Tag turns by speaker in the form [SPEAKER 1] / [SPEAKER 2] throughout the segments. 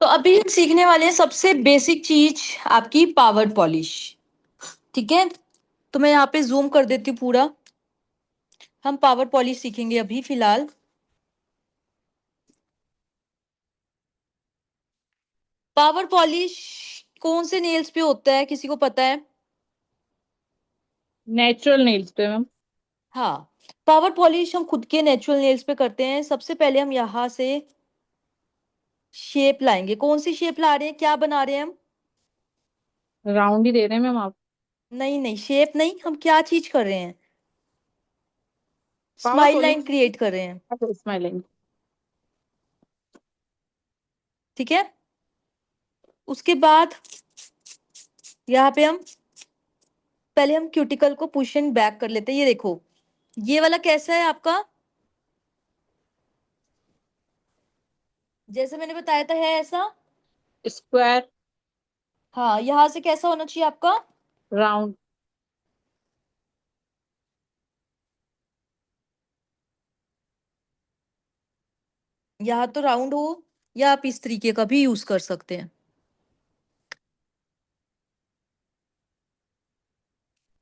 [SPEAKER 1] तो अभी हम सीखने वाले हैं सबसे बेसिक चीज, आपकी पावर पॉलिश। ठीक है, तो मैं यहाँ पे जूम कर देती हूँ पूरा। हम पावर पॉलिश सीखेंगे अभी फिलहाल। पावर पॉलिश कौन से नेल्स पे होता है, किसी को पता है?
[SPEAKER 2] नेचुरल नेल्स पे मैम।
[SPEAKER 1] हाँ, पावर पॉलिश हम खुद के नेचुरल नेल्स पे करते हैं। सबसे पहले हम यहाँ से शेप लाएंगे। कौन सी शेप ला रहे हैं, क्या बना रहे हैं हम?
[SPEAKER 2] राउंड ही दे रहे हैं मैम आप।
[SPEAKER 1] नहीं नहीं, शेप नहीं, हम क्या चीज कर रहे हैं?
[SPEAKER 2] Power
[SPEAKER 1] smile
[SPEAKER 2] polish.
[SPEAKER 1] Line create कर रहे हैं।
[SPEAKER 2] स्माइलिंग।
[SPEAKER 1] ठीक है, उसके बाद यहाँ पे हम पहले हम क्यूटिकल को पुश एंड बैक कर लेते हैं। ये देखो, ये वाला कैसा है आपका? जैसे मैंने बताया था, है ऐसा।
[SPEAKER 2] स्क्वायर।
[SPEAKER 1] हाँ, यहां से कैसा होना चाहिए आपका?
[SPEAKER 2] राउंड।
[SPEAKER 1] यहाँ तो राउंड हो, या आप इस तरीके का भी यूज कर सकते हैं।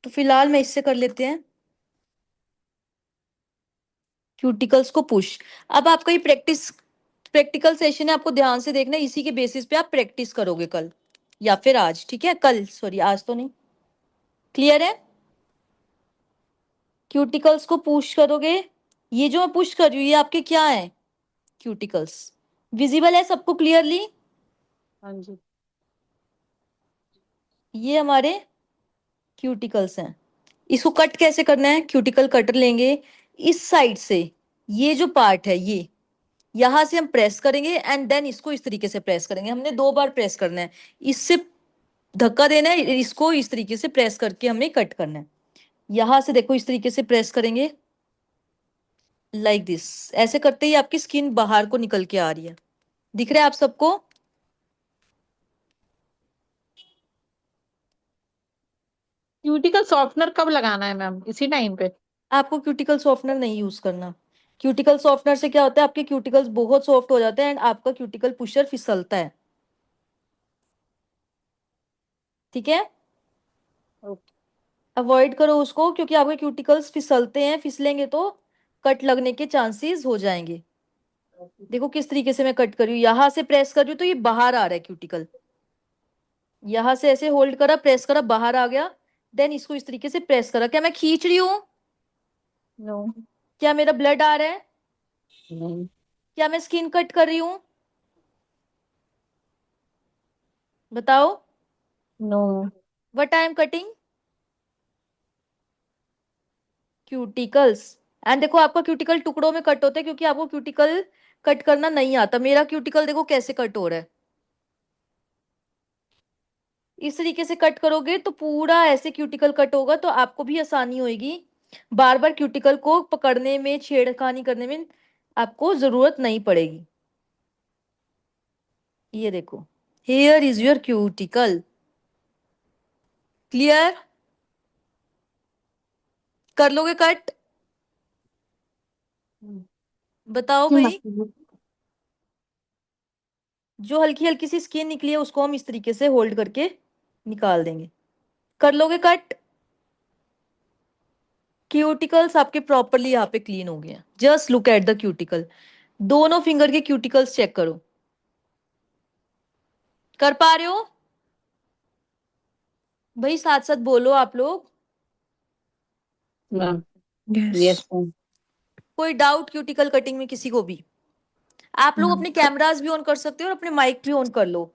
[SPEAKER 1] तो फिलहाल मैं इससे कर लेते हैं क्यूटिकल्स को पुश। अब आपका ये प्रैक्टिकल सेशन है, आपको ध्यान से देखना है। इसी के बेसिस पे आप प्रैक्टिस करोगे कल या फिर आज। ठीक है, कल, सॉरी आज तो नहीं। क्लियर है? क्यूटिकल्स को पुश करोगे। ये जो मैं पुश कर रही हूँ, ये आपके क्या है? क्यूटिकल्स। विजिबल है सबको क्लियरली?
[SPEAKER 2] हाँ जी।
[SPEAKER 1] ये हमारे क्यूटिकल्स हैं। इसको कट कैसे करना है? क्यूटिकल कटर लेंगे इस साइड से। ये जो पार्ट है, ये यहां से हम प्रेस करेंगे एंड देन इसको इस तरीके से प्रेस करेंगे। हमने 2 बार प्रेस करना है। इससे धक्का देना है, इसको इस तरीके से प्रेस करके हमें कट करना है। यहां से देखो, इस तरीके से प्रेस करेंगे लाइक दिस। ऐसे करते ही आपकी स्किन बाहर को निकल के आ रही है। दिख रहा है आप सबको?
[SPEAKER 2] क्यूटिकल सॉफ्टनर कब लगाना है मैम, इसी टाइम पे?
[SPEAKER 1] आपको क्यूटिकल सॉफ्टनर नहीं यूज करना। क्यूटिकल सॉफ्टनर से क्या होता है, आपके क्यूटिकल्स बहुत सॉफ्ट हो जाते हैं एंड आपका क्यूटिकल पुशर फिसलता है। ठीक है,
[SPEAKER 2] ओके।
[SPEAKER 1] अवॉइड करो उसको, क्योंकि आपके क्यूटिकल्स फिसलते हैं। फिसलेंगे तो कट लगने के चांसेस हो जाएंगे। देखो किस तरीके से मैं कट कर रही हूँ। यहां से प्रेस कर रही हूँ तो ये बाहर आ रहा है क्यूटिकल। यहां से ऐसे होल्ड करा, प्रेस करा, बाहर आ गया। देन इसको इस तरीके से प्रेस करा। क्या मैं खींच रही हूँ?
[SPEAKER 2] नो।
[SPEAKER 1] क्या मेरा ब्लड आ रहा है?
[SPEAKER 2] नहीं।
[SPEAKER 1] क्या मैं स्किन कट कर रही हूँ? बताओ।
[SPEAKER 2] No.
[SPEAKER 1] What I am cutting? Cuticles. And देखो, आपका क्यूटिकल टुकड़ों में कट होता है क्योंकि आपको क्यूटिकल कट करना नहीं आता। मेरा क्यूटिकल देखो कैसे कट हो रहा है। इस तरीके से कट करोगे तो पूरा ऐसे क्यूटिकल कट होगा, तो आपको भी आसानी होगी। बार बार क्यूटिकल को पकड़ने में, छेड़खानी करने में आपको जरूरत नहीं पड़ेगी। ये देखो, here is your cuticle. Clear? कर लोगे कट? बताओ
[SPEAKER 2] जी
[SPEAKER 1] भाई।
[SPEAKER 2] मैम।
[SPEAKER 1] जो हल्की हल्की सी स्किन निकली है उसको हम इस तरीके से होल्ड करके निकाल देंगे। कर लोगे कट? क्यूटिकल्स आपके प्रॉपरली यहाँ पे क्लीन हो गए हैं। Just look at the cuticle. दोनों फिंगर के क्यूटिकल्स चेक करो। कर पा रहे हो भाई? साथ साथ बोलो आप लोग।
[SPEAKER 2] मैम।
[SPEAKER 1] यस।
[SPEAKER 2] Yes ma'am.
[SPEAKER 1] कोई डाउट क्यूटिकल कटिंग में किसी को भी? आप लोग अपने कैमरास भी ऑन कर सकते हो और अपने माइक भी ऑन कर लो।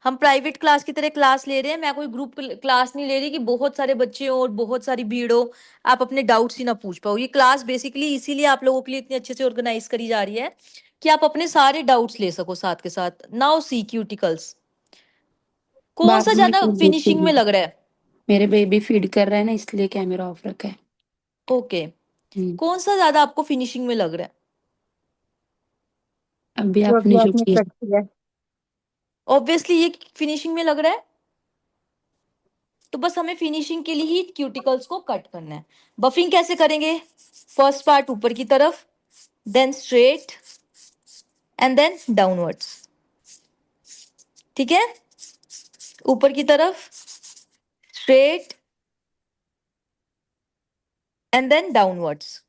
[SPEAKER 1] हम प्राइवेट क्लास की तरह क्लास ले रहे हैं। मैं कोई ग्रुप क्लास नहीं ले रही कि बहुत सारे बच्चे हो और बहुत सारी भीड़ हो, आप अपने डाउट्स ही ना पूछ पाओ। ये क्लास बेसिकली इसीलिए आप लोगों के लिए इतनी अच्छे से ऑर्गेनाइज करी जा रही है कि आप अपने सारे डाउट्स ले सको साथ के साथ। नाउ सी क्यूटिकल्स कौन सा
[SPEAKER 3] बाबू ने
[SPEAKER 1] ज्यादा
[SPEAKER 3] फीड देखी
[SPEAKER 1] फिनिशिंग में
[SPEAKER 3] है।
[SPEAKER 1] लग रहा है?
[SPEAKER 3] मेरे बेबी फीड कर रहा है ना, इसलिए कैमरा ऑफ रखा है।
[SPEAKER 1] ओके,
[SPEAKER 3] हम्म।
[SPEAKER 1] कौन सा ज्यादा आपको फिनिशिंग में लग रहा है?
[SPEAKER 3] अभी
[SPEAKER 2] जो
[SPEAKER 3] आपने
[SPEAKER 2] अभी
[SPEAKER 3] जो
[SPEAKER 2] आपने
[SPEAKER 3] किया।
[SPEAKER 2] कट किया है।
[SPEAKER 1] ऑब्वियसली ये फिनिशिंग में लग रहा है। तो बस हमें फिनिशिंग के लिए ही क्यूटिकल्स को कट करना है। बफिंग कैसे करेंगे? फर्स्ट पार्ट ऊपर की तरफ, then straight and then downwards. ठीक है, ऊपर की तरफ straight and then downwards.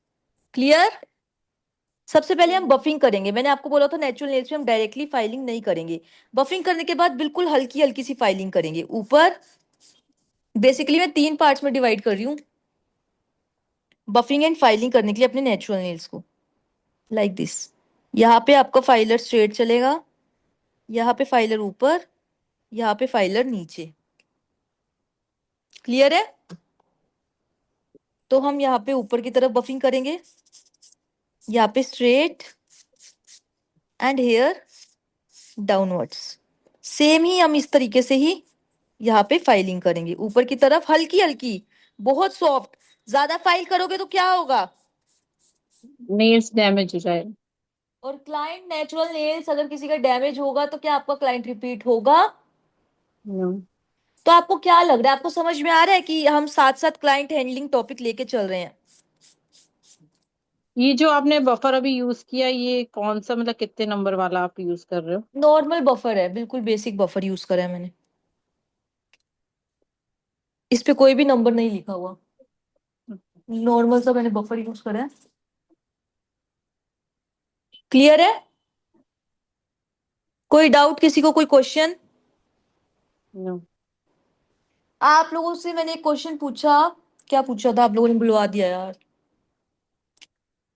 [SPEAKER 1] Clear? सबसे पहले हम बफिंग करेंगे। मैंने आपको बोला था नेचुरल नेल्स में हम डायरेक्टली फाइलिंग नहीं करेंगे। बफिंग करने के बाद बिल्कुल हल्की हल्की सी फाइलिंग करेंगे ऊपर। बेसिकली मैं 3 पार्ट्स में डिवाइड कर रही हूँ बफिंग एंड फाइलिंग करने के लिए अपने नेचुरल नेल्स को, लाइक दिस। यहाँ पे आपका फाइलर स्ट्रेट चलेगा, यहाँ पे फाइलर ऊपर, यहाँ पे फाइलर नीचे। क्लियर है? तो हम यहाँ पे ऊपर की तरफ बफिंग करेंगे, यहाँ पे straight and hair downwards. Same ही हम इस तरीके से ही यहाँ पे फाइलिंग करेंगे ऊपर की तरफ हल्की हल्की, बहुत सॉफ्ट। ज्यादा फाइल करोगे तो क्या होगा?
[SPEAKER 2] नेल्स डैमेज हो जाएगा।
[SPEAKER 1] और क्लाइंट नेचुरल नेल्स अगर किसी का डैमेज होगा तो क्या आपका क्लाइंट रिपीट होगा?
[SPEAKER 2] No.
[SPEAKER 1] तो आपको क्या लग रहा है, आपको समझ में आ रहा है कि हम साथ साथ क्लाइंट हैंडलिंग टॉपिक लेके चल रहे हैं?
[SPEAKER 2] ये जो आपने बफर अभी यूज किया, ये कौन सा, मतलब कितने नंबर वाला आप यूज कर रहे हो?
[SPEAKER 1] नॉर्मल बफर है, बिल्कुल बेसिक बफर यूज करा है मैंने। इस पे कोई भी नंबर नहीं लिखा हुआ, नॉर्मल सा मैंने बफर यूज करा है। क्लियर है? कोई डाउट किसी को, कोई क्वेश्चन?
[SPEAKER 2] No.
[SPEAKER 1] आप लोगों से मैंने एक क्वेश्चन पूछा, क्या पूछा था? आप लोगों ने बुलवा दिया यार।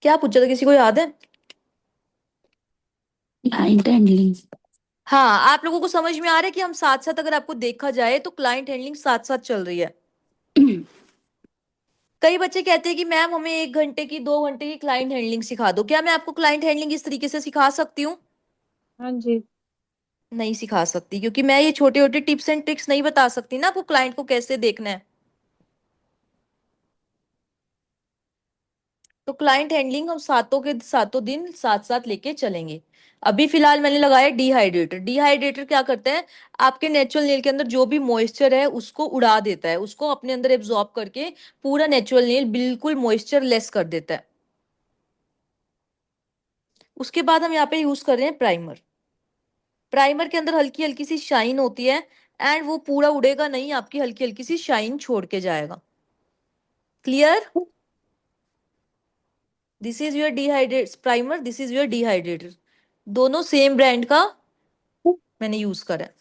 [SPEAKER 1] क्या पूछा था, किसी को याद है?
[SPEAKER 3] Client handling.
[SPEAKER 1] हाँ, आप लोगों को समझ में आ रहा है कि हम साथ साथ, अगर आपको देखा जाए तो क्लाइंट हैंडलिंग साथ साथ चल रही है। कई बच्चे कहते हैं कि मैम हमें 1 घंटे की 2 घंटे की क्लाइंट हैंडलिंग सिखा दो। क्या मैं आपको क्लाइंट हैंडलिंग इस तरीके से सिखा सकती हूँ?
[SPEAKER 2] हाँ जी।
[SPEAKER 1] नहीं सिखा सकती, क्योंकि मैं ये छोटे छोटे टिप्स एंड ट्रिक्स नहीं बता सकती ना आपको क्लाइंट को कैसे देखना है। तो क्लाइंट हैंडलिंग हम सातों के सातों दिन साथ साथ लेके चलेंगे। अभी फिलहाल मैंने लगाया डिहाइड्रेटर। डिहाइड्रेटर क्या करता है? आपके नेचुरल नेल के अंदर जो भी मॉइस्चर है उसको उड़ा देता है, उसको अपने अंदर एब्जॉर्ब करके पूरा नेचुरल नेल बिल्कुल मॉइस्चर लेस कर देता है। उसके बाद हम यहाँ पे यूज कर रहे हैं प्राइमर। प्राइमर के अंदर हल्की हल्की सी शाइन होती है, एंड वो पूरा उड़ेगा नहीं, आपकी हल्की हल्की सी शाइन छोड़ के जाएगा। Clear? This is your dehydrate primer, this is your dehydrator. दोनों सेम ब्रांड का मैंने यूज करा है।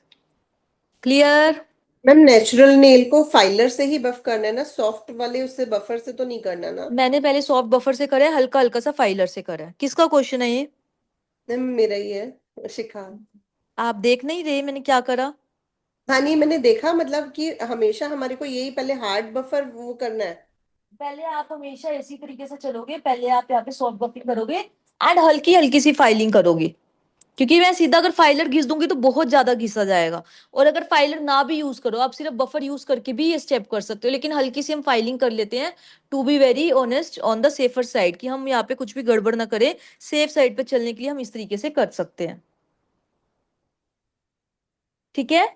[SPEAKER 1] क्लियर?
[SPEAKER 4] मैम नेचुरल नेल को फाइलर से ही बफ करना है ना, सॉफ्ट वाले उससे बफर से तो नहीं करना ना?
[SPEAKER 1] मैंने पहले सॉफ्ट बफर से करा है, हल्का हल्का सा फाइलर से करा है। किसका क्वेश्चन है ये?
[SPEAKER 4] मैम मेरा ही है, शिखा।
[SPEAKER 1] आप देख नहीं रहे मैंने क्या करा?
[SPEAKER 4] हाँ नहीं, मैंने देखा, मतलब कि हमेशा हमारे को यही पहले हार्ड बफर वो करना है।
[SPEAKER 1] पहले आप हमेशा इसी तरीके से चलोगे, पहले आप यहाँ पे सॉफ्ट बफिंग करोगे एंड हल्की हल्की सी फाइलिंग करोगे, क्योंकि मैं सीधा अगर फाइलर घिस दूंगी तो बहुत ज्यादा घिसा जाएगा। और अगर फाइलर ना भी यूज करो, आप सिर्फ बफर यूज करके भी ये स्टेप कर सकते हो, लेकिन हल्की सी हम फाइलिंग कर लेते हैं to be very honest on the safer side, कि हम यहाँ पे कुछ भी गड़बड़ ना करें। सेफ साइड पे चलने के लिए हम इस तरीके से कर सकते हैं। ठीक है?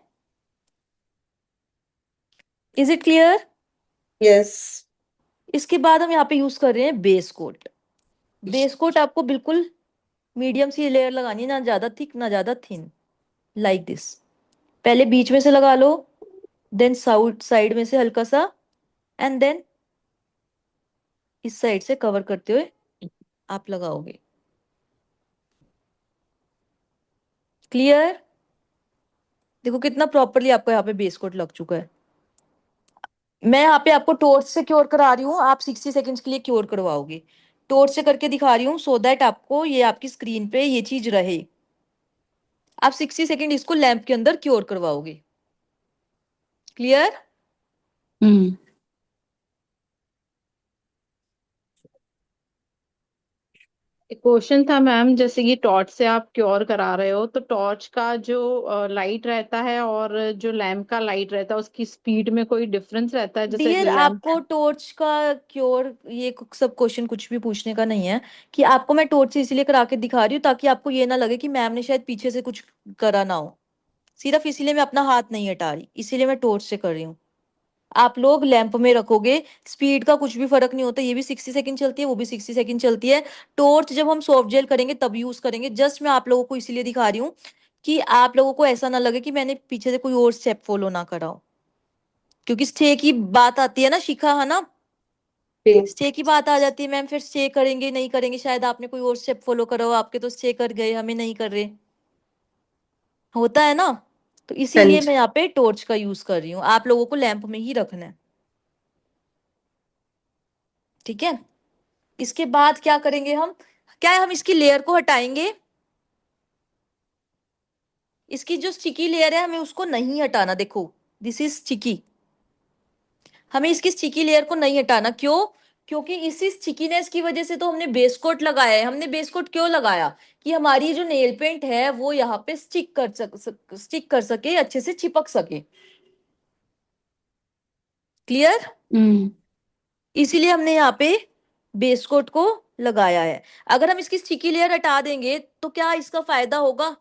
[SPEAKER 1] Is it clear?
[SPEAKER 4] यस।
[SPEAKER 1] इसके बाद हम यहाँ पे यूज कर रहे हैं बेस कोट। बेस कोट आपको बिल्कुल मीडियम सी लेयर लगानी है, ना ज्यादा थिक ना ज्यादा थिन, लाइक दिस। पहले बीच में से लगा लो, देन साउथ साइड में से हल्का सा, एंड देन इस साइड से कवर करते हुए आप लगाओगे। क्लियर? देखो कितना प्रॉपरली आपको यहाँ पे बेस कोट लग चुका है। मैं यहाँ पे आपको टॉर्च से क्योर करा रही हूँ, आप 60 सेकेंड्स के लिए क्योर करवाओगे। टॉर्च से करके दिखा रही हूँ सो दैट आपको ये आपकी स्क्रीन पे ये चीज रहे। आप 60 सेकेंड इसको लैंप के अंदर क्योर करवाओगे। क्लियर?
[SPEAKER 3] हम्म।
[SPEAKER 2] एक क्वेश्चन था मैम, जैसे कि टॉर्च से आप क्योर करा रहे हो, तो टॉर्च का जो लाइट रहता है और जो लैम्प का लाइट रहता है, उसकी स्पीड में कोई डिफरेंस रहता है? जैसे
[SPEAKER 1] डियर,
[SPEAKER 2] लैम्प।
[SPEAKER 1] आपको टॉर्च का क्योर, ये सब क्वेश्चन कुछ भी पूछने का नहीं है। कि आपको मैं टॉर्च से इसलिए करा के दिखा रही हूँ ताकि आपको ये ना लगे कि मैम ने शायद पीछे से कुछ करा ना हो। सिर्फ इसीलिए मैं अपना हाथ नहीं हटा रही, इसीलिए मैं टॉर्च से कर रही हूँ। आप लोग लैंप में रखोगे, स्पीड का कुछ भी फर्क नहीं होता, ये भी 60 सेकंड चलती है, वो भी 60 सेकंड चलती है। टॉर्च जब हम सॉफ्ट जेल करेंगे तब यूज करेंगे। जस्ट मैं आप लोगों को इसीलिए दिखा रही हूँ कि आप लोगों को ऐसा ना लगे कि मैंने पीछे से कोई और स्टेप फॉलो ना करा हो, क्योंकि स्टे की बात आती है ना शिखा, है ना, स्टे की बात आ जाती है मैम, फिर स्टे करेंगे नहीं करेंगे, शायद आपने कोई और स्टेप फॉलो करा हो, आपके तो स्टे कर गए, हमें नहीं कर रहे, होता है ना। तो
[SPEAKER 4] हाँ
[SPEAKER 1] इसीलिए
[SPEAKER 4] जी।
[SPEAKER 1] मैं यहाँ पे टॉर्च का यूज कर रही हूँ, आप लोगों को लैंप में ही रखना है, ठीक है। इसके बाद क्या करेंगे हम, क्या है, हम इसकी लेयर को हटाएंगे, इसकी जो स्टिकी लेयर है हमें उसको नहीं हटाना, देखो दिस इज स्टिकी, हमें इसकी स्टिकी लेयर को नहीं हटाना, क्यों, क्योंकि इसी स्टिकीनेस की वजह से तो हमने बेस कोट लगाया है। हमने बेस कोट क्यों लगाया, कि हमारी जो नेल पेंट है वो यहाँ पे स्टिक कर सके, अच्छे से चिपक सके, क्लियर।
[SPEAKER 3] हम्म।
[SPEAKER 1] इसीलिए हमने यहाँ पे बेस कोट को लगाया है। अगर हम इसकी स्टिकी लेयर हटा देंगे तो क्या इसका फायदा होगा,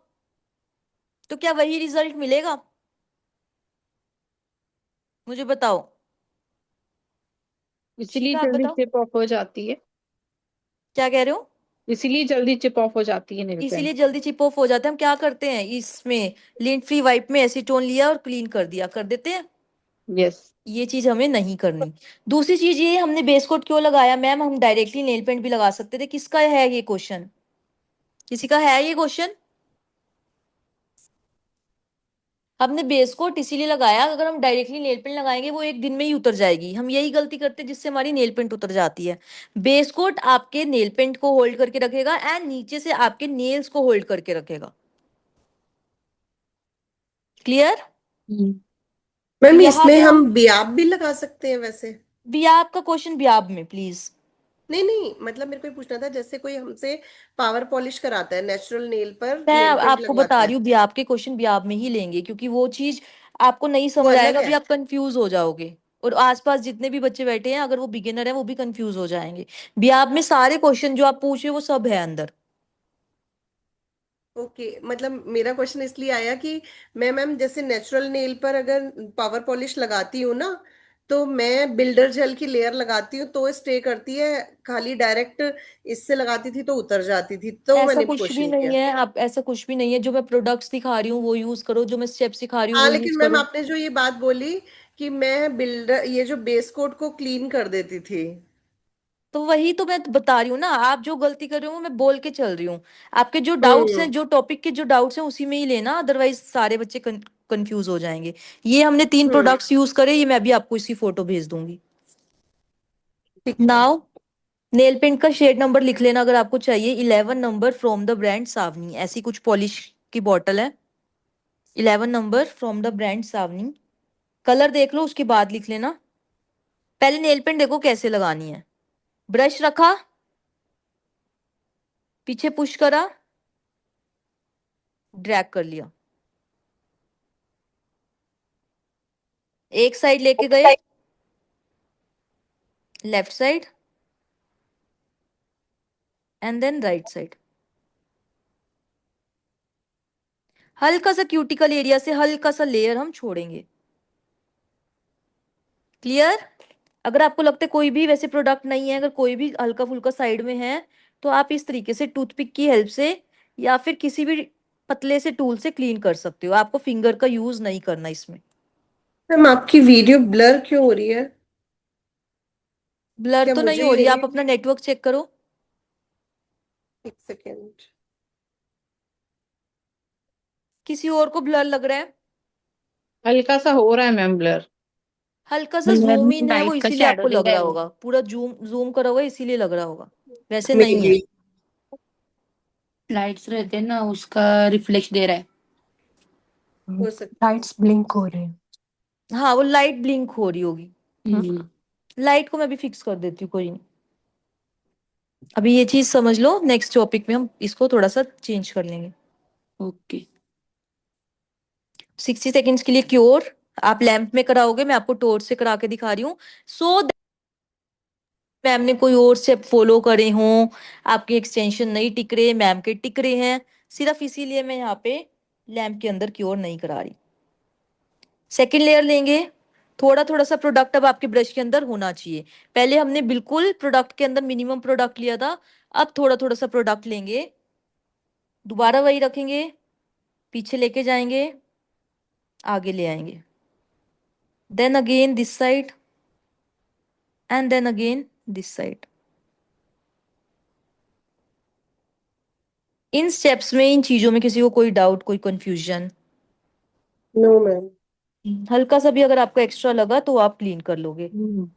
[SPEAKER 1] तो क्या वही रिजल्ट मिलेगा, मुझे बताओ,
[SPEAKER 2] इसलिए
[SPEAKER 1] शिखा आप
[SPEAKER 2] जल्दी
[SPEAKER 1] बताओ,
[SPEAKER 2] चिप ऑफ हो जाती है।
[SPEAKER 1] क्या कह रहे हो।
[SPEAKER 2] इसीलिए जल्दी चिप ऑफ हो जाती है नेल
[SPEAKER 1] इसीलिए
[SPEAKER 2] पेंट।
[SPEAKER 1] जल्दी चिप ऑफ हो जाता है, हम क्या करते हैं इसमें लिंट फ्री वाइप में एसीटोन लिया और क्लीन कर दिया, कर देते हैं,
[SPEAKER 2] यस।
[SPEAKER 1] ये चीज हमें नहीं करनी। दूसरी चीज ये, हमने बेस कोट क्यों लगाया मैम, हम डायरेक्टली नेल पेंट भी लगा सकते थे, किसका है ये क्वेश्चन, किसी का है ये क्वेश्चन। हमने बेस कोट इसीलिए लगाया, अगर हम डायरेक्टली नेल पेंट लगाएंगे वो एक दिन में ही उतर जाएगी, हम यही गलती करते हैं जिससे हमारी नेल पेंट उतर जाती है। बेस कोट आपके नेल पेंट को होल्ड करके रखेगा एंड नीचे से आपके नेल्स को होल्ड करके रखेगा, क्लियर।
[SPEAKER 3] हम्म।
[SPEAKER 1] तो
[SPEAKER 4] मैम
[SPEAKER 1] यहाँ
[SPEAKER 4] इसमें
[SPEAKER 1] पे
[SPEAKER 4] हम
[SPEAKER 1] हम,
[SPEAKER 4] बियाब भी लगा सकते हैं वैसे?
[SPEAKER 1] बियाब का क्वेश्चन बियाब में प्लीज।
[SPEAKER 4] नहीं नहीं, मतलब मेरे को ये पूछना था, जैसे कोई हमसे पावर पॉलिश कराता है, नेचुरल नेल पर
[SPEAKER 1] मैं
[SPEAKER 4] नेल पेंट
[SPEAKER 1] आपको बता
[SPEAKER 4] लगवाता
[SPEAKER 1] रही
[SPEAKER 4] है,
[SPEAKER 1] हूँ बियाब के क्वेश्चन बियाब में ही लेंगे, क्योंकि वो चीज आपको नहीं
[SPEAKER 4] वो
[SPEAKER 1] समझ
[SPEAKER 4] अलग
[SPEAKER 1] आएगा,
[SPEAKER 4] है।
[SPEAKER 1] अभी आप कंफ्यूज हो जाओगे, और आसपास जितने भी बच्चे बैठे हैं अगर वो बिगिनर है वो भी कंफ्यूज हो जाएंगे। बियाब में सारे क्वेश्चन जो आप पूछ रहे हो वो सब है अंदर।
[SPEAKER 4] ओके, मतलब मेरा क्वेश्चन इसलिए आया कि मैं मैम जैसे नेचुरल नेल पर अगर पावर पॉलिश लगाती हूँ ना, तो मैं बिल्डर जेल की लेयर लगाती हूँ तो स्टे करती है, खाली डायरेक्ट इससे लगाती थी तो उतर जाती थी, तो
[SPEAKER 1] ऐसा
[SPEAKER 4] मैंने
[SPEAKER 1] कुछ भी
[SPEAKER 4] क्वेश्चन
[SPEAKER 1] नहीं
[SPEAKER 4] किया।
[SPEAKER 1] है, आप ऐसा कुछ भी नहीं है, जो मैं प्रोडक्ट्स दिखा रही हूँ वो यूज करो, जो मैं स्टेप सिखा रही हूँ
[SPEAKER 4] हाँ
[SPEAKER 1] वो यूज
[SPEAKER 4] लेकिन मैम
[SPEAKER 1] करो।
[SPEAKER 4] आपने जो ये बात बोली कि मैं बिल्डर ये जो बेस कोट को क्लीन कर देती थी।
[SPEAKER 1] तो वही तो मैं बता रही हूँ ना, आप जो गलती कर रहे हो वो मैं बोल के चल रही हूँ, आपके जो डाउट्स हैं,
[SPEAKER 4] हम्म।
[SPEAKER 1] जो टॉपिक के जो डाउट्स हैं उसी में ही लेना, अदरवाइज सारे बच्चे कंफ्यूज हो जाएंगे। ये हमने 3
[SPEAKER 4] हम्म।
[SPEAKER 1] प्रोडक्ट्स यूज करे, ये मैं भी आपको इसकी फोटो भेज दूंगी।
[SPEAKER 4] ठीक है।
[SPEAKER 1] नाउ नेल पेंट का शेड नंबर लिख लेना अगर आपको चाहिए, 11 number from the brand Savni, ऐसी कुछ पॉलिश की बॉटल है, 11 number from the brand Savni. Colour देख लो उसके बाद लिख लेना। पहले नेल पेंट देखो कैसे लगानी है, ब्रश रखा, पीछे पुश करा, ड्रैग कर लिया, एक साइड लेके गए, left side, and then right side, हल्का सा क्यूटिकल एरिया से हल्का सा लेयर हम छोड़ेंगे, क्लियर। अगर आपको लगता है कोई भी वैसे प्रोडक्ट नहीं है, अगर कोई भी हल्का फुल्का साइड में है, तो आप इस तरीके से टूथपिक की हेल्प से या फिर किसी भी पतले से टूल से क्लीन कर सकते हो, आपको फिंगर का यूज नहीं करना इसमें।
[SPEAKER 4] मैम आपकी वीडियो ब्लर क्यों हो रही है?
[SPEAKER 1] ब्लर
[SPEAKER 4] क्या
[SPEAKER 1] तो नहीं
[SPEAKER 4] मुझे
[SPEAKER 1] हो
[SPEAKER 4] ही
[SPEAKER 1] रही,
[SPEAKER 4] रही
[SPEAKER 1] आप
[SPEAKER 4] है?
[SPEAKER 1] अपना नेटवर्क चेक करो,
[SPEAKER 4] एक सेकेंड।
[SPEAKER 1] किसी और को ब्लर लग रहा है,
[SPEAKER 2] हल्का सा हो रहा है मैम ब्लर।
[SPEAKER 1] हल्का सा
[SPEAKER 3] मतलब
[SPEAKER 1] जूम इन है वो,
[SPEAKER 3] लाइट का
[SPEAKER 1] इसीलिए
[SPEAKER 3] शैडो
[SPEAKER 1] आपको
[SPEAKER 3] दे
[SPEAKER 1] लग
[SPEAKER 3] रहा
[SPEAKER 1] रहा
[SPEAKER 3] है वो।
[SPEAKER 1] होगा, पूरा जूम जूम करा हुआ है इसीलिए लग रहा होगा, वैसे
[SPEAKER 4] मे
[SPEAKER 1] नहीं
[SPEAKER 4] बी।
[SPEAKER 1] है।
[SPEAKER 3] लाइट्स रहते हैं ना, उसका रिफ्लेक्स दे रहा है।
[SPEAKER 4] हो सकता है।
[SPEAKER 5] लाइट्स ब्लिंक हो रहे हैं।
[SPEAKER 1] हाँ वो लाइट ब्लिंक हो रही होगी,
[SPEAKER 3] हम्म।
[SPEAKER 1] लाइट को मैं भी फिक्स कर देती हूँ, कोई नहीं। अभी ये चीज समझ लो, नेक्स्ट टॉपिक में हम इसको थोड़ा सा चेंज कर लेंगे।
[SPEAKER 3] ओके।
[SPEAKER 1] 60 सेकेंड्स के लिए क्योर आप लैंप में कराओगे, मैं आपको टॉर्च से करा के दिखा रही हूँ, सो मैम ने कोई और स्टेप फॉलो करे हों, आपके एक्सटेंशन नहीं टिक रहे, मैम के टिक रहे हैं, सिर्फ इसीलिए मैं यहाँ पे लैंप के अंदर क्योर नहीं करा रही। सेकेंड लेयर लेंगे, थोड़ा थोड़ा सा प्रोडक्ट अब आपके ब्रश के अंदर होना चाहिए, पहले हमने बिल्कुल प्रोडक्ट के अंदर मिनिमम प्रोडक्ट लिया था, अब थोड़ा थोड़ा सा प्रोडक्ट लेंगे, दोबारा वही रखेंगे, पीछे लेके जाएंगे, आगे ले आएंगे, then again this side and then again this side. इन स्टेप्स में, इन चीजों में किसी को कोई डाउट, कोई कंफ्यूजन?
[SPEAKER 4] No ma'am.
[SPEAKER 1] हल्का सा भी अगर आपको एक्स्ट्रा लगा तो आप क्लीन कर लोगे।
[SPEAKER 2] हम्म।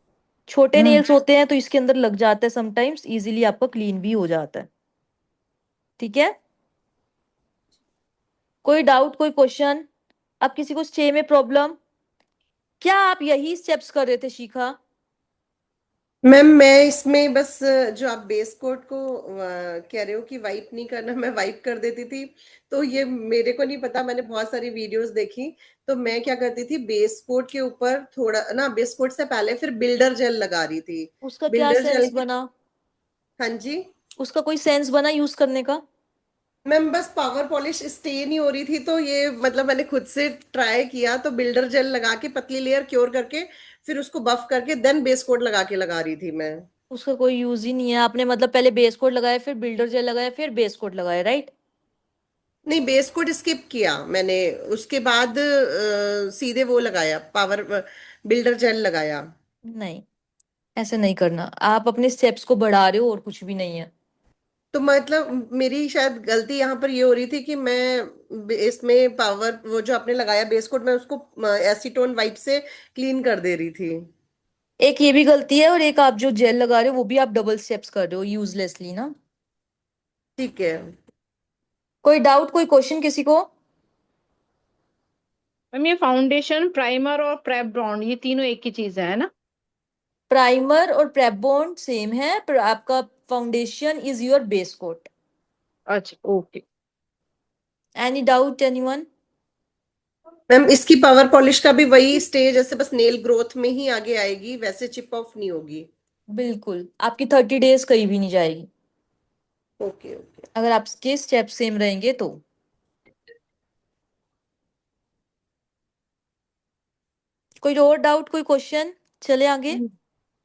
[SPEAKER 1] छोटे नेल्स होते हैं तो इसके अंदर लग जाता है समटाइम्स, इजीली आपका क्लीन भी हो जाता है। ठीक है, कोई डाउट, कोई क्वेश्चन? अब किसी को स्टे में प्रॉब्लम? क्या आप यही स्टेप्स कर रहे थे शिखा?
[SPEAKER 4] मैम मैं इसमें बस जो आप बेस कोट को कह रहे हो कि वाइप नहीं करना, मैं वाइप कर देती थी। तो ये मेरे को नहीं पता, मैंने बहुत सारी वीडियोस देखी। तो मैं क्या करती थी, बेस कोट के ऊपर थोड़ा ना, बेस कोट से पहले फिर बिल्डर जेल लगा रही थी।
[SPEAKER 1] उसका क्या
[SPEAKER 4] बिल्डर जेल।
[SPEAKER 1] सेंस बना?
[SPEAKER 4] हाँ जी।
[SPEAKER 1] उसका कोई सेंस बना यूज करने का?
[SPEAKER 4] मैम बस पावर पॉलिश स्टे नहीं हो रही थी, तो ये मतलब मैंने खुद से ट्राई किया, तो बिल्डर जेल लगा के पतली लेयर क्योर करके फिर उसको बफ करके देन बेस कोट लगा के लगा रही थी मैं।
[SPEAKER 1] उसका कोई यूज ही नहीं है। आपने मतलब पहले बेस कोट लगाया, फिर बिल्डर जेल लगाया, फिर बेस कोट लगाया, राइट?
[SPEAKER 4] नहीं, बेस कोट स्किप किया मैंने। उसके बाद सीधे वो लगाया, पावर बिल्डर जेल लगाया।
[SPEAKER 1] नहीं, ऐसे नहीं करना। आप अपने स्टेप्स को बढ़ा रहे हो और कुछ भी नहीं है।
[SPEAKER 4] तो मतलब मेरी शायद गलती यहाँ पर ये हो रही थी कि मैं इसमें पावर वो जो आपने लगाया बेस कोट, मैं उसको एसीटोन वाइप से क्लीन कर दे रही थी।
[SPEAKER 1] एक ये भी गलती है, और एक आप जो जेल लगा रहे हो वो भी आप डबल स्टेप्स कर रहे हो यूजलेसली ना।
[SPEAKER 4] ठीक है।
[SPEAKER 1] कोई डाउट, कोई क्वेश्चन किसी को?
[SPEAKER 2] मैम ये फाउंडेशन, प्राइमर और प्रेप ब्रांड ये तीनों एक ही चीज है ना?
[SPEAKER 1] प्राइमर और प्रेप बॉन्ड सेम है, पर आपका foundation is your base coat.
[SPEAKER 2] अच्छा, okay.
[SPEAKER 1] Any doubt, anyone?
[SPEAKER 4] Ma'am इसकी पावर पॉलिश का भी वही स्टेज, जैसे बस नेल ग्रोथ में ही आगे आएगी, वैसे चिप ऑफ नहीं होगी।
[SPEAKER 1] बिल्कुल, आपकी 30 डेज कहीं भी नहीं जाएगी
[SPEAKER 4] ओके ओके।
[SPEAKER 1] अगर आपके स्टेप सेम रहेंगे तो। कोई और डाउट, कोई क्वेश्चन? चले आगे।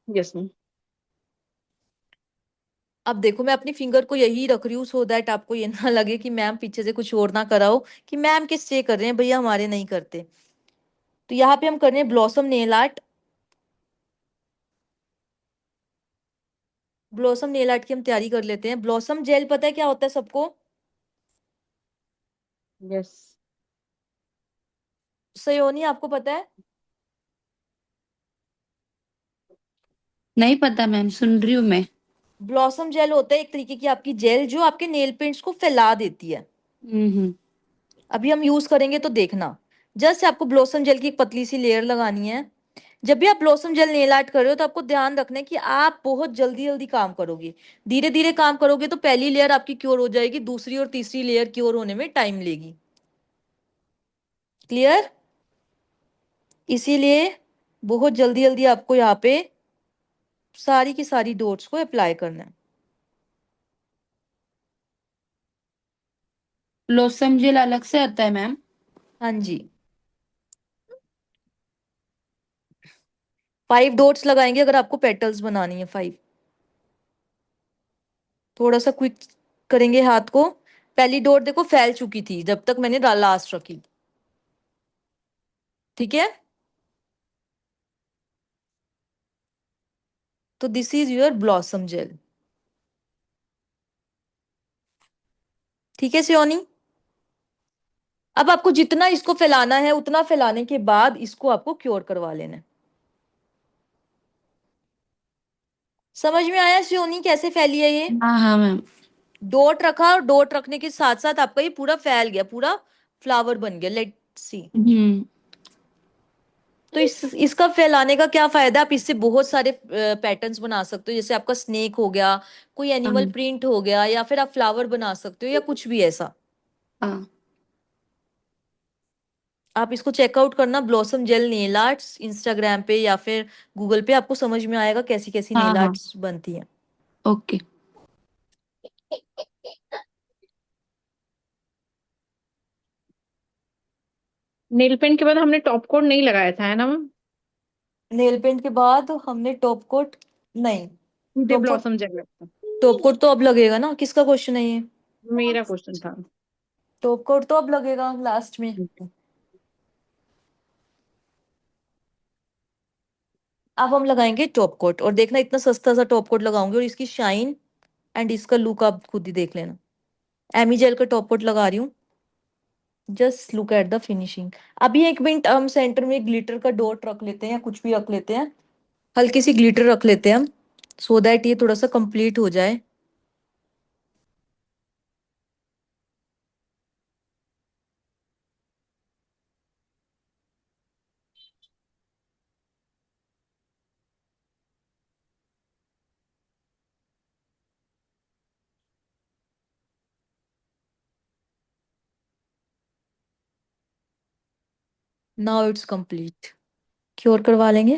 [SPEAKER 2] Yes ma'am.
[SPEAKER 1] अब देखो, मैं अपनी फिंगर को यही रख रही हूँ सो दैट आपको ये ना लगे कि मैम पीछे से कुछ और ना कराओ, कि मैम के स्टे कर रहे हैं, भैया हमारे नहीं करते। तो यहाँ पे हम कर रहे हैं blossom nail art. Blossom nail art की हम तैयारी कर लेते हैं। ब्लॉसम जेल पता है क्या होता है सबको?
[SPEAKER 2] यस।
[SPEAKER 1] सयोनी, आपको पता है?
[SPEAKER 3] नहीं पता मैम, सुन रही हूँ मैं।
[SPEAKER 1] ब्लॉसम जेल होता है एक तरीके की आपकी जेल जो आपके नेल पेंट्स को फैला देती है।
[SPEAKER 3] हम्म।
[SPEAKER 1] अभी हम यूज करेंगे तो देखना। जस्ट आपको ब्लॉसम जेल की एक पतली सी लेयर लगानी है। जब भी आप ब्लॉसम जेल नेल आर्ट कर रहे हो तो आपको ध्यान रखना है कि आप बहुत जल्दी जल्दी काम करोगे। धीरे धीरे काम करोगे तो पहली लेयर आपकी क्योर हो जाएगी, दूसरी और तीसरी लेयर क्योर होने में टाइम लेगी। क्लियर? इसीलिए बहुत जल्दी जल्दी आपको यहाँ पे सारी की सारी डॉट्स को अप्लाई करना है।
[SPEAKER 3] ब्लॉसम जेल अलग से आता है मैम?
[SPEAKER 1] हाँ जी, 5 डॉट्स लगाएंगे अगर आपको पेटल्स बनानी है, 5। थोड़ा सा क्विक करेंगे हाथ को। पहली डॉट देखो फैल चुकी थी जब तक मैंने लास्ट रखी। ठीक है, तो this is your blossom gel. ठीक है सियोनी? अब आपको जितना इसको फैलाना है उतना फैलाने के बाद इसको आपको क्योर करवा लेना है। समझ में आया सियोनी कैसे फैली है ये?
[SPEAKER 3] हाँ हाँ मैम।
[SPEAKER 1] डॉट रखा और डॉट रखने के साथ साथ आपका ये पूरा फैल गया, पूरा फ्लावर बन गया। Let's see.
[SPEAKER 3] हम्म।
[SPEAKER 1] तो इसका फैलाने का क्या फायदा? आप इससे बहुत सारे पैटर्न्स बना सकते हो, जैसे आपका स्नेक हो गया, कोई एनिमल
[SPEAKER 3] हाँ
[SPEAKER 1] प्रिंट हो गया, या फिर आप फ्लावर बना सकते हो, या कुछ भी ऐसा।
[SPEAKER 3] हाँ।
[SPEAKER 1] आप इसको चेकआउट करना, blossom jail nail arts, Instagram पे या फिर गूगल पे, आपको समझ में आएगा कैसी कैसी
[SPEAKER 3] हाँ
[SPEAKER 1] नेल
[SPEAKER 3] हाँ।
[SPEAKER 1] आर्ट्स बनती हैं।
[SPEAKER 3] ओके।
[SPEAKER 2] नेल पेंट के बाद हमने टॉप कोट नहीं लगाया था, है ना मैम?
[SPEAKER 1] नेल पेंट के बाद हमने टॉप कोट नहीं।
[SPEAKER 2] सीधे
[SPEAKER 1] टॉप कोट,
[SPEAKER 2] ब्लॉसम जेल लगता।
[SPEAKER 1] टॉप कोट तो अब लगेगा ना। किसका क्वेश्चन है ये?
[SPEAKER 2] मेरा क्वेश्चन था।
[SPEAKER 1] टॉप कोट तो अब लगेगा लास्ट में। अब हम लगाएंगे टॉप कोट, और देखना इतना सस्ता सा टॉप कोट लगाऊंगी, और इसकी शाइन एंड इसका लुक आप खुद ही देख लेना। एमी जेल का टॉप कोट लगा रही हूँ। Just look at the finishing. अभी 1 मिनट हम सेंटर में ग्लिटर का डॉट रख लेते हैं, या कुछ भी रख लेते हैं, हल्की सी ग्लिटर रख लेते हैं हम, सो दैट ये थोड़ा सा कंप्लीट हो जाए। Now it's complete. क्योर करवा लेंगे।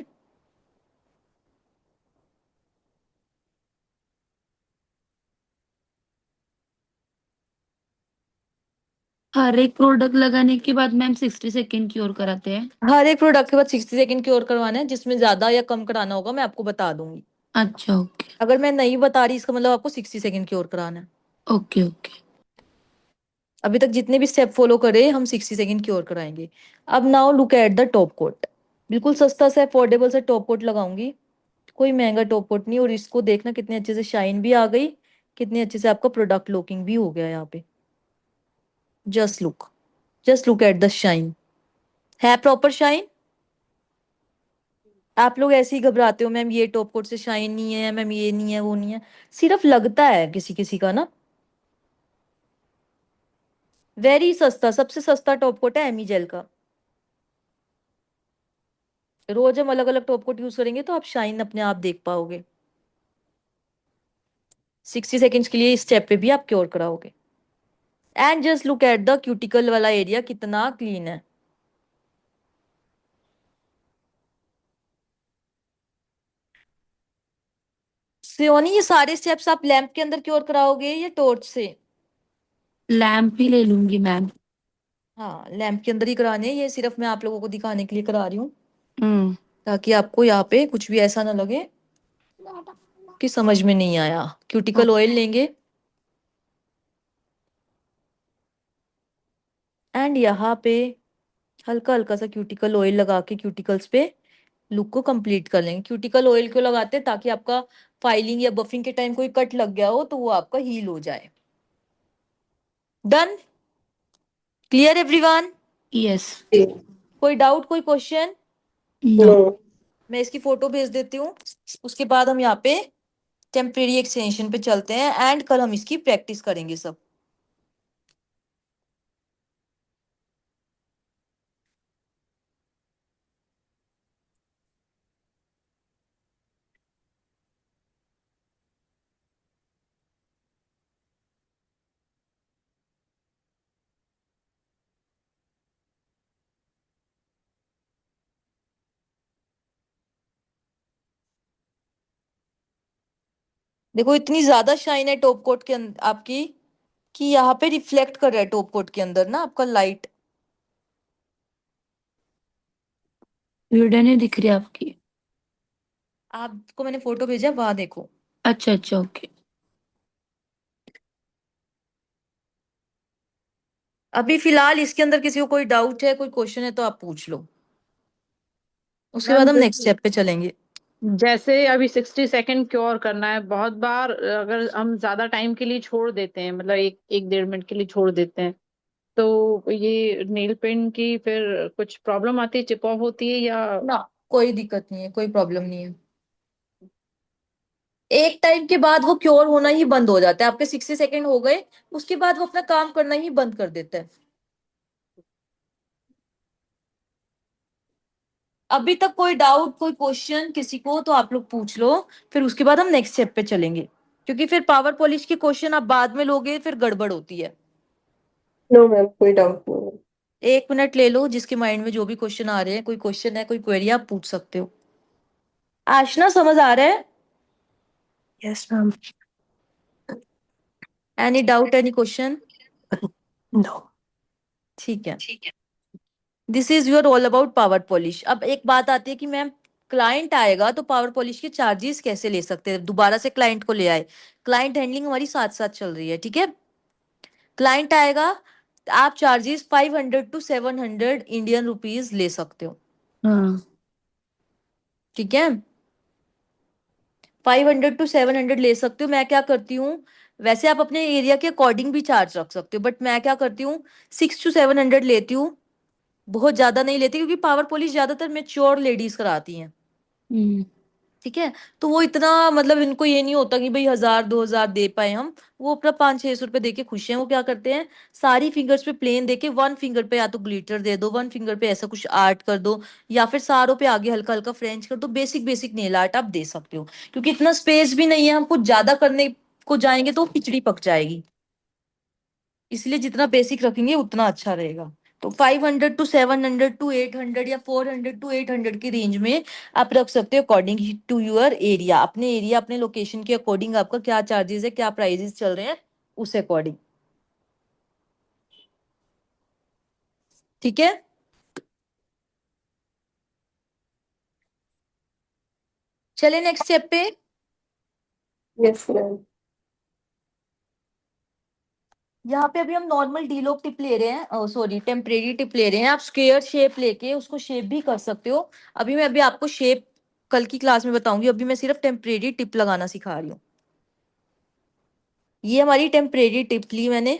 [SPEAKER 3] हर एक प्रोडक्ट लगाने के बाद मैम 60 सेकेंड क्योर कराते हैं?
[SPEAKER 1] हर एक प्रोडक्ट के बाद 60 सेकेंड क्योर करवाना है। जिसमें ज्यादा या कम कराना होगा मैं आपको बता दूंगी।
[SPEAKER 3] अच्छा ओके।
[SPEAKER 1] अगर मैं नहीं बता रही इसका मतलब आपको 60 सेकेंड क्योर कराना है।
[SPEAKER 3] Okay okay.
[SPEAKER 1] अभी तक जितने भी स्टेप फॉलो करे हम 60 सेकेंड क्योर कराएंगे। अब now look at the top coat. बिल्कुल सस्ता सा अफोर्डेबल सा टॉप कोट लगाऊंगी, कोई महंगा टॉप कोट नहीं। और इसको देखना कितने अच्छे से शाइन भी आ गई, कितने अच्छे से आपका प्रोडक्ट लुकिंग भी हो गया यहाँ पे। Just look, just look at the shine. है प्रॉपर शाइन। आप लोग ऐसे ही घबराते हो, मैम ये टॉप कोट से शाइन नहीं है, मैम ये नहीं है, वो नहीं है। सिर्फ लगता है किसी किसी का ना। वेरी सस्ता, सबसे सस्ता टॉप कोट है एमी जेल का। रोज हम अलग अलग टॉप कोट यूज करेंगे तो आप शाइन अपने आप देख पाओगे। 60 सेकेंड्स के लिए इस स्टेप पे भी आप क्योर कराओगे। And just look at the cuticle वाला एरिया कितना क्लीन है। सियोनी ये सारे स्टेप्स आप लैंप के अंदर क्योर कराओगे या टॉर्च से?
[SPEAKER 3] लैम्प ही ले लूंगी मैम।
[SPEAKER 1] हाँ लैंप के अंदर ही कराने हैं, ये सिर्फ मैं आप लोगों को दिखाने के लिए करा रही हूँ,
[SPEAKER 3] हम्म।
[SPEAKER 1] ताकि आपको यहाँ पे कुछ भी ऐसा ना लगे कि समझ में नहीं आया। Cuticle
[SPEAKER 3] okay.
[SPEAKER 1] ऑयल लेंगे एंड यहाँ पे हल्का हल्का सा क्यूटिकल ऑयल लगा के क्यूटिकल्स पे लुक को कंप्लीट कर लेंगे। क्यूटिकल ऑयल क्यों लगाते हैं? ताकि आपका फाइलिंग या बफिंग के टाइम कोई कट लग गया हो तो वो आपका हील हो जाए। डन। Clear everyone?
[SPEAKER 3] यस।
[SPEAKER 1] कोई डाउट, कोई क्वेश्चन?
[SPEAKER 3] नो।
[SPEAKER 1] मैं इसकी फोटो भेज देती हूँ, उसके बाद हम यहाँ पे टेम्परेरी एक्सटेंशन पे चलते हैं एंड कल हम इसकी प्रैक्टिस करेंगे सब। देखो इतनी ज्यादा शाइन है टॉप कोट के अंदर आपकी, कि यहाँ पे रिफ्लेक्ट कर रहा है टॉप कोट के अंदर ना आपका लाइट।
[SPEAKER 3] वीडियो नहीं दिख रही आपकी?
[SPEAKER 1] आपको मैंने फोटो भेजा, वहां देखो।
[SPEAKER 3] अच्छा अच्छा ओके।
[SPEAKER 1] अभी फिलहाल इसके अंदर किसी को कोई डाउट है, कोई क्वेश्चन है तो आप पूछ लो, उसके बाद
[SPEAKER 2] मैम
[SPEAKER 1] हम नेक्स्ट स्टेप पे चलेंगे।
[SPEAKER 2] जैसे अभी 60 सेकेंड क्योर करना है, बहुत बार अगर हम ज्यादा टाइम के लिए छोड़ देते हैं, मतलब एक एक 1.5 मिनट के लिए छोड़ देते हैं, तो ये नेल पेंट की फिर कुछ प्रॉब्लम आती है, चिप ऑफ होती है या?
[SPEAKER 1] ना, कोई दिक्कत नहीं है, कोई प्रॉब्लम नहीं है। एक टाइम के बाद वो क्योर होना ही बंद हो जाता है। आपके 60 सेकेंड हो गए, उसके बाद वो अपना काम करना ही बंद कर देता है। अभी तक कोई डाउट, कोई क्वेश्चन किसी को तो आप लोग पूछ लो, फिर उसके बाद हम नेक्स्ट स्टेप पे चलेंगे। क्योंकि फिर पावर पॉलिश के क्वेश्चन आप बाद में लोगे फिर गड़बड़ होती है।
[SPEAKER 4] नो मैम, कोई डाउट नहीं है।
[SPEAKER 1] 1 मिनट ले लो, जिसके माइंड में जो भी क्वेश्चन आ रहे हैं, कोई क्वेश्चन है, कोई क्वेरी, आप पूछ सकते हो। आशना समझ आ रहा है?
[SPEAKER 5] Yes ma'am.
[SPEAKER 1] Any doubt, any question?
[SPEAKER 5] No.
[SPEAKER 1] ठीक है। This is your all about power polish. अब एक बात आती है कि मैम क्लाइंट आएगा तो पावर पॉलिश के चार्जेस कैसे ले सकते हैं? दोबारा से क्लाइंट को ले आए। क्लाइंट हैंडलिंग हमारी साथ साथ चल रही है, ठीक है। क्लाइंट आएगा आप चार्जेस 500 to 700 इंडियन रुपीज ले सकते हो,
[SPEAKER 3] हाँ।
[SPEAKER 1] ठीक है। 500 to 700 ले सकते हो। मैं क्या करती हूँ, वैसे आप अपने एरिया के अकॉर्डिंग भी चार्ज रख सकते हो, बट मैं क्या करती हूँ 6 to 700 लेती हूँ, बहुत ज्यादा नहीं लेती, क्योंकि पावर पॉलिश ज्यादातर मेच्योर लेडीज कराती हैं,
[SPEAKER 3] हम्म।
[SPEAKER 1] ठीक है। तो वो इतना मतलब इनको ये नहीं होता कि भाई 1000 2000 दे पाए हम, वो अपना 500 600 रुपए दे के खुश हैं। वो क्या करते हैं, सारी फिंगर्स पे प्लेन दे के वन फिंगर पे या तो ग्लिटर दे दो, वन फिंगर पे ऐसा कुछ आर्ट कर दो, या फिर सारों पे आगे हल्का हल्का फ्रेंच कर दो। बेसिक बेसिक नेल आर्ट आप दे सकते हो, क्योंकि इतना स्पेस भी नहीं है, हम कुछ ज्यादा करने को जाएंगे तो खिचड़ी पक जाएगी, इसलिए जितना बेसिक रखेंगे उतना अच्छा रहेगा। तो 500 to 700 to 800 या 400 to 800 की रेंज में आप रख सकते हो, अकॉर्डिंग टू योर एरिया। अपने एरिया अपने लोकेशन के अकॉर्डिंग आपका क्या चार्जेस है, क्या प्राइजेस चल रहे हैं, उस अकॉर्डिंग, ठीक है। चले नेक्स्ट स्टेप पे।
[SPEAKER 4] Yes ma'am.
[SPEAKER 1] यहाँ पे अभी हम नॉर्मल डीलोक टिप ले रहे हैं, सॉरी टेम्परेरी टिप ले रहे हैं। आप स्क्वायर शेप लेके उसको शेप भी कर सकते हो। अभी आपको शेप कल की क्लास में बताऊंगी, अभी मैं सिर्फ टेम्परेरी टिप लगाना सिखा रही हूँ। ये हमारी टेम्परेरी टिप ली मैंने,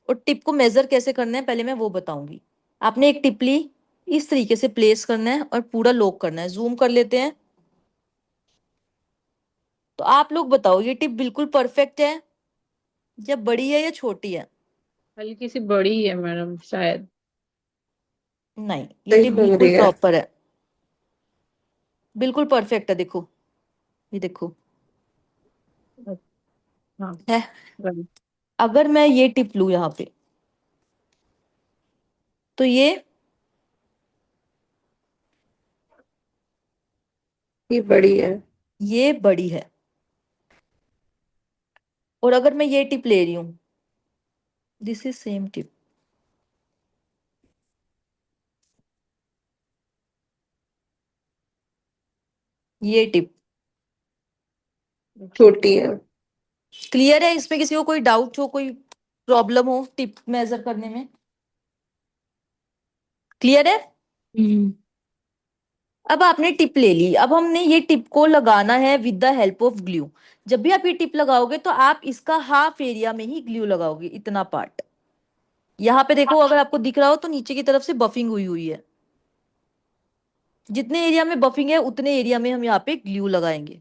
[SPEAKER 1] और टिप को मेजर कैसे करना है पहले मैं वो बताऊंगी। आपने एक टिप ली, इस तरीके से प्लेस करना है और पूरा लॉक करना है। जूम कर लेते हैं। तो आप लोग बताओ, ये टिप बिल्कुल परफेक्ट है या बड़ी है या छोटी है?
[SPEAKER 2] हल्की सी बड़ी है मैडम शायद।
[SPEAKER 1] नहीं, ये
[SPEAKER 4] सही
[SPEAKER 1] टिप
[SPEAKER 4] लग
[SPEAKER 1] बिल्कुल
[SPEAKER 4] रही है।
[SPEAKER 1] प्रॉपर है, बिल्कुल परफेक्ट है। देखो, ये देखो
[SPEAKER 2] हाँ।
[SPEAKER 1] है।
[SPEAKER 2] right।
[SPEAKER 1] अगर मैं ये टिप लूं यहाँ पे, तो
[SPEAKER 4] ये बड़ी है।
[SPEAKER 1] ये बड़ी है। और अगर मैं ये टिप ले रही हूँ, दिस इज सेम टिप, ये टिप
[SPEAKER 4] छोटी है।
[SPEAKER 1] क्लियर है? इसमें किसी को कोई डाउट हो, कोई प्रॉब्लम हो टिप मेजर करने में? क्लियर है?
[SPEAKER 3] हम्म।
[SPEAKER 1] अब आपने टिप ले ली, अब हमने ये टिप को लगाना है with the help of glue. जब भी आप ये टिप लगाओगे तो आप इसका हाफ एरिया में ही ग्लू लगाओगे, इतना पार्ट। यहाँ पे देखो, अगर आपको दिख रहा हो तो नीचे की तरफ से बफिंग हुई हुई है। जितने एरिया में बफिंग है उतने एरिया में हम यहाँ पे ग्लू लगाएंगे।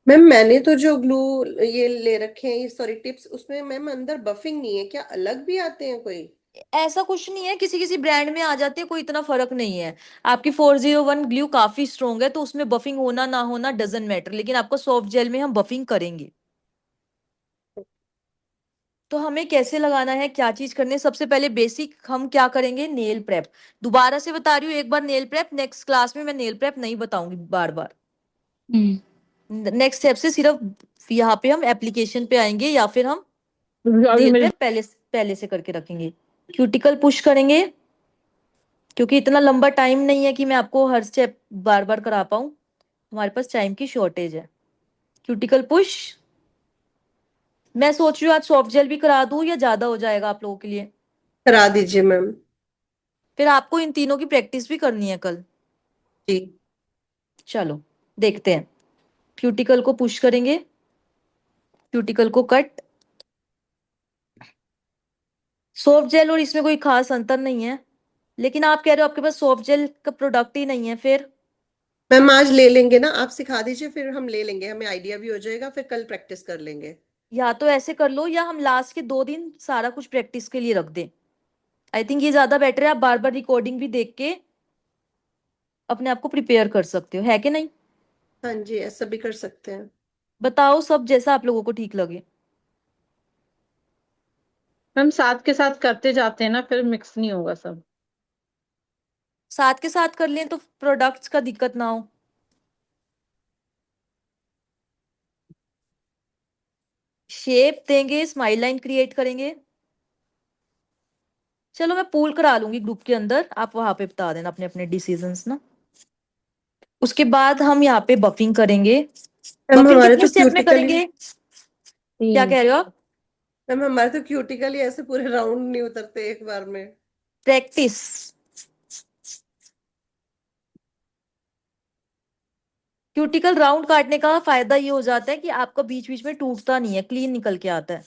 [SPEAKER 4] मैम मैंने तो जो ग्लू ये ले रखे हैं, ये सॉरी टिप्स, उसमें मैम अंदर बफिंग नहीं है क्या? अलग भी आते हैं कोई?
[SPEAKER 1] ऐसा कुछ नहीं है, किसी किसी ब्रांड में आ जाती है, कोई इतना फर्क नहीं है। आपकी 401 ग्लू काफी स्ट्रोंग है, तो उसमें बफिंग होना ना होना डजंट मैटर, लेकिन आपको सॉफ्ट जेल में हम बफिंग करेंगे। तो हमें कैसे लगाना है, क्या चीज करनी है, सबसे पहले बेसिक हम क्या करेंगे, नेल प्रेप। दोबारा से बता रही हूँ एक बार, नेल प्रेप नेक्स्ट क्लास में मैं नेल प्रेप नहीं बताऊंगी बार बार।
[SPEAKER 3] हम्म।
[SPEAKER 1] नेक्स्ट स्टेप से सिर्फ यहाँ पे हम एप्लीकेशन पे आएंगे, या फिर हम
[SPEAKER 2] अभी
[SPEAKER 1] नेल
[SPEAKER 2] मेरी
[SPEAKER 1] प्रेप पहले पहले से करके रखेंगे। क्यूटिकल पुश करेंगे, क्योंकि इतना लंबा टाइम नहीं है कि मैं आपको हर स्टेप बार बार करा पाऊँ, हमारे पास टाइम की शॉर्टेज है। Cuticle push. मैं सोच रही हूँ आज सॉफ्ट जेल भी करा दूं, या ज्यादा हो जाएगा आप लोगों के लिए?
[SPEAKER 4] करा दीजिए मैम।
[SPEAKER 1] फिर आपको इन तीनों की प्रैक्टिस भी करनी है कल।
[SPEAKER 4] जी।
[SPEAKER 1] चलो देखते हैं। क्यूटिकल को पुश करेंगे, क्यूटिकल को कट। सॉफ्ट जेल और इसमें कोई खास अंतर नहीं है, लेकिन आप कह रहे हो आपके पास सॉफ्ट जेल का प्रोडक्ट ही नहीं है, फिर
[SPEAKER 4] मैम आज ले लेंगे ना, आप सिखा दीजिए, फिर हम ले लेंगे, हमें आइडिया भी हो जाएगा, फिर कल प्रैक्टिस कर लेंगे।
[SPEAKER 1] या तो ऐसे कर लो, या हम लास्ट के 2 दिन सारा कुछ प्रैक्टिस के लिए रख दें। आई थिंक ये ज्यादा बेटर है, आप बार बार रिकॉर्डिंग भी देख के अपने आप को प्रिपेयर कर सकते हो, है कि नहीं?
[SPEAKER 4] हाँ जी, ऐसा भी कर सकते हैं।
[SPEAKER 1] बताओ सब, जैसा आप लोगों को ठीक लगे।
[SPEAKER 2] हम साथ के साथ करते जाते हैं ना, फिर मिक्स नहीं होगा सब।
[SPEAKER 1] साथ के साथ कर लें तो प्रोडक्ट्स का दिक्कत ना हो। शेप देंगे, स्माइल लाइन क्रिएट करेंगे। चलो मैं पूल करा लूंगी ग्रुप के अंदर, आप वहां पे बता देना अपने अपने डिसीजंस ना। उसके बाद हम यहाँ पे बफिंग करेंगे।
[SPEAKER 4] मैम
[SPEAKER 1] बफिंग
[SPEAKER 4] हमारे
[SPEAKER 1] कितने
[SPEAKER 4] तो
[SPEAKER 1] स्टेप में
[SPEAKER 4] क्यूटिकल ही
[SPEAKER 1] करेंगे? क्या
[SPEAKER 2] तीन।
[SPEAKER 1] कह रहे हो आप?
[SPEAKER 4] मैम हमारे तो क्यूटिकल ही ऐसे पूरे राउंड नहीं उतरते एक बार में।
[SPEAKER 1] प्रैक्टिस। क्यूटिकल राउंड काटने का फायदा ये हो जाता है कि आपका बीच बीच में टूटता नहीं है, क्लीन निकल के आता है।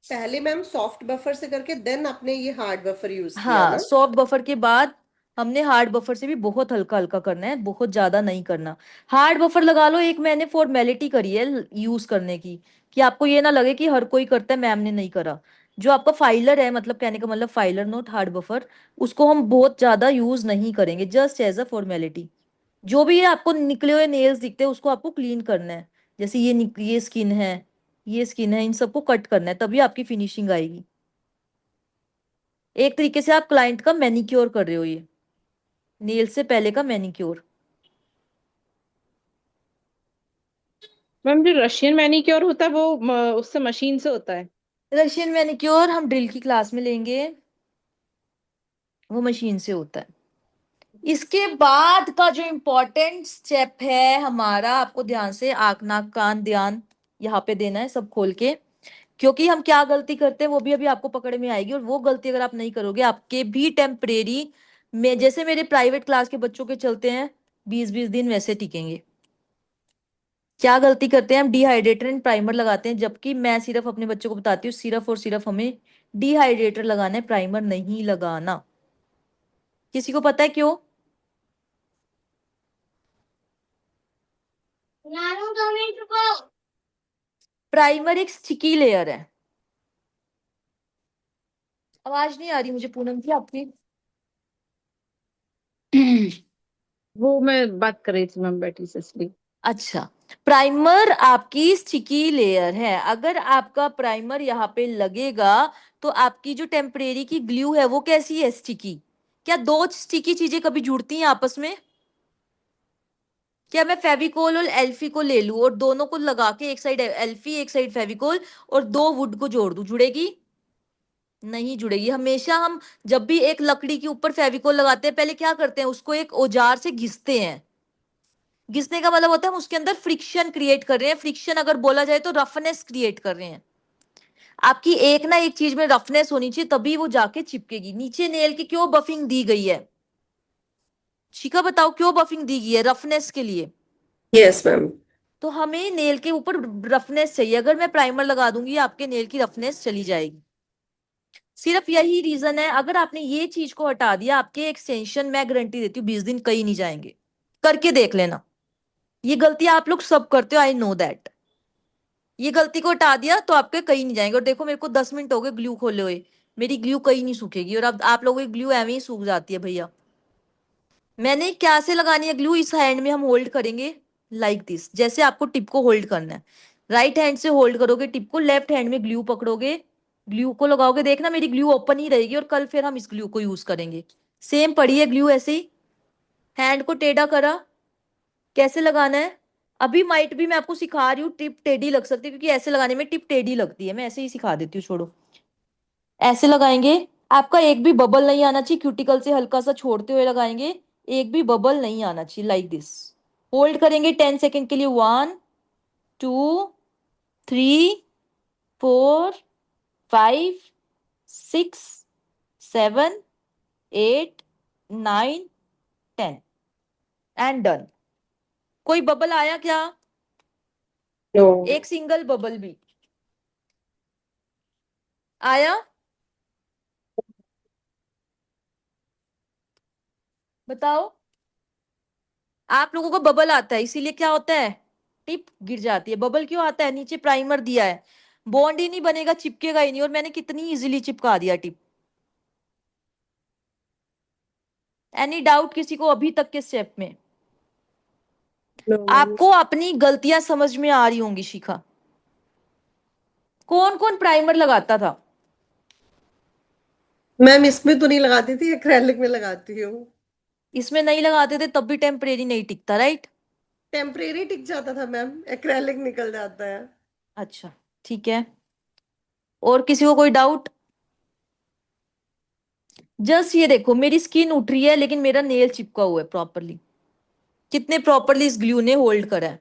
[SPEAKER 4] पहले मैम सॉफ्ट बफर से करके देन आपने ये हार्ड बफर यूज किया
[SPEAKER 1] हाँ,
[SPEAKER 4] ना?
[SPEAKER 1] सॉफ्ट बफर के बाद हमने हार्ड बफर से भी बहुत हल्का हल्का करना है, बहुत ज्यादा नहीं करना। हार्ड बफर लगा लो, एक मैंने फॉर्मेलिटी करी है यूज करने की, कि आपको ये ना लगे कि हर कोई करता है, मैम ने नहीं करा। जो आपका फाइलर है, मतलब कहने का मतलब फाइलर नोट हार्ड बफर, उसको हम बहुत ज्यादा यूज नहीं करेंगे, जस्ट एज अ फॉर्मेलिटी। जो भी ये आपको निकले हुए नेल्स दिखते हैं उसको आपको क्लीन करना है। जैसे ये स्किन है, ये स्किन है, इन सबको कट करना है, तभी आपकी फिनिशिंग आएगी। एक तरीके से आप क्लाइंट का मैनिक्योर कर रहे हो, ये नेल से पहले का मैनिक्योर।
[SPEAKER 2] मैम जो रशियन मैनिक्योर होता है वो उससे मशीन से होता है?
[SPEAKER 1] रशियन मैनिक्योर हम ड्रिल की क्लास में लेंगे, वो मशीन से होता है। इसके बाद का जो इम्पोर्टेंट स्टेप है हमारा, आपको ध्यान से आंख नाक कान ध्यान यहाँ पे देना है सब खोल के, क्योंकि हम क्या गलती करते हैं वो भी अभी आपको पकड़ में आएगी, और वो गलती अगर आप नहीं करोगे आपके भी टेम्परेरी में, जैसे मेरे प्राइवेट क्लास के बच्चों के चलते हैं 20-20 दिन, वैसे टिकेंगे। क्या गलती करते हैं हम, डिहाइड्रेटर एंड प्राइमर लगाते हैं, जबकि मैं सिर्फ अपने बच्चों को बताती हूँ सिर्फ और सिर्फ हमें डिहाइड्रेटर लगाना है, प्राइमर नहीं लगाना। किसी को पता है क्यों? प्राइमर एक स्टिकी लेयर है। आवाज नहीं आ रही मुझे पूनम जी आपकी।
[SPEAKER 2] वो मैं बात कर रही थी मैम बैठी से इसलिए।
[SPEAKER 1] अच्छा, प्राइमर आपकी स्टिकी लेयर है। अगर आपका प्राइमर यहाँ पे लगेगा तो आपकी जो टेम्परेरी की ग्लू है वो कैसी है, स्टिकी। क्या दो स्टिकी चीजें कभी जुड़ती हैं आपस में? क्या मैं फेविकोल और एल्फी को ले लूं और दोनों को लगा के, एक साइड एल्फी एक साइड फेविकोल, और दो वुड को जोड़ दूं, जुड़ेगी? नहीं जुड़ेगी। हमेशा हम जब भी एक लकड़ी के ऊपर फेविकोल लगाते हैं, पहले क्या करते हैं, उसको एक औजार से घिसते हैं। घिसने का मतलब होता है हम उसके अंदर फ्रिक्शन क्रिएट कर रहे हैं। फ्रिक्शन अगर बोला जाए तो रफनेस क्रिएट कर रहे हैं। आपकी एक ना एक चीज में रफनेस होनी चाहिए, तभी वो जाके चिपकेगी। नीचे नेल की क्यों बफिंग दी गई है, शिखा बताओ क्यों बफिंग दी गई है? रफनेस के लिए।
[SPEAKER 4] Yes ma'am.
[SPEAKER 1] तो हमें नेल के ऊपर रफनेस चाहिए। अगर मैं प्राइमर लगा दूंगी आपके नेल की रफनेस चली जाएगी। सिर्फ यही रीजन है। अगर आपने ये चीज को हटा दिया, आपके एक्सटेंशन मैं गारंटी देती हूँ 20 दिन कहीं नहीं जाएंगे। करके देख लेना। ये गलती आप लोग सब करते हो, आई नो दैट। ये गलती को हटा दिया तो आपके कहीं नहीं जाएंगे। और देखो मेरे को 10 मिनट हो गए ग्लू खोले हुए, मेरी ग्लू कहीं नहीं सूखेगी, और अब आप लोगों की ग्लू एवं ही सूख जाती है भैया। मैंने क्या से लगानी है ग्लू, इस हैंड में हम होल्ड करेंगे लाइक दिस, जैसे आपको टिप को होल्ड करना है। राइट हैंड से होल्ड करोगे टिप को, लेफ्ट हैंड में ग्लू पकड़ोगे, ग्लू को लगाओगे। देखना मेरी ग्लू ओपन ही रहेगी, और कल फिर हम इस ग्लू को यूज करेंगे। सेम पड़ी है ग्लू ऐसे ही। हैंड को टेढ़ा करा, कैसे लगाना है। अभी माइट भी मैं आपको सिखा रही हूँ, टिप टेढ़ी लग सकती है, क्योंकि ऐसे लगाने में टिप टेढ़ी लगती है। मैं ऐसे ही सिखा देती हूँ, छोड़ो। ऐसे लगाएंगे, आपका एक भी बबल नहीं आना चाहिए, क्यूटिकल से हल्का सा छोड़ते हुए लगाएंगे, एक भी बबल नहीं आना चाहिए, लाइक दिस। होल्ड करेंगे 10 सेकेंड के लिए, 1 2 3 4 5 6 7 8 9 10, एंड डन। कोई बबल आया क्या?
[SPEAKER 4] नो।
[SPEAKER 1] एक सिंगल बबल भी आया? बताओ। आप लोगों को बबल आता है, इसीलिए क्या होता है, टिप गिर जाती है। बबल क्यों आता है? नीचे प्राइमर दिया है, बॉन्ड ही नहीं बनेगा, चिपकेगा ही नहीं। और मैंने कितनी इजीली चिपका दिया टिप। एनी डाउट किसी को अभी तक के स्टेप में?
[SPEAKER 4] No ma'am.
[SPEAKER 1] आपको अपनी गलतियां समझ में आ रही होंगी शिखा। कौन कौन प्राइमर लगाता था?
[SPEAKER 4] मैम इसमें तो नहीं लगाती थी, एक्रेलिक में लगाती हूँ।
[SPEAKER 1] इसमें नहीं लगाते थे तब भी टेम्परेरी नहीं टिकता, राइट?
[SPEAKER 4] टेम्परेरी टिक जाता था मैम, एक्रेलिक निकल जाता है।
[SPEAKER 1] अच्छा, ठीक है। और किसी को कोई डाउट? जस्ट ये देखो, मेरी स्किन उठ रही है लेकिन मेरा नेल चिपका हुआ है प्रॉपरली। कितने प्रॉपरली इस ग्लू ने होल्ड करा है।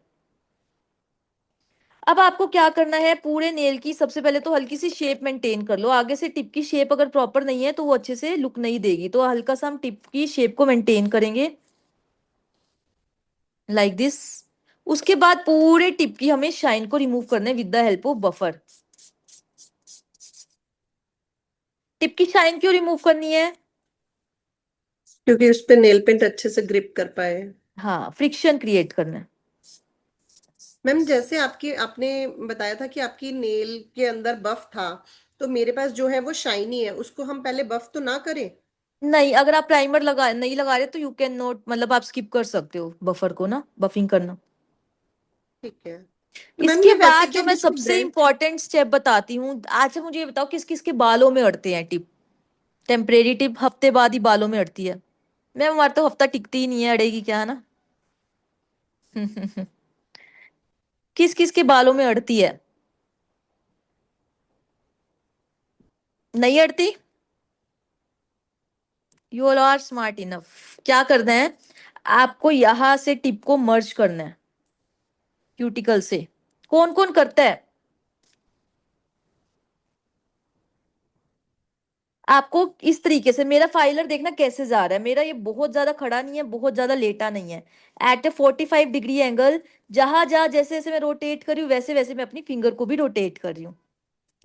[SPEAKER 1] अब आपको क्या करना है, पूरे नेल की सबसे पहले तो हल्की सी शेप मेंटेन कर लो। आगे से टिप की शेप अगर प्रॉपर नहीं है तो वो अच्छे से लुक नहीं देगी, तो हल्का सा हम टिप की शेप को मेंटेन करेंगे लाइक दिस। उसके बाद पूरे टिप की हमें शाइन को रिमूव करना है with the help of buffer. Tip की शाइन क्यों रिमूव करनी है?
[SPEAKER 4] क्योंकि उस पे नेल पेंट अच्छे से ग्रिप कर पाए।
[SPEAKER 1] हाँ, फ्रिक्शन क्रिएट करना है।
[SPEAKER 4] मैम जैसे आपकी आपने बताया था कि आपकी नेल के अंदर बफ था, तो मेरे पास जो है वो शाइनी है, उसको हम पहले बफ तो ना करें?
[SPEAKER 1] नहीं, अगर आप प्राइमर लगा नहीं लगा रहे तो यू कैन नॉट, मतलब आप स्किप कर सकते हो बफर को ना, बफिंग करना।
[SPEAKER 4] ठीक है। तो मैम
[SPEAKER 1] इसके
[SPEAKER 4] ये वैसे
[SPEAKER 1] बाद जो
[SPEAKER 4] क्या
[SPEAKER 1] मैं
[SPEAKER 4] जैसे
[SPEAKER 1] सबसे
[SPEAKER 4] ब्रांड।
[SPEAKER 1] इंपॉर्टेंट स्टेप बताती हूँ, अच्छा मुझे ये बताओ किस किस के बालों में अड़ते हैं टिप? टेम्परेरी टिप हफ्ते बाद ही बालों में अड़ती है। मैम हमारे तो हफ्ता टिकती ही नहीं है, अड़ेगी क्या, है ना? किस किस के बालों में अड़ती है? नहीं अड़ती? You all are smart enough. क्या करना है, आपको यहां से टिप को मर्ज करना है क्यूटिकल से। कौन कौन करता है? आपको इस तरीके से मेरा फाइलर देखना कैसे जा रहा है। मेरा ये बहुत ज्यादा खड़ा नहीं है, बहुत ज्यादा लेटा नहीं है। एट ए 45 डिग्री एंगल, जहां जहां जैसे जैसे मैं रोटेट कर रही हूँ वैसे वैसे मैं अपनी फिंगर को भी रोटेट कर रही हूँ।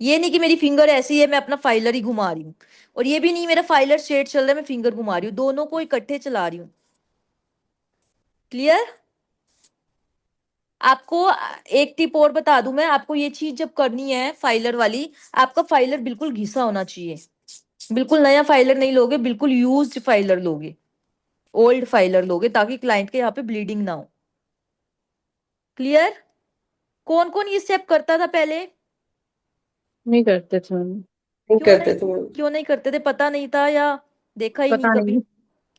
[SPEAKER 1] ये नहीं कि मेरी फिंगर ऐसी है मैं अपना फाइलर ही घुमा रही हूँ, और ये भी नहीं मेरा फाइलर स्ट्रेट चल रहा है मैं फिंगर घुमा रही हूँ, दोनों को इकट्ठे चला रही हूँ। क्लियर? आपको एक टिप और बता दूं मैं आपको, ये चीज जब करनी है फाइलर वाली, आपका फाइलर बिल्कुल घिसा होना चाहिए। बिल्कुल नया फाइलर नहीं लोगे, बिल्कुल यूज्ड फाइलर लोगे, ओल्ड फाइलर लोगे, ताकि क्लाइंट के यहाँ पे ब्लीडिंग ना हो। क्लियर? कौन कौन ये स्टेप करता था पहले?
[SPEAKER 2] नहीं करते थे मैम।
[SPEAKER 4] नहीं
[SPEAKER 1] क्यों
[SPEAKER 4] करते
[SPEAKER 1] नहीं?
[SPEAKER 4] थे मैम।
[SPEAKER 1] क्यों नहीं करते थे? पता नहीं था या देखा ही नहीं
[SPEAKER 2] पता
[SPEAKER 1] कभी?
[SPEAKER 2] नहीं।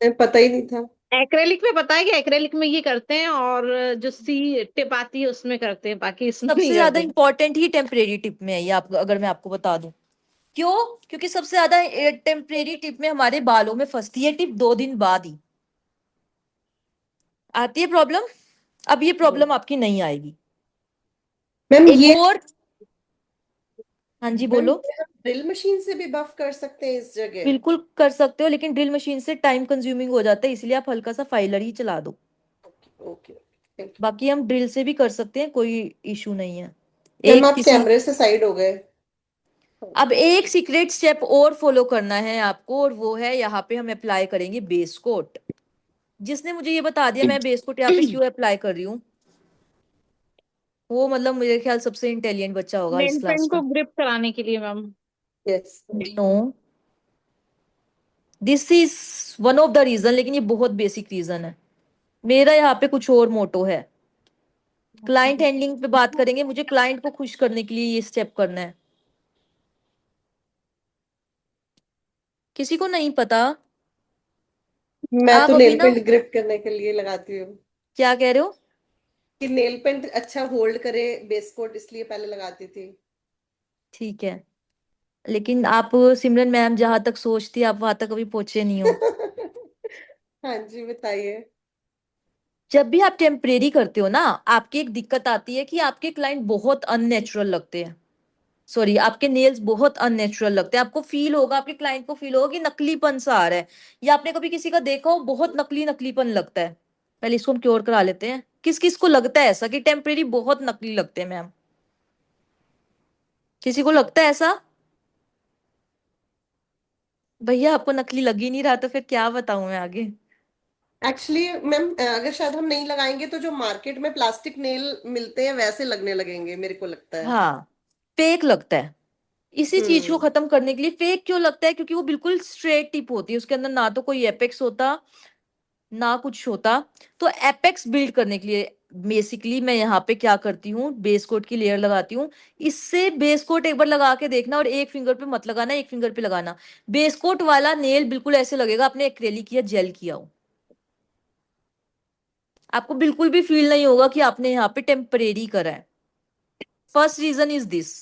[SPEAKER 4] मैम पता ही नहीं था।
[SPEAKER 2] एक्रेलिक में पता है कि एक्रेलिक में ये करते हैं, और जो सी टिप आती है उसमें करते हैं, बाकी इसमें नहीं
[SPEAKER 1] सबसे ज्यादा
[SPEAKER 2] करते।
[SPEAKER 1] इंपॉर्टेंट ही टेम्परेरी टिप में है ये, आप अगर मैं आपको बता दूं। क्यों? क्योंकि सबसे ज्यादा टेम्परेरी टिप में हमारे बालों में फंसती है टिप 2 दिन बाद ही आती है प्रॉब्लम। अब ये प्रॉब्लम आपकी नहीं आएगी।
[SPEAKER 4] मैम
[SPEAKER 1] एक
[SPEAKER 4] ये
[SPEAKER 1] और। हाँ जी,
[SPEAKER 4] मैम
[SPEAKER 1] बोलो।
[SPEAKER 4] ये हम ड्रिल मशीन से भी बफ कर सकते हैं इस जगह?
[SPEAKER 1] बिल्कुल कर सकते हो, लेकिन ड्रिल मशीन से टाइम कंज्यूमिंग हो जाता है, इसलिए आप हल्का सा फाइलर ही चला दो।
[SPEAKER 4] Okay okay, thank you.
[SPEAKER 1] बाकी हम ड्रिल से भी कर सकते हैं, कोई इशू नहीं है।
[SPEAKER 4] मैम
[SPEAKER 1] एक
[SPEAKER 4] आप
[SPEAKER 1] किसी
[SPEAKER 4] कैमरे से साइड हो गए।
[SPEAKER 1] अब एक सीक्रेट स्टेप और फॉलो करना है आपको, और वो है यहाँ पे हम अप्लाई करेंगे बेस कोट। जिसने मुझे ये बता दिया मैं बेस कोट यहाँ पे क्यों अप्लाई कर रही हूँ, वो मतलब मेरे ख्याल सबसे इंटेलिजेंट बच्चा होगा इस
[SPEAKER 2] नेल
[SPEAKER 1] क्लास
[SPEAKER 2] पेंट को
[SPEAKER 1] का।
[SPEAKER 2] ग्रिप कराने के लिए ma'am.
[SPEAKER 4] Yes.
[SPEAKER 1] No, this is one of the reason, लेकिन ये बहुत बेसिक रीजन है। मेरा यहाँ पे कुछ और मोटो है। क्लाइंट हैंडलिंग पे बात करेंगे, मुझे क्लाइंट को खुश करने के लिए ये स्टेप करना है। किसी को नहीं पता?
[SPEAKER 4] मैं
[SPEAKER 1] आप
[SPEAKER 4] तो
[SPEAKER 1] अभी
[SPEAKER 4] नेल
[SPEAKER 1] ना,
[SPEAKER 4] पेंट ग्रिप करने के लिए लगाती हूँ,
[SPEAKER 1] क्या कह रहे हो?
[SPEAKER 4] कि नेल पेंट अच्छा होल्ड करे बेस कोट, इसलिए पहले लगाती थी।
[SPEAKER 1] ठीक है, लेकिन आप सिमरन मैम जहां तक सोचती है आप वहां तक कभी पहुंचे नहीं हो।
[SPEAKER 4] हाँ जी बताइए।
[SPEAKER 1] जब भी आप टेम्परेरी करते हो ना, आपकी एक दिक्कत आती है कि आपके क्लाइंट बहुत अननेचुरल लगते हैं। सॉरी, आपके नेल्स बहुत अननेचुरल लगते हैं। आपको फील होगा, आपके क्लाइंट को फील होगा कि नकलीपन सा आ रहा है, या आपने कभी किसी का देखा हो बहुत नकली नकलीपन लगता है। पहले इसको हम क्योर करा लेते हैं। किस किस को लगता है ऐसा कि टेम्परेरी बहुत नकली लगते हैं मैम? किसी को लगता है ऐसा? भैया आपको नकली लग ही नहीं रहा तो फिर क्या बताऊं मैं आगे।
[SPEAKER 4] एक्चुअली मैम अगर शायद हम नहीं लगाएंगे तो जो मार्केट में प्लास्टिक नेल मिलते हैं वैसे लगने लगेंगे, मेरे को लगता है।
[SPEAKER 1] हाँ, फेक लगता है। इसी चीज को
[SPEAKER 4] हम्म।
[SPEAKER 1] खत्म करने के लिए, फेक क्यों लगता है क्योंकि वो बिल्कुल स्ट्रेट टिप होती है, उसके अंदर ना तो कोई एपेक्स होता ना कुछ होता। तो एपेक्स बिल्ड करने के लिए बेसिकली मैं यहाँ पे क्या करती हूँ, बेस कोट की लेयर लगाती हूँ। इससे बेस कोट एक बार लगा के देखना, और एक फिंगर पे मत लगाना, एक फिंगर पे लगाना। बेस कोट वाला नेल बिल्कुल ऐसे लगेगा आपने एक्रेलिक या जेल किया हो। आपको बिल्कुल भी फील नहीं होगा कि आपने यहाँ पे टेम्परेरी करा है। First reason is this.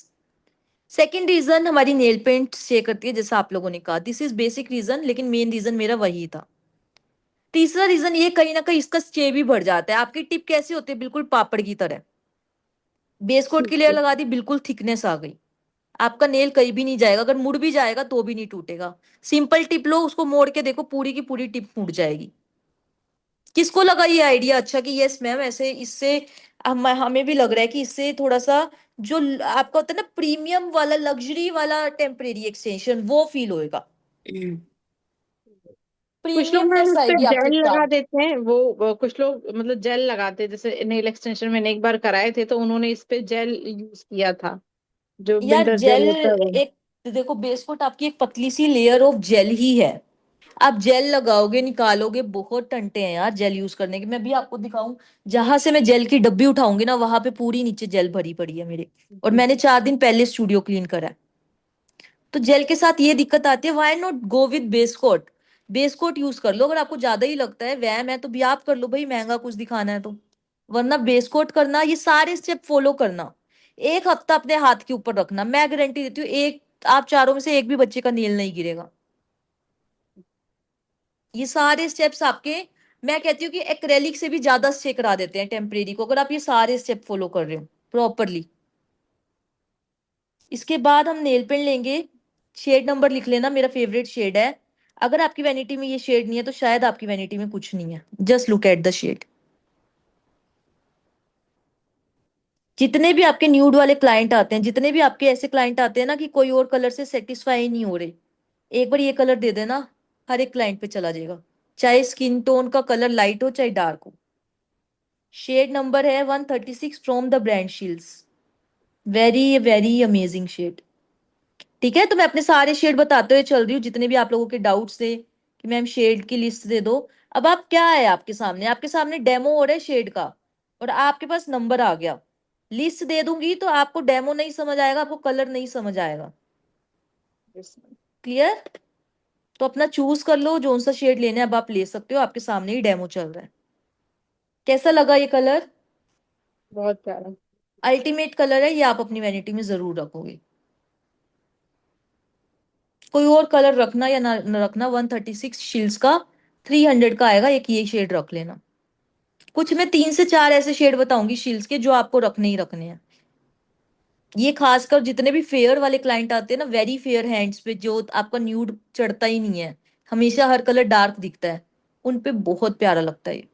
[SPEAKER 1] Second reason, हमारी नेल पेंट स्टे करती है, जैसा आप लोगों ने कहा, दिस इज बेसिक रीजन, लेकिन मेन रीजन मेरा वही था। तीसरा रीजन ये, कहीं ना कहीं इसका स्टे भी बढ़ जाता है। आपकी टिप कैसी होती है, बिल्कुल पापड़ की तरह। बेस कोट की
[SPEAKER 2] ठीक
[SPEAKER 1] लेयर
[SPEAKER 2] है।
[SPEAKER 1] लगा दी, बिल्कुल थिकनेस आ गई, आपका नेल कहीं भी नहीं जाएगा, अगर मुड़ भी जाएगा तो भी नहीं टूटेगा। सिंपल टिप लो, उसको मोड़ के देखो, पूरी की पूरी टिप मुड़ जाएगी। किसको लगा ये आइडिया अच्छा कि यस मैम ऐसे इससे हमें भी लग रहा है कि इससे थोड़ा सा जो आपका होता है ना प्रीमियम वाला लग्जरी वाला टेम्परेरी एक्सटेंशन वो फील होएगा,
[SPEAKER 2] कुछ लोग
[SPEAKER 1] प्रीमियमनेस
[SPEAKER 2] मैम इस पे
[SPEAKER 1] आएगी आपके
[SPEAKER 2] जेल लगा
[SPEAKER 1] काम।
[SPEAKER 2] देते हैं, वो कुछ लोग मतलब जेल लगाते हैं, जैसे नेल एक्सटेंशन मैंने एक बार कराए थे तो उन्होंने इस पे जेल यूज किया था, जो
[SPEAKER 1] यार
[SPEAKER 2] बिल्डर
[SPEAKER 1] जेल
[SPEAKER 2] जेल होता है वो।
[SPEAKER 1] एक, देखो बेस कोट आपकी एक पतली सी लेयर ऑफ जेल ही है, आप जेल लगाओगे निकालोगे, बहुत टंटे हैं यार जेल यूज करने के। मैं भी आपको दिखाऊं, जहां से मैं जेल की डब्बी उठाऊंगी ना वहां पे पूरी नीचे जेल भरी पड़ी है मेरे, और
[SPEAKER 2] जी
[SPEAKER 1] मैंने
[SPEAKER 2] जी।
[SPEAKER 1] 4 दिन पहले स्टूडियो क्लीन करा है। तो जेल के साथ ये दिक्कत आती है, why not go with base coat, base coat use कर लो, अगर आपको ज्यादा ही लगता है वहम है तो भी आप कर लो भाई, महंगा कुछ दिखाना है तो, वरना बेस कोट करना, ये सारे स्टेप फॉलो करना, 1 हफ्ता अपने हाथ के ऊपर रखना, मैं गारंटी देती हूँ एक, आप चारों में से एक भी बच्चे का नील नहीं गिरेगा। ये सारे स्टेप्स आपके, मैं कहती हूँ कि एक्रेलिक से भी ज्यादा स्टे करा देते हैं टेम्परेरी को, अगर आप ये सारे स्टेप फॉलो कर रहे हो प्रॉपरली। इसके बाद हम नेल पेंट लेंगे, शेड नंबर लिख लेना, मेरा फेवरेट शेड है, अगर आपकी वैनिटी में ये शेड नहीं है तो शायद आपकी वैनिटी में कुछ नहीं है, just look at the shade. जितने भी आपके न्यूड वाले क्लाइंट आते हैं, जितने भी आपके ऐसे क्लाइंट आते हैं ना कि कोई और कलर से सेटिस्फाई नहीं हो रहे, एक बार ये कलर दे देना, हर एक क्लाइंट पे चला जाएगा, चाहे स्किन टोन का कलर लाइट हो चाहे डार्क हो। शेड नंबर है 136 from the brand Shills, very very amazing shade. ठीक है, तो मैं अपने सारे शेड बताते हुए चल रही हूँ, जितने भी आप लोगों के डाउट्स थे कि मैम शेड की लिस्ट दे दो। अब आप क्या है आपके सामने डेमो हो रहा है शेड का, और आपके पास नंबर आ गया, लिस्ट दे दूंगी तो आपको डेमो नहीं समझ आएगा, आपको कलर नहीं समझ आएगा।
[SPEAKER 2] Yes, ma'am।
[SPEAKER 1] क्लियर? तो अपना चूज कर लो जो सा शेड लेना है, अब आप ले सकते हो, आपके सामने ही डेमो चल रहा है। कैसा लगा ये कलर?
[SPEAKER 2] बहुत प्यारा।
[SPEAKER 1] अल्टीमेट कलर है ये, आप अपनी वैनिटी में जरूर रखोगे। कोई और कलर रखना या ना न रखना, 136 शील्ड्स का 300 का आएगा, एक ये शेड रख लेना। कुछ मैं 3 से 4 ऐसे शेड बताऊंगी शील्ड्स के जो आपको रखने ही रखने हैं। ये खासकर जितने भी फेयर वाले क्लाइंट आते हैं ना, वेरी फेयर हैंड्स पे, जो आपका न्यूड चढ़ता ही नहीं है, हमेशा हर कलर डार्क दिखता है, उन पे बहुत प्यारा लगता है ये।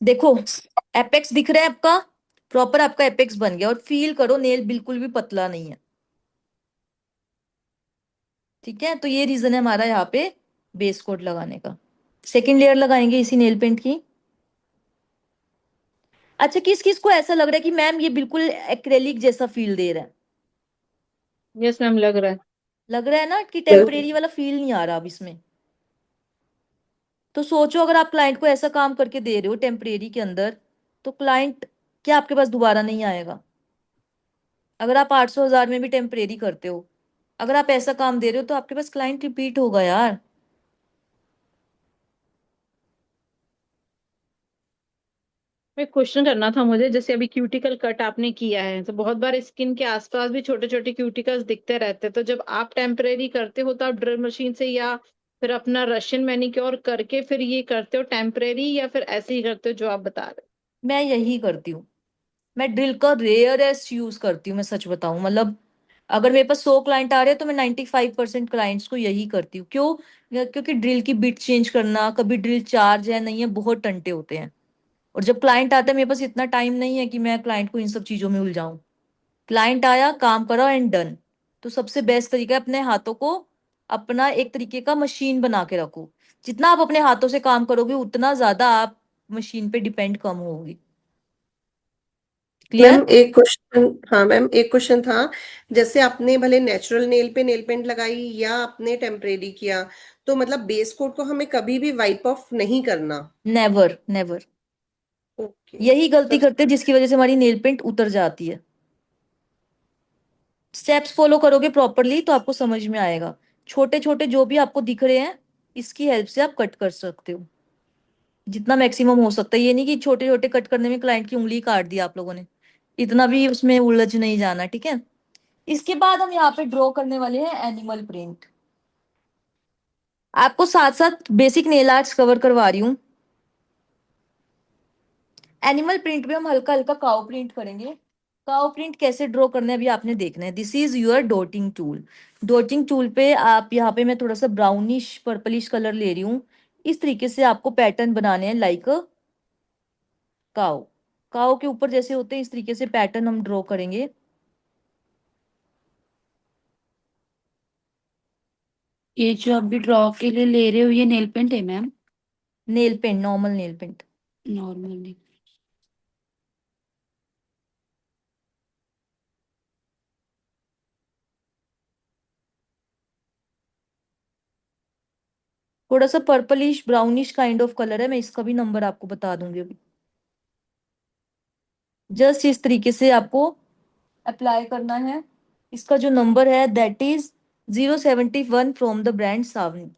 [SPEAKER 1] देखो एपेक्स दिख रहा है आपका, प्रॉपर आपका एपेक्स बन गया, और फील करो नेल बिल्कुल भी पतला नहीं है। ठीक है, तो ये रीजन है हमारा यहाँ पे बेस कोट लगाने का। सेकेंड लेयर लगाएंगे इसी नेल पेंट की। अच्छा, किस किस को ऐसा लग रहा है कि मैम ये बिल्कुल एक्रेलिक जैसा फील दे रहा है?
[SPEAKER 2] यस मैम, लग रहा है।
[SPEAKER 1] लग रहा है ना कि टेम्परेरी वाला फील नहीं आ रहा अब इसमें? तो सोचो अगर आप क्लाइंट को ऐसा काम करके दे रहे हो टेम्परेरी के अंदर, तो क्लाइंट क्या आपके पास दोबारा नहीं आएगा? अगर आप 800 1000 में भी टेम्परेरी करते हो, अगर आप ऐसा काम दे रहे हो तो आपके पास क्लाइंट रिपीट होगा यार।
[SPEAKER 2] मैं क्वेश्चन करना था मुझे, जैसे अभी क्यूटिकल कट आपने किया है तो बहुत बार स्किन के आसपास भी छोटे छोटे क्यूटिकल्स दिखते रहते हैं, तो जब आप टेम्परेरी करते हो तो आप ड्रिल मशीन से या फिर अपना रशियन मैनिक्योर करके फिर ये करते हो टेम्परेरी, या फिर ऐसे ही करते हो जो आप बता रहे
[SPEAKER 1] मैं यही करती हूँ, मैं ड्रिल का रेयरेस्ट यूज करती हूँ, मैं सच बताऊं, मतलब अगर मेरे पास 100 क्लाइंट आ रहे हैं तो मैं 95% क्लाइंट्स को यही करती हूँ। क्यों? क्योंकि ड्रिल की बिट चेंज करना, कभी ड्रिल चार्ज है नहीं है, बहुत टंटे होते हैं, और जब क्लाइंट आता है मेरे पास इतना टाइम नहीं है कि मैं क्लाइंट को इन सब चीजों में उलझाऊं। क्लाइंट आया, काम करा एंड डन। तो सबसे बेस्ट तरीका है अपने हाथों को अपना एक तरीके का मशीन बना के रखो, जितना आप अपने हाथों से काम करोगे उतना ज्यादा आप मशीन पे डिपेंड कम होगी।
[SPEAKER 4] Ma'am
[SPEAKER 1] clear?
[SPEAKER 4] एक क्वेश्चन, हाँ मैम एक क्वेश्चन था, जैसे आपने भले नेचुरल नेल पे नेल पेंट लगाई या आपने टेम्परेरी किया, तो मतलब बेस कोट को हमें कभी भी वाइप ऑफ नहीं करना?
[SPEAKER 1] Never never,
[SPEAKER 4] okay.
[SPEAKER 1] यही गलती
[SPEAKER 4] सब।
[SPEAKER 1] करते हैं जिसकी वजह से हमारी नेल पेंट उतर जाती है। स्टेप्स फॉलो करोगे प्रॉपरली तो आपको समझ में आएगा, छोटे छोटे जो भी आपको दिख रहे हैं इसकी हेल्प से आप कट कर सकते हो, जितना मैक्सिमम हो सकता है। ये नहीं कि छोटे छोटे कट करने में क्लाइंट की उंगली काट दी आप लोगों ने, इतना भी उसमें उलझ नहीं जाना, ठीक है। इसके बाद हम यहाँ पे ड्रॉ करने वाले हैं एनिमल प्रिंट। आपको साथ साथ बेसिक नेल आर्ट्स कवर करवा रही हूँ। एनिमल प्रिंट में हम हल्का हल्का काउ प्रिंट करेंगे। काउ प्रिंट कैसे ड्रॉ करना है अभी आपने देखना है। This is your dotting tool. Dotting tool पे आप यहाँ पे मैं थोड़ा सा ब्राउनिश पर्पलिश कलर ले रही हूँ। इस तरीके से आपको पैटर्न बनाने हैं लाइक काउ। काउ के ऊपर जैसे होते हैं इस तरीके से पैटर्न हम ड्रॉ करेंगे।
[SPEAKER 3] ये जो अभी ड्रॉ के लिए ले रहे हो ये नेल पेंट है ma'am?
[SPEAKER 1] Nail paint, normal nail paint.
[SPEAKER 3] Normally?
[SPEAKER 1] थोड़ा सा purplish brownish kind of colour है, मैं इसका भी नंबर आपको बता दूंगी अभी। जस्ट इस तरीके से आपको अप्लाई करना है। इसका जो नंबर है that is 071 from the brand Savni.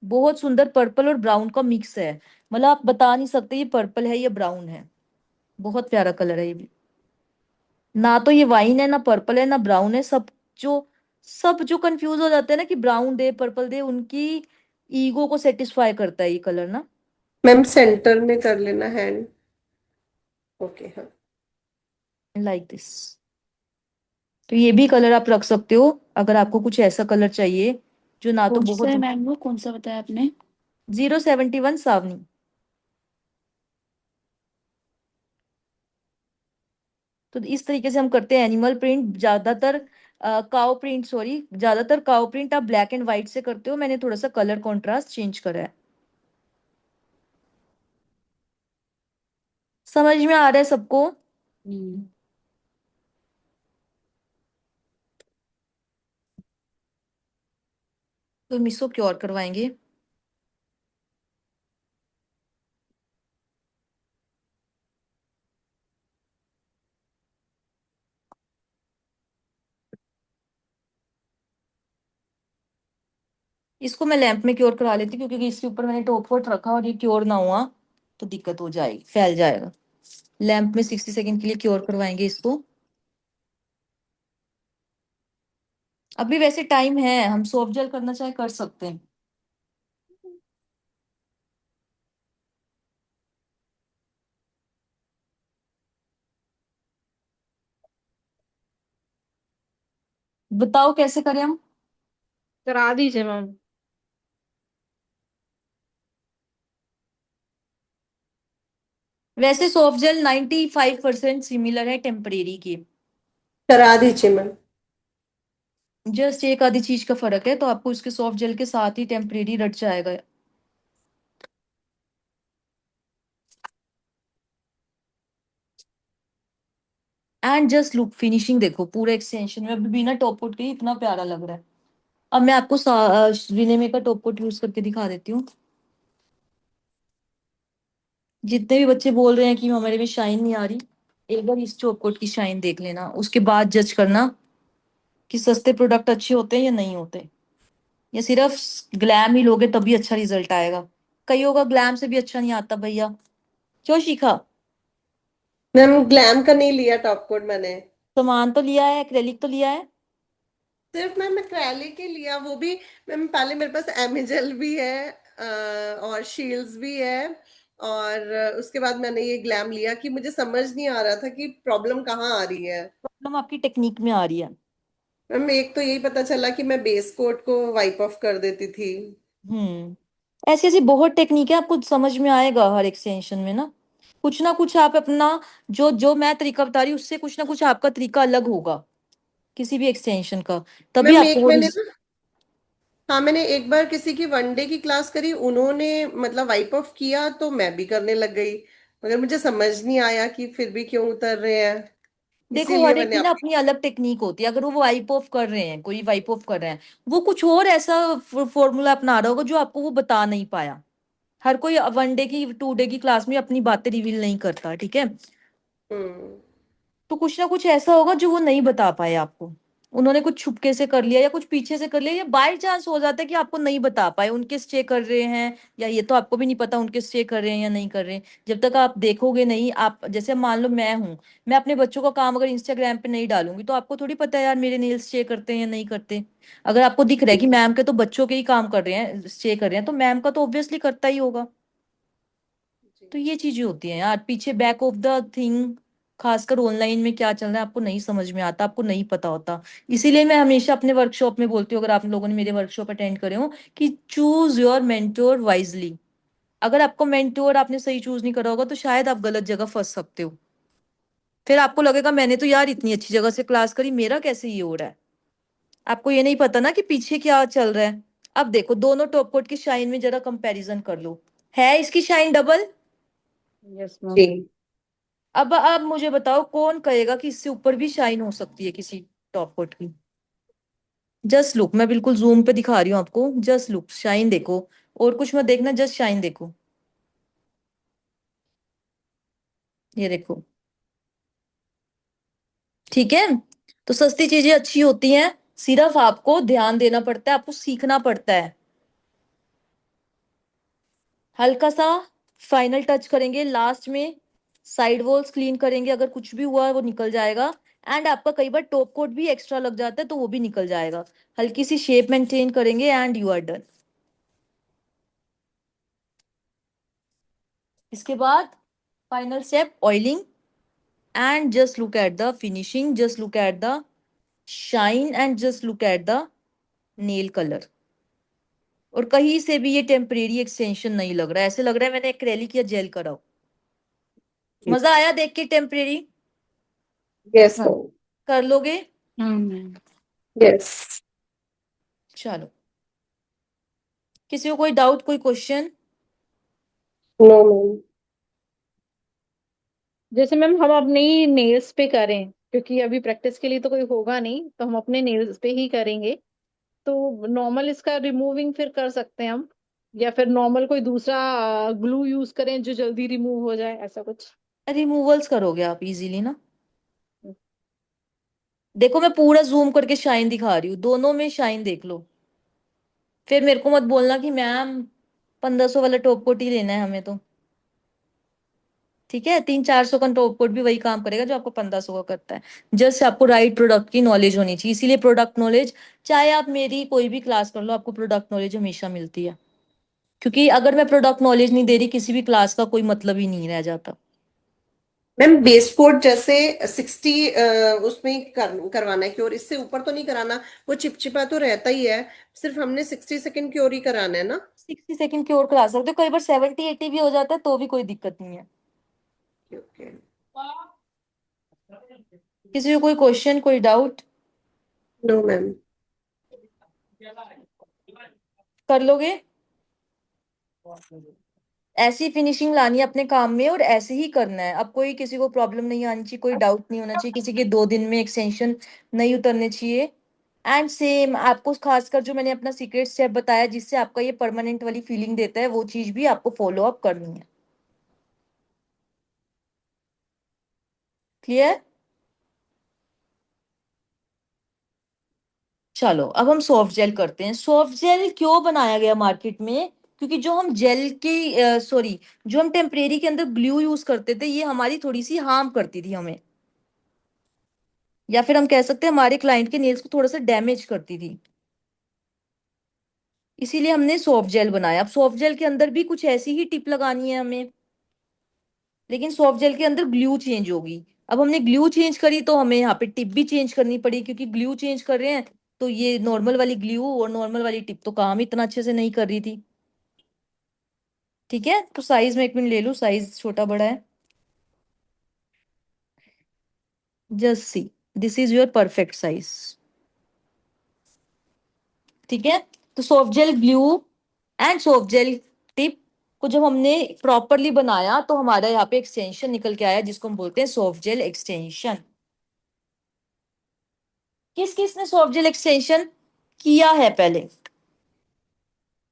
[SPEAKER 1] बहुत सुंदर पर्पल और ब्राउन का मिक्स है। मतलब आप बता नहीं सकते ये पर्पल है या ब्राउन है। बहुत प्यारा कलर है ये भी। ना तो ये वाइन है, ना पर्पल है, ना ब्राउन है। सब जो कंफ्यूज हो जाते हैं ना कि ब्राउन दे पर्पल दे, उनकी ईगो को सेटिस्फाई करता है ये कलर ना।
[SPEAKER 4] मैम सेंटर में कर लेना हैंड। ओके हाँ।
[SPEAKER 1] Like this. तो ये भी कलर आप रख सकते हो अगर आपको कुछ ऐसा कलर चाहिए जो ना तो
[SPEAKER 3] कौन सा है
[SPEAKER 1] बहुत।
[SPEAKER 3] मैम, वो कौन सा बताया आपने?
[SPEAKER 1] 071 सावनी। तो इस तरीके से हम करते हैं एनिमल प्रिंट। ज्यादातर काउ प्रिंट, सॉरी, ज्यादातर काउ प्रिंट आप ब्लैक एंड व्हाइट से करते हो। मैंने थोड़ा सा कलर कॉन्ट्रास्ट चेंज करा है। समझ में आ रहा है सबको?
[SPEAKER 3] हम्म।
[SPEAKER 1] तो हम इसको क्योर करवाएंगे। इसको मैं लैंप में क्योर करा लेती हूँ क्योंकि इसके ऊपर मैंने टॉप कोट रखा और ये क्योर ना हुआ तो दिक्कत हो जाएगी, फैल जाएगा। लैंप में 60 सेकेंड के लिए क्योर करवाएंगे इसको। अभी वैसे टाइम है, हम सॉफ्ट जेल करना चाहे कर सकते हैं। बताओ कैसे करें हम।
[SPEAKER 2] करा दीजिए मैम।
[SPEAKER 1] वैसे सॉफ्ट जेल 95% सिमिलर है टेम्परेरी की।
[SPEAKER 4] करा दीजिए मैम।
[SPEAKER 1] जस्ट एक आधी चीज का फर्क है तो आपको इसके सॉफ्ट जेल के साथ ही टेम्परेरी रट जाएगा। एंड जस्ट लुक, फिनिशिंग देखो पूरे एक्सटेंशन में अभी बिना टॉप कोट के ही इतना प्यारा लग रहा है। अब मैं आपको विनेमे का टॉप कोट यूज करके दिखा देती हूँ। जितने भी बच्चे बोल रहे हैं कि हमारे में शाइन नहीं आ रही, एक बार इस टॉप कोट की शाइन देख लेना, उसके बाद जज करना कि सस्ते प्रोडक्ट अच्छे होते हैं या नहीं होते। या सिर्फ ग्लैम ही लोगे तभी अच्छा रिजल्ट आएगा। कईयों का ग्लैम से भी अच्छा नहीं आता भैया। क्यों शिखा?
[SPEAKER 4] मैम ग्लैम का नहीं लिया टॉप कोट मैंने।
[SPEAKER 1] सामान तो लिया है, एक्रेलिक तो लिया है।
[SPEAKER 4] सिर्फ मैम एक्रेलिक ही लिया, वो भी मैम पहले मेरे पास एमेजल भी है और शील्ड्स भी है। और उसके बाद मैंने ये ग्लैम लिया कि मुझे समझ नहीं आ रहा था कि प्रॉब्लम कहाँ आ रही है।
[SPEAKER 1] प्रॉब्लम आपकी टेक्निक में आ रही है।
[SPEAKER 4] मैम एक तो यही पता चला कि मैं बेस कोट को वाइप ऑफ कर देती थी।
[SPEAKER 1] ऐसी ऐसी बहुत टेक्निक है, आपको समझ में आएगा हर एक्सटेंशन में ना कुछ आप अपना, जो जो मैं तरीका बता रही हूँ उससे कुछ ना कुछ आपका तरीका अलग होगा किसी भी एक्सटेंशन का। तभी
[SPEAKER 4] मैम
[SPEAKER 1] आपको
[SPEAKER 4] एक
[SPEAKER 1] वो
[SPEAKER 4] मैंने ना, हाँ मैंने एक बार किसी की वनडे की क्लास करी, उन्होंने मतलब वाइप ऑफ किया तो मैं भी करने लग गई। मगर मुझे समझ नहीं आया कि फिर भी क्यों उतर रहे हैं,
[SPEAKER 1] देखो
[SPEAKER 4] इसीलिए
[SPEAKER 1] हर एक
[SPEAKER 4] मैंने
[SPEAKER 1] की ना
[SPEAKER 4] आप।
[SPEAKER 1] अपनी अलग टेक्निक होती है। अगर वो वाइप ऑफ कर रहे हैं, कोई वाइप ऑफ कर रहे हैं, वो कुछ और ऐसा फॉर्मूला अपना रहा होगा जो आपको वो बता नहीं पाया। हर कोई 1 डे की 2 डे की क्लास में अपनी बातें रिवील नहीं करता, ठीक है।
[SPEAKER 4] हम्म।
[SPEAKER 1] तो कुछ ना कुछ ऐसा होगा जो वो नहीं बता पाए आपको। उन्होंने कुछ छुपके से कर लिया या कुछ पीछे से कर लिया, या बाय चांस हो जाता है कि आपको नहीं बता पाए उनके स्टे कर रहे हैं, या ये तो आपको भी नहीं पता उनके स्टे कर रहे हैं या नहीं कर रहे हैं। जब तक आप देखोगे नहीं, आप जैसे मान लो मैं हूँ, मैं अपने बच्चों का काम अगर इंस्टाग्राम पे नहीं डालूंगी तो आपको थोड़ी पता है यार मेरे नेल स्टे करते हैं या नहीं करते। अगर आपको दिख रहा है कि मैम के तो बच्चों के ही काम कर रहे हैं, स्टे कर रहे हैं, तो मैम का तो ऑब्वियसली करता ही होगा।
[SPEAKER 4] जी।
[SPEAKER 1] तो ये चीजें होती हैं यार, पीछे बैक ऑफ द थिंग, खासकर ऑनलाइन में क्या चल रहा है आपको नहीं समझ में आता, आपको नहीं पता होता। इसीलिए मैं हमेशा अपने वर्कशॉप में बोलती हूँ, अगर आप लोगों ने मेरे वर्कशॉप अटेंड करे हो, कि चूज योर मेंटोर वाइजली। अगर आपको मेंटोर आपने सही चूज नहीं करा होगा तो शायद आप गलत जगह फंस सकते हो। फिर आपको लगेगा मैंने तो यार इतनी अच्छी जगह से क्लास करी, मेरा कैसे ये हो रहा है। आपको ये नहीं पता ना कि पीछे क्या चल रहा है। अब देखो दोनों टॉप कोट की शाइन में जरा कंपैरिजन कर लो, है इसकी शाइन डबल।
[SPEAKER 2] Yes ma'am.
[SPEAKER 4] जी।
[SPEAKER 1] अब मुझे बताओ कौन कहेगा कि इससे ऊपर भी शाइन हो सकती है किसी टॉप कोट की। जस्ट लुक, मैं बिल्कुल जूम पे दिखा रही हूँ आपको, जस्ट लुक, शाइन देखो, और कुछ मत देखना, जस्ट शाइन देखो। ये देखो, ठीक है। तो सस्ती चीजें अच्छी होती हैं, सिर्फ आपको ध्यान देना पड़ता है, आपको सीखना पड़ता है। हल्का सा फाइनल टच करेंगे लास्ट में, साइड वॉल्स क्लीन करेंगे, अगर कुछ भी हुआ है वो निकल जाएगा। एंड आपका कई बार टॉप कोट भी एक्स्ट्रा लग जाता है तो वो भी निकल जाएगा। हल्की सी शेप मेंटेन करेंगे एंड यू आर डन। इसके बाद final step oiling, and just look at the finishing, just look at the shine, and just look at the nail colour. और कहीं से भी ये टेम्परेरी एक्सटेंशन नहीं लग रहा है, ऐसे लग रहा है मैंने एक्रेलिक या जेल करा हो। मजा आया देख के टेम्परेरी?
[SPEAKER 4] यस
[SPEAKER 2] हाँ।
[SPEAKER 1] कर लोगे?
[SPEAKER 3] मैम।
[SPEAKER 4] यस।
[SPEAKER 1] चलो, किसी को कोई डाउट, कोई क्वेश्चन?
[SPEAKER 4] No ma'am.
[SPEAKER 2] जैसे मैम हम अपने नेल्स पे करें, क्योंकि अभी प्रैक्टिस के लिए तो कोई होगा नहीं, तो हम अपने नेल्स पे ही करेंगे। तो नॉर्मल इसका रिमूविंग फिर कर सकते हैं हम, या फिर नॉर्मल कोई दूसरा ग्लू यूज करें जो जल्दी रिमूव हो जाए, ऐसा कुछ।
[SPEAKER 1] रिमूवल्स करोगे आप इजीली ना। देखो मैं पूरा जूम करके शाइन दिखा रही हूँ, दोनों में शाइन देख लो। फिर मेरे को मत बोलना कि मैम 1500 वाला टॉप कोट ही लेना है हमें तो। ठीक है, 300-400 का टॉप कोट भी वही काम करेगा जो आपको 1500 का करता है। जस्ट आपको राइट प्रोडक्ट की नॉलेज होनी चाहिए, इसीलिए प्रोडक्ट नॉलेज, चाहे आप मेरी कोई भी क्लास कर लो, आपको प्रोडक्ट नॉलेज हमेशा मिलती है। क्योंकि अगर मैं प्रोडक्ट नॉलेज नहीं दे रही, किसी भी क्लास का कोई मतलब ही नहीं रह जाता।
[SPEAKER 4] मैम बेस कोट जैसे 60 उसमें करवाना है क्योर, इससे ऊपर तो नहीं कराना, वो चिपचिपा तो रहता ही है, सिर्फ हमने 60 सेकेंड क्योर ही कराना है ना।
[SPEAKER 1] 60 सेकेंड की और करा सकते हो, कई बार 70-80 भी हो जाता है तो भी कोई दिक्कत नहीं है।
[SPEAKER 4] ओके।
[SPEAKER 1] किसी को कोई क्वेश्चन, कोई डाउट?
[SPEAKER 4] No ma'am.
[SPEAKER 1] कर लोगे? ऐसी फिनिशिंग लानी है अपने काम में और ऐसे ही करना है। अब कोई किसी को प्रॉब्लम नहीं आनी चाहिए, कोई डाउट नहीं होना चाहिए, किसी के 2 दिन में एक्सटेंशन नहीं उतरने चाहिए। एंड सेम आपको खासकर जो मैंने अपना सीक्रेट स्टेप बताया जिससे आपका ये परमानेंट वाली फीलिंग देता है, वो चीज भी आपको फॉलो अप करनी है। क्लियर? चलो अब हम सॉफ्ट जेल करते हैं। सॉफ्ट जेल क्यों बनाया गया मार्केट में? क्योंकि जो हम जेल की सॉरी, जो हम टेम्परेरी के अंदर ग्लू यूज करते थे, ये हमारी थोड़ी सी हार्म करती थी हमें, या फिर हम कह सकते हैं हमारे क्लाइंट के नेल्स को थोड़ा सा डैमेज करती थी। इसीलिए हमने सॉफ्ट जेल बनाया। अब सॉफ्ट जेल के अंदर भी कुछ ऐसी ही टिप लगानी है हमें, लेकिन सॉफ्ट जेल के अंदर ग्लू चेंज होगी। अब हमने ग्लू चेंज करी तो हमें यहाँ पे टिप भी चेंज करनी पड़ी, क्योंकि ग्लू चेंज कर रहे हैं तो ये नॉर्मल वाली ग्लू और नॉर्मल वाली टिप तो काम इतना अच्छे से नहीं कर रही थी। ठीक है, तो साइज में एक मिनट ले लूं, साइज छोटा बड़ा है। Just see, this is your perfect size. ठीक है, तो soft gel glue and soft gel tip को जब हमने प्रॉपरली बनाया तो हमारा यहाँ पे एक्सटेंशन निकल के आया, जिसको हम बोलते हैं सॉफ्ट जेल एक्सटेंशन। किस किस ने सॉफ्ट जेल एक्सटेंशन किया है पहले?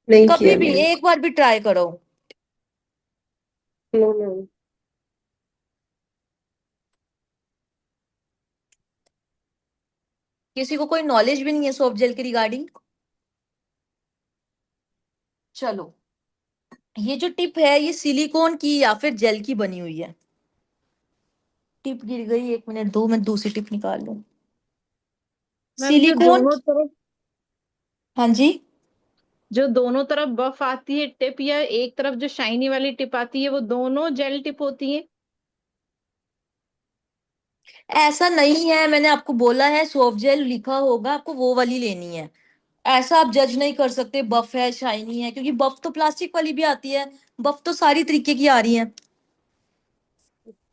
[SPEAKER 4] नहीं
[SPEAKER 1] कभी
[SPEAKER 4] किया
[SPEAKER 1] भी
[SPEAKER 4] मैम।
[SPEAKER 1] एक बार भी ट्राई करो।
[SPEAKER 4] No ma'am.
[SPEAKER 1] किसी को कोई नॉलेज भी नहीं है सॉफ्ट जेल के रिगार्डिंग? चलो, ये जो टिप है ये सिलिकॉन की या फिर जेल की बनी हुई है। टिप गिर गई, 1 मिनट दो, मैं दूसरी टिप निकाल लूं।
[SPEAKER 2] Ma'am
[SPEAKER 1] silicon. हाँ जी।
[SPEAKER 2] जो दोनों तरफ बफ आती है टिप, या एक तरफ जो शाइनी वाली टिप आती है, वो दोनों जेल टिप होती है?
[SPEAKER 1] ऐसा नहीं है, मैंने आपको बोला है सॉफ्ट जेल लिखा होगा, आपको वो वाली लेनी है। ऐसा आप जज नहीं कर सकते बफ है शाइनी है, क्योंकि बफ तो प्लास्टिक वाली भी आती है, बफ तो सारी तरीके की आ रही है।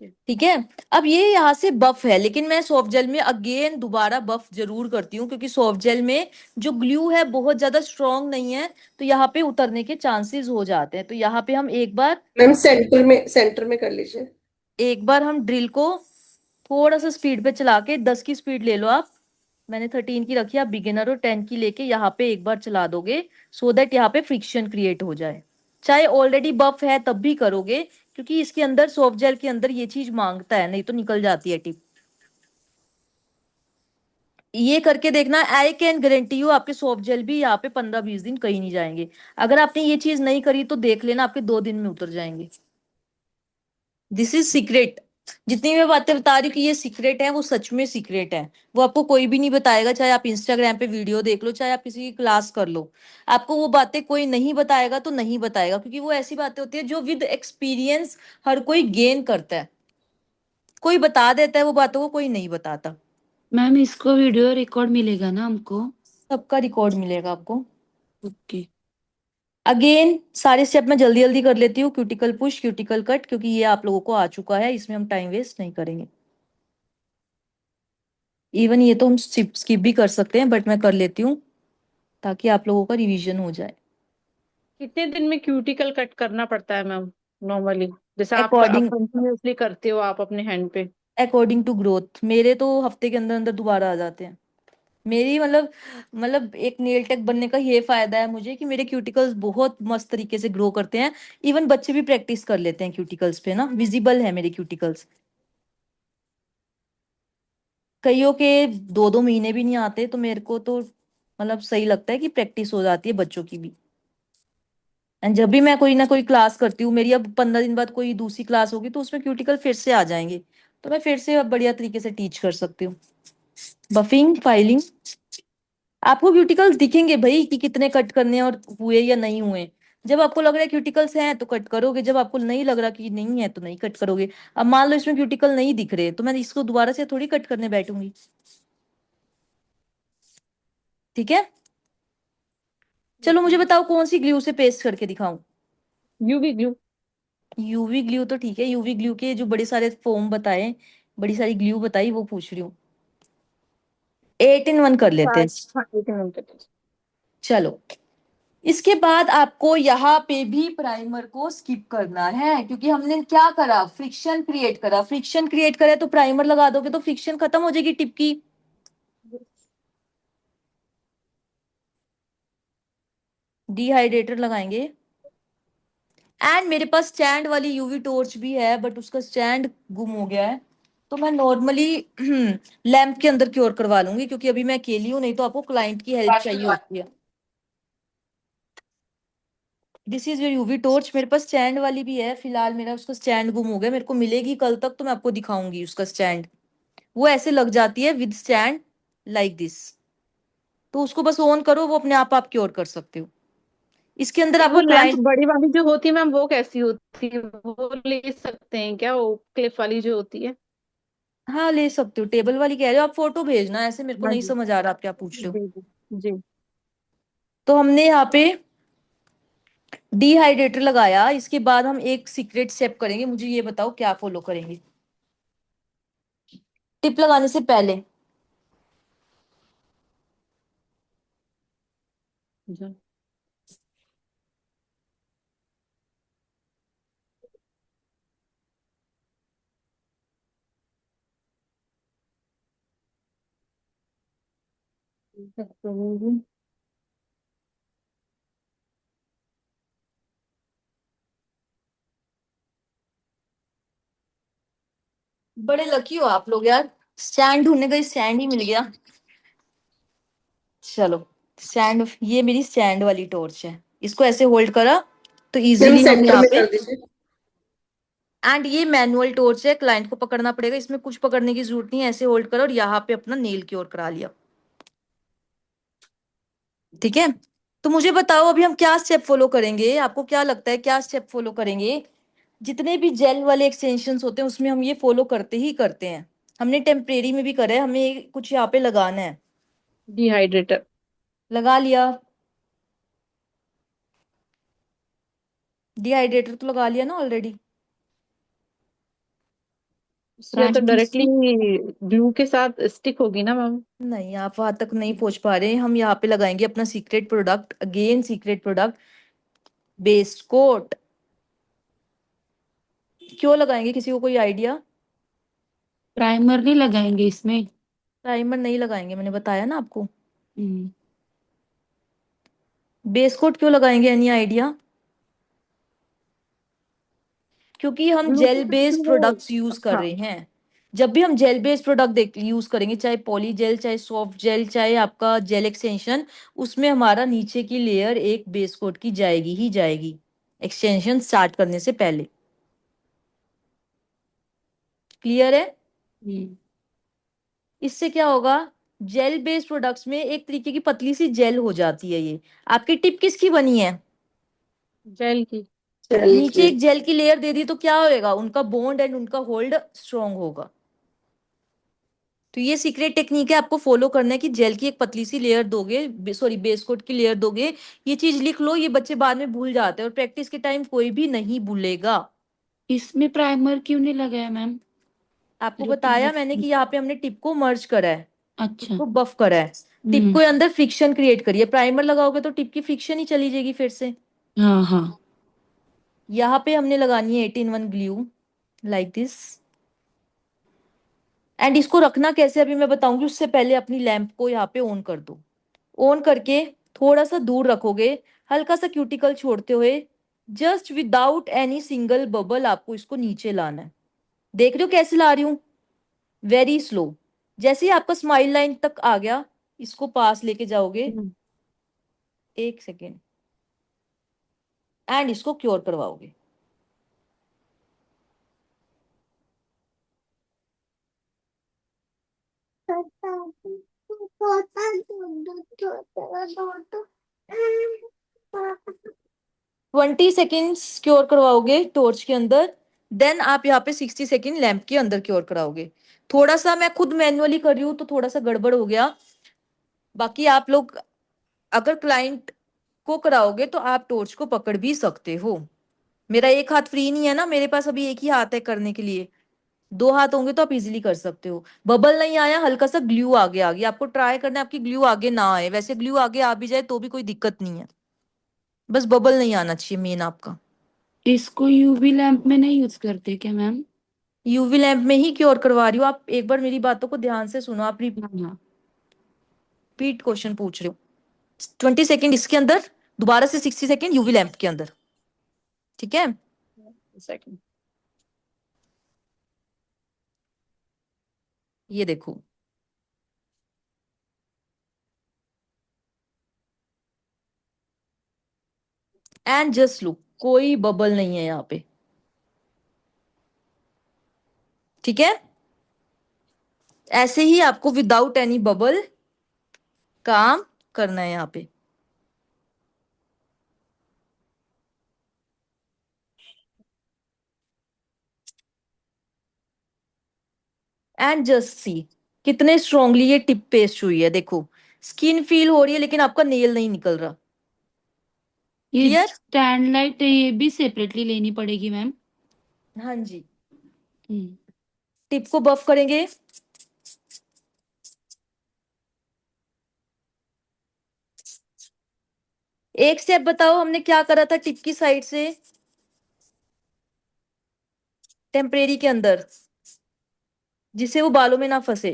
[SPEAKER 1] ठीक है। अब ये यहाँ से बफ है, लेकिन मैं सॉफ्ट जेल में अगेन दोबारा बफ जरूर करती हूँ, क्योंकि सॉफ्ट जेल में जो ग्लू है बहुत ज्यादा स्ट्रांग नहीं है, तो यहाँ पे उतरने के चांसेस हो जाते हैं। तो यहाँ पे हम
[SPEAKER 4] मैम सेंटर में कर लीजिए।
[SPEAKER 1] एक बार हम ड्रिल को थोड़ा सा स्पीड पे चला के, 10 की स्पीड ले लो आप, मैंने 13 की रखी, आप बिगिनर और 10 की लेके यहाँ पे एक बार चला दोगे, सो दैट यहाँ पे फ्रिक्शन क्रिएट हो जाए। चाहे ऑलरेडी बफ है तब भी करोगे, क्योंकि इसके अंदर सॉफ्ट जेल के अंदर ये चीज मांगता है, नहीं तो निकल जाती है टिप। ये करके देखना, आई कैन गारंटी यू आपके सॉफ्ट जेल भी यहाँ पे 15-20 दिन कहीं नहीं जाएंगे। अगर आपने ये चीज नहीं करी तो देख लेना, आपके 2 दिन में उतर जाएंगे। This is secret. जितनी मैं बातें बता रही हूँ कि ये सीक्रेट है, वो सच में सीक्रेट है। वो आपको कोई भी नहीं बताएगा, चाहे आप इंस्टाग्राम पे वीडियो देख लो, चाहे आप किसी की क्लास कर लो, आपको वो बातें कोई नहीं बताएगा तो नहीं बताएगा, क्योंकि वो ऐसी बातें होती है जो विद एक्सपीरियंस हर कोई गेन करता है। कोई बता देता है वो बातों को, कोई नहीं बताता।
[SPEAKER 3] मैम इसको वीडियो रिकॉर्ड मिलेगा ना हमको?
[SPEAKER 1] सबका रिकॉर्ड मिलेगा आपको।
[SPEAKER 3] ओके।
[SPEAKER 1] अगेन सारे स्टेप मैं जल्दी जल्दी कर लेती हूँ, क्यूटिकल पुश, क्यूटिकल कट, क्योंकि ये आप लोगों को आ चुका है, इसमें हम टाइम वेस्ट नहीं करेंगे। इवन ये तो हम स्किप भी कर सकते हैं, बट मैं कर लेती हूँ ताकि आप लोगों का रिवीजन हो जाए।
[SPEAKER 2] कितने दिन में क्यूटिकल कट करना पड़ता है मैम नॉर्मली? जैसे आप
[SPEAKER 1] अकॉर्डिंग
[SPEAKER 2] कंटिन्यूअसली करते हो आप अपने हैंड पे।
[SPEAKER 1] अकॉर्डिंग टू ग्रोथ, मेरे तो हफ्ते के अंदर अंदर दोबारा आ जाते हैं। मेरी मतलब एक नेल टेक बनने का ये फायदा है मुझे कि मेरे क्यूटिकल्स बहुत मस्त तरीके से ग्रो करते हैं। इवन बच्चे भी प्रैक्टिस कर लेते हैं क्यूटिकल्स पे ना, विजिबल है मेरे क्यूटिकल्स। कईयों के 2-2 महीने भी नहीं आते, तो मेरे को तो मतलब सही लगता है कि प्रैक्टिस हो जाती है बच्चों की भी। एंड जब भी मैं कोई ना कोई क्लास करती हूँ, मेरी अब 15 दिन बाद कोई दूसरी क्लास होगी, तो उसमें क्यूटिकल फिर से आ जाएंगे, तो मैं फिर से अब बढ़िया तरीके से टीच कर सकती हूँ। बफिंग, फाइलिंग, आपको क्यूटिकल्स दिखेंगे भाई कि कितने कट करने हैं और हुए या नहीं हुए। जब आपको लग रहा है क्यूटिकल्स हैं तो कट करोगे, जब आपको नहीं लग रहा कि नहीं है तो नहीं कट करोगे। अब मान लो इसमें क्यूटिकल नहीं दिख रहे, तो मैं इसको दोबारा से थोड़ी कट करने बैठूंगी। ठीक है। चलो मुझे बताओ कौन सी ग्लू से पेस्ट करके दिखाऊं?
[SPEAKER 2] UV glue.
[SPEAKER 1] यूवी ग्लू तो ठीक है, यूवी ग्लू के जो बड़े सारे फॉर्म बताए, बड़ी सारी ग्लू बताई, वो पूछ रही हूँ। 8 in 1 कर लेते हैं।
[SPEAKER 2] हाँ, 18 मिनट।
[SPEAKER 1] चलो, इसके बाद आपको यहाँ पे भी प्राइमर को स्किप करना है, क्योंकि हमने क्या करा, फ्रिक्शन क्रिएट करा। फ्रिक्शन क्रिएट करे तो प्राइमर लगा दोगे तो फ्रिक्शन खत्म हो जाएगी टिप की। डिहाइड्रेटर लगाएंगे। एंड मेरे पास स्टैंड वाली यूवी टॉर्च भी है, बट उसका स्टैंड गुम हो गया है, तो मैं नॉर्मली लैंप के अंदर क्योर करवा लूंगी, क्योंकि अभी मैं अकेली हूँ, नहीं तो आपको क्लाइंट की हेल्प चाहिए होती है। This is your UV torch. मेरे पास स्टैंड वाली भी है, फिलहाल मेरा उसका स्टैंड गुम हो गया, मेरे को मिलेगी कल तक तो मैं आपको दिखाऊंगी उसका स्टैंड। वो ऐसे लग जाती है विद स्टैंड, लाइक दिस। तो उसको बस ऑन करो, वो अपने आप क्योर कर सकते हो। इसके अंदर
[SPEAKER 2] वो
[SPEAKER 1] आपको
[SPEAKER 2] लैंप
[SPEAKER 1] क्लाइंट,
[SPEAKER 2] बड़ी वाली जो होती है मैम, वो कैसी होती है? वो ले सकते हैं क्या, वो क्लिप वाली जो होती है?
[SPEAKER 1] हाँ ले सकते हो। टेबल वाली कह रहे हो आप? फोटो भेजना, ऐसे मेरे को
[SPEAKER 2] हाँ
[SPEAKER 1] नहीं
[SPEAKER 2] जी।
[SPEAKER 1] समझ आ रहा आप क्या पूछ रहे हो।
[SPEAKER 2] जी जी। जी।
[SPEAKER 1] तो हमने यहाँ पे डिहाइड्रेटर लगाया, इसके बाद हम एक सीक्रेट स्टेप करेंगे, मुझे ये बताओ क्या फॉलो करेंगे टिप लगाने से पहले?
[SPEAKER 2] जी।
[SPEAKER 1] बड़े लकी हो आप लोग यार, स्टैंड ढूंढने का स्टैंड ही मिल गया। चलो स्टैंड, ये मेरी स्टैंड वाली टॉर्च है, इसको ऐसे होल्ड करा तो
[SPEAKER 4] मैम
[SPEAKER 1] इजीली हम
[SPEAKER 4] सेंटर
[SPEAKER 1] यहाँ
[SPEAKER 4] में
[SPEAKER 1] पे,
[SPEAKER 4] कर दीजिए।
[SPEAKER 1] एंड ये मैनुअल टॉर्च है, क्लाइंट को पकड़ना पड़ेगा, इसमें कुछ पकड़ने की जरूरत नहीं है, ऐसे होल्ड करो और यहाँ पे अपना नेल क्योर करा लिया। ठीक है, तो मुझे बताओ अभी हम क्या स्टेप फॉलो करेंगे, आपको क्या लगता है क्या स्टेप फॉलो करेंगे? जितने भी जेल वाले एक्सटेंशंस होते हैं उसमें हम ये फॉलो करते ही करते हैं, हमने टेम्परेरी में भी करा है, हमें कुछ यहाँ पे लगाना है।
[SPEAKER 2] डिहाइड्रेटर।
[SPEAKER 1] लगा लिया, डिहाइड्रेटर तो लगा लिया ना ऑलरेडी।
[SPEAKER 2] या तो
[SPEAKER 3] प्राइमर
[SPEAKER 2] डायरेक्टली
[SPEAKER 3] से
[SPEAKER 2] ग्लू के साथ स्टिक होगी ना मैम?
[SPEAKER 1] नहीं, आप वहां तक नहीं पहुंच पा रहे, हम यहाँ पे लगाएंगे अपना secret product, again secret product, base coat. क्यों लगाएंगे, किसी को कोई आइडिया?
[SPEAKER 3] प्राइमर नहीं लगाएंगे इसमें?
[SPEAKER 1] प्राइमर नहीं लगाएंगे, मैंने बताया ना आपको।
[SPEAKER 3] हम्म,
[SPEAKER 1] बेस कोट क्यों लगाएंगे, एनी आइडिया? क्योंकि हम
[SPEAKER 2] ग्लू के
[SPEAKER 1] जेल
[SPEAKER 2] साथ
[SPEAKER 1] बेस्ड
[SPEAKER 2] वो।
[SPEAKER 1] प्रोडक्ट्स यूज कर
[SPEAKER 2] हाँ।
[SPEAKER 1] रहे हैं। जब भी हम जेल बेस्ड प्रोडक्ट देख यूज करेंगे, चाहे पॉली जेल, चाहे सॉफ्ट जेल, चाहे आपका जेल एक्सटेंशन, उसमें हमारा नीचे की लेयर एक बेस कोट की जाएगी ही जाएगी, एक्सटेंशन स्टार्ट करने से पहले। क्लियर है?
[SPEAKER 3] हम्म,
[SPEAKER 1] इससे क्या होगा, जेल बेस्ड प्रोडक्ट्स में एक तरीके की पतली सी जेल हो जाती है ये। आपकी टिप किसकी बनी है?
[SPEAKER 2] जेल की।
[SPEAKER 1] नीचे एक जेल की लेयर दे दी तो क्या होएगा, उनका बॉन्ड एंड उनका होल्ड स्ट्रॉन्ग होगा। तो ये सीक्रेट टेक्निक है, आपको फॉलो करना है कि जेल की एक पतली सी लेयर दोगे, सॉरी बेस कोट की लेयर दोगे। ये चीज लिख लो, ये बच्चे बाद में भूल जाते हैं और प्रैक्टिस के टाइम कोई भी नहीं भूलेगा।
[SPEAKER 3] इसमें प्राइमर क्यों नहीं लगाया मैम?
[SPEAKER 1] आपको
[SPEAKER 3] जो टिप
[SPEAKER 1] बताया मैंने
[SPEAKER 3] बता-
[SPEAKER 1] कि यहाँ पे हमने टिप को मर्ज करा है, टिप
[SPEAKER 3] अच्छा।
[SPEAKER 1] को बफ करा है, टिप
[SPEAKER 3] हम्म।
[SPEAKER 1] को अंदर फ्रिक्शन क्रिएट करिए। प्राइमर लगाओगे तो टिप की फ्रिक्शन ही चली जाएगी फिर से।
[SPEAKER 3] हाँ हाँ।
[SPEAKER 1] यहाँ पे हमने लगानी है 8-in-1 glue, like this. And इसको रखना कैसे अभी मैं बताऊंगी, उससे पहले अपनी लैंप को यहाँ पे ऑन कर दो। ऑन करके थोड़ा सा दूर रखोगे, हल्का सा क्यूटिकल छोड़ते हुए, just without any single bubble आपको इसको नीचे लाना है। देख रहे हो कैसे ला रही हूँ, वेरी स्लो। जैसे ही आपका स्माइल लाइन तक आ गया, इसको पास लेके जाओगे,
[SPEAKER 3] हम्म,
[SPEAKER 1] 1 सेकेंड, एंड इसको क्योर करवाओगे। ट्वेंटी सेकेंड्स क्योर करवाओगे टॉर्च के अंदर, देन आप यहाँ पे 60 सेकेंड लैंप के अंदर क्योर कराओगे। थोड़ा सा मैं खुद मैन्युअली कर रही हूँ तो थोड़ा सा गड़बड़ हो गया, बाकी आप लोग अगर क्लाइंट को कराओगे तो आप टॉर्च को पकड़ भी सकते हो। मेरा एक हाथ फ्री नहीं है ना, मेरे पास अभी एक ही हाथ है करने के लिए, 2 हाथ होंगे तो आप इजीली कर सकते हो। बबल नहीं आया, हल्का सा ग्लू आगे आ गया, आपको ट्राई करना है आपकी ग्लू आगे ना आए, वैसे ग्लू आगे आ भी जाए तो भी कोई दिक्कत नहीं है, बस बबल नहीं आना चाहिए मेन आपका।
[SPEAKER 3] इसको यूवी लैंप में नहीं यूज करते क्या मैम?
[SPEAKER 1] यूवी लैंप में ही क्योर करवा रही हूँ, आप एक बार मेरी बातों को ध्यान से सुनो, आप
[SPEAKER 3] हाँ हाँ।
[SPEAKER 1] रिपीट क्वेश्चन पूछ रहे हो। 20 सेकेंड इसके अंदर, दोबारा से 60 सेकेंड यूवी लैंप के अंदर। ठीक है,
[SPEAKER 2] सेकंड।
[SPEAKER 1] ये देखो, एंड जस्ट लुक, कोई बबल नहीं है यहाँ पे। ठीक है, ऐसे ही आपको विदाउट एनी बबल काम करना है यहाँ पे। एंड जस्ट सी कितने स्ट्रांगली ये टिप पेस्ट हुई है, देखो स्किन फील हो रही है लेकिन आपका नेल नहीं निकल रहा।
[SPEAKER 3] ये
[SPEAKER 1] क्लियर?
[SPEAKER 3] स्टैंड लाइट ये भी सेपरेटली लेनी पड़ेगी मैम?
[SPEAKER 1] हाँ जी,
[SPEAKER 3] हम्म।
[SPEAKER 1] टिप को बफ करेंगे, एक स्टेप बताओ हमने क्या करा था टिप की साइड से टेम्परेरी के अंदर, जिससे वो बालों में ना फंसे।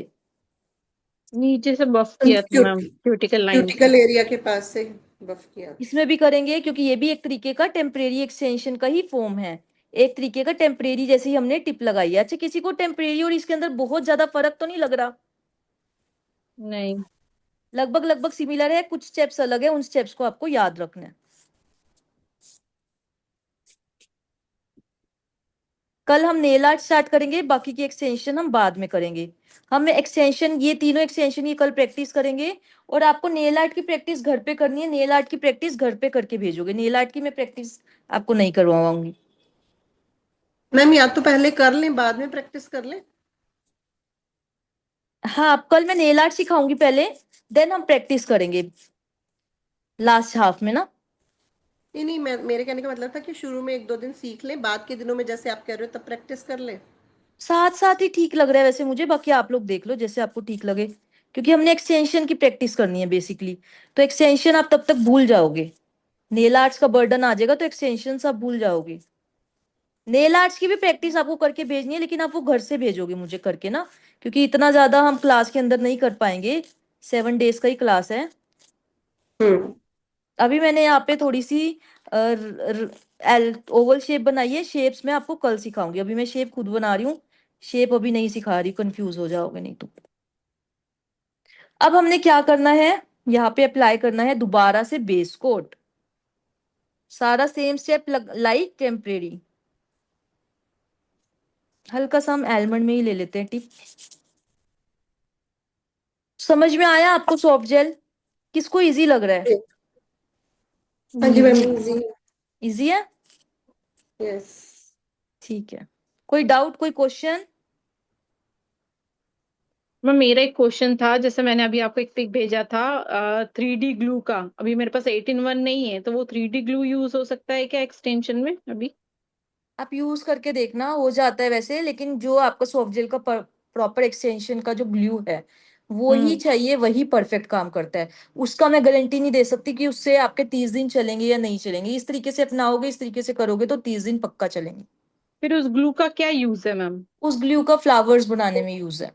[SPEAKER 2] नीचे से बफ किया था मैम, क्यूटिकल लाइन से।
[SPEAKER 4] क्यूटिकल एरिया के पास से बफ किया।
[SPEAKER 1] इसमें भी करेंगे क्योंकि ये भी एक तरीके का टेम्परेरी एक्सटेंशन का ही फॉर्म है, एक तरीके का टेम्परेरी जैसे ही हमने टिप लगाई है। अच्छा, किसी को टेम्परेरी और इसके अंदर बहुत ज्यादा फर्क तो नहीं लग रहा?
[SPEAKER 2] नहीं।
[SPEAKER 1] लगभग लगभग सिमिलर है, कुछ स्टेप्स अलग है, उन स्टेप्स को आपको याद रखना है। कल हम नेल आर्ट स्टार्ट करेंगे, बाकी की एक्सटेंशन हम बाद में करेंगे। हम एक्सटेंशन, ये तीनों एक्सटेंशन ये कल प्रैक्टिस करेंगे। और आपको नेल आर्ट की प्रैक्टिस घर पे करनी है, नेल आर्ट की प्रैक्टिस घर पे करके भेजोगे, नेल आर्ट की मैं प्रैक्टिस आपको नहीं करवाऊंगी।
[SPEAKER 4] मैम या तो पहले कर लें बाद में प्रैक्टिस कर लें।
[SPEAKER 1] हाँ, आप कल मैं नेल आर्ट सिखाऊंगी पहले, देन हम प्रैक्टिस करेंगे लास्ट हाफ में ना।
[SPEAKER 4] नहीं नहीं, मैं मेरे कहने का मतलब था कि शुरू में 1-2 दिन सीख लें, बाद के दिनों में जैसे आप कह रहे हो तब प्रैक्टिस कर लें।
[SPEAKER 1] साथ साथ ही ठीक लग रहा है वैसे मुझे, बाकी आप लोग देख लो जैसे आपको ठीक लगे, क्योंकि हमने एक्सटेंशन की प्रैक्टिस करनी है बेसिकली। तो एक्सटेंशन आप तब तक भूल जाओगे, नेल आर्ट्स का बर्डन आ जाएगा तो एक्सटेंशन आप भूल जाओगे। नेल आर्ट्स की भी प्रैक्टिस आपको करके भेजनी है, लेकिन आप वो घर से भेजोगे मुझे करके ना, क्योंकि इतना ज्यादा हम क्लास के अंदर नहीं कर पाएंगे, 7 डेज का ही क्लास है।
[SPEAKER 4] हम्म।
[SPEAKER 1] अभी मैंने यहाँ पे थोड़ी सी एल ओवल शेप बनाई है, शेप्स मैं आपको कल सिखाऊंगी, अभी मैं शेप खुद बना रही हूँ, शेप अभी नहीं सिखा रही, कंफ्यूज हो जाओगे नहीं तो। अब हमने क्या करना है, यहाँ पे अप्लाई करना है दोबारा से बेस कोट, सारा सेम स्टेप लाइक टेम्परेरी। हल्का सा हम एलमंड में ही ले लेते हैं टिप। समझ में आया आपको सॉफ्ट जेल? किसको इजी लग रहा है?
[SPEAKER 4] हाँ जी मैम,
[SPEAKER 3] इजी।
[SPEAKER 4] इजी।
[SPEAKER 1] इजी है,
[SPEAKER 4] यस।
[SPEAKER 1] ठीक है। कोई डाउट, कोई क्वेश्चन?
[SPEAKER 2] मैं मेरा एक क्वेश्चन था, जैसे मैंने अभी आपको एक पिक भेजा था 3D ग्लू का, अभी मेरे पास 8-in-1 नहीं है, तो वो 3D ग्लू यूज हो सकता है क्या एक्सटेंशन में अभी?
[SPEAKER 1] आप यूज करके देखना, हो जाता है वैसे, लेकिन जो आपका सॉफ्ट जेल का प्रॉपर एक्सटेंशन का जो ग्लू है वो ही
[SPEAKER 2] हम्म।
[SPEAKER 1] चाहिए, वही परफेक्ट काम करता है। उसका मैं गारंटी नहीं दे सकती कि उससे आपके 30 दिन चलेंगे या नहीं चलेंगे, इस तरीके से अपनाओगे, इस तरीके से करोगे तो 30 दिन पक्का चलेंगे।
[SPEAKER 2] फिर उस ग्लू का क्या यूज है मैम?
[SPEAKER 1] उस ग्लू का फ्लावर्स बनाने में यूज है।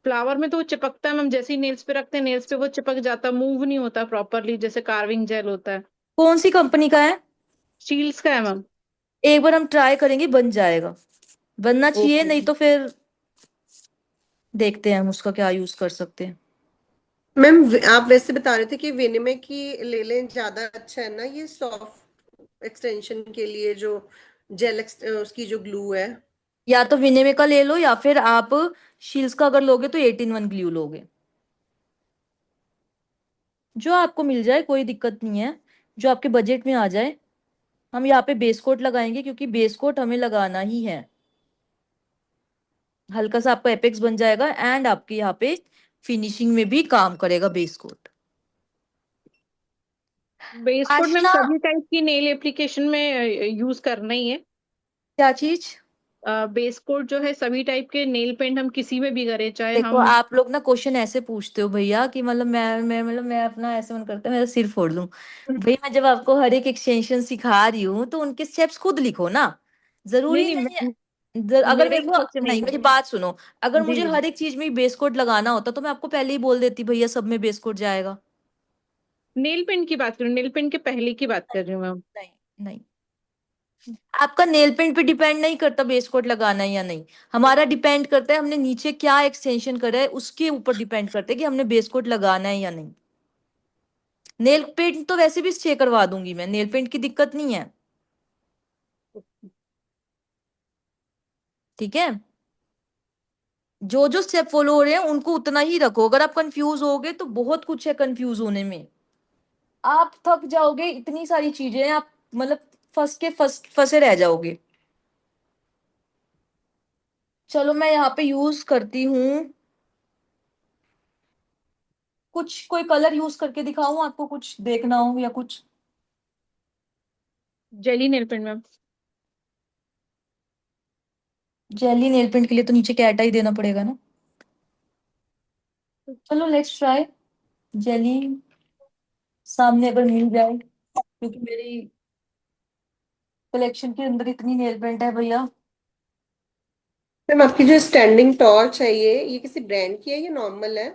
[SPEAKER 2] फ्लावर में तो वो चिपकता है मैम, जैसे ही नेल्स पे रखते हैं नेल्स पे वो चिपक जाता है, मूव नहीं होता प्रॉपरली, जैसे कार्विंग जेल होता है।
[SPEAKER 1] कौन सी कंपनी का है?
[SPEAKER 2] स्टील्स का है मैम।
[SPEAKER 1] एक बार हम ट्राई करेंगे, बन जाएगा, बनना चाहिए,
[SPEAKER 2] ओके।
[SPEAKER 1] नहीं तो फिर देखते हैं हम उसका क्या यूज कर सकते हैं।
[SPEAKER 4] मैम आप वैसे बता रहे थे कि विनिमे की ले लें, ज्यादा अच्छा है ना ये सॉफ्ट एक्सटेंशन के लिए, जो उसकी जो ग्लू है।
[SPEAKER 1] या तो विनेमे का ले लो, या फिर आप शील्स का अगर लोगे तो 18 1 ग्लू लोगे, जो आपको मिल जाए, कोई दिक्कत नहीं है, जो आपके बजट में आ जाए। हम यहाँ पे बेस कोट लगाएंगे, क्योंकि बेस कोट हमें लगाना ही है। हल्का सा आपका एपेक्स बन जाएगा, एंड आपके यहाँ पे फिनिशिंग में भी काम करेगा base coat.
[SPEAKER 2] Base coat ma'am
[SPEAKER 1] Aashna,
[SPEAKER 2] सभी टाइप की नेल एप्लीकेशन में यूज करना ही है?
[SPEAKER 1] क्या चीज?
[SPEAKER 2] बेस कोड जो है सभी टाइप के नेल पेंट हम किसी में भी करें, चाहे
[SPEAKER 1] देखो,
[SPEAKER 2] हम।
[SPEAKER 1] आप लोग ना क्वेश्चन ऐसे पूछते हो भैया कि मतलब मैं अपना ऐसे मन करता है मेरा सिर फोड़ दूं। भैया, मैं जब आपको हर एक एक्सटेंशन सिखा रही हूँ तो उनके स्टेप्स खुद लिखो ना,
[SPEAKER 2] नहीं
[SPEAKER 1] जरूरी
[SPEAKER 2] नहीं
[SPEAKER 1] नहीं है। अगर
[SPEAKER 2] मेरा
[SPEAKER 1] मेरे
[SPEAKER 2] ये
[SPEAKER 1] को,
[SPEAKER 2] क्वेश्चन
[SPEAKER 1] नहीं,
[SPEAKER 2] नहीं है।
[SPEAKER 1] मेरी बात सुनो, अगर
[SPEAKER 2] जी
[SPEAKER 1] मुझे
[SPEAKER 2] जी।
[SPEAKER 1] हर एक चीज में बेस कोड लगाना होता तो मैं आपको पहले ही बोल देती भैया सब में बेस कोड जाएगा।
[SPEAKER 2] नेल पेंट की बात करूँ, नेल पेंट के पहले की बात कर रही हूँ मैम।
[SPEAKER 1] नहीं, नहीं, आपका नेल पेंट पे डिपेंड नहीं करता बेस कोट लगाना है या नहीं, हमारा डिपेंड करता है हमने नीचे क्या एक्सटेंशन करा है, उसके ऊपर डिपेंड करता है कि हमने बेस कोट लगाना है या नहीं। नेल पेंट तो वैसे भी स्टे करवा दूंगी मैं, नेल पेंट की दिक्कत नहीं है, ठीक है। जो जो स्टेप फॉलो हो रहे हैं उनको उतना ही रखो, अगर आप कंफ्यूज होगे तो बहुत कुछ है कंफ्यूज होने में, आप थक जाओगे, इतनी सारी चीजें हैं, आप मतलब फंसे रह जाओगे। चलो मैं यहाँ पे यूज करती हूँ कुछ, कोई कलर यूज करके दिखाऊं आपको, कुछ देखना हो या कुछ?
[SPEAKER 2] Jelly nail paint ma'am.
[SPEAKER 1] Jelly nail paint के लिए तो नीचे कैट आई देना पड़ेगा ना। चलो लेट्स ट्राई जेली, सामने अगर मिल जाए, क्योंकि मेरी कलेक्शन के अंदर इतनी नेल पेंट है भैया।
[SPEAKER 4] मैम आपकी जो स्टैंडिंग टॉर्च है ये किसी ब्रांड की है या नॉर्मल है?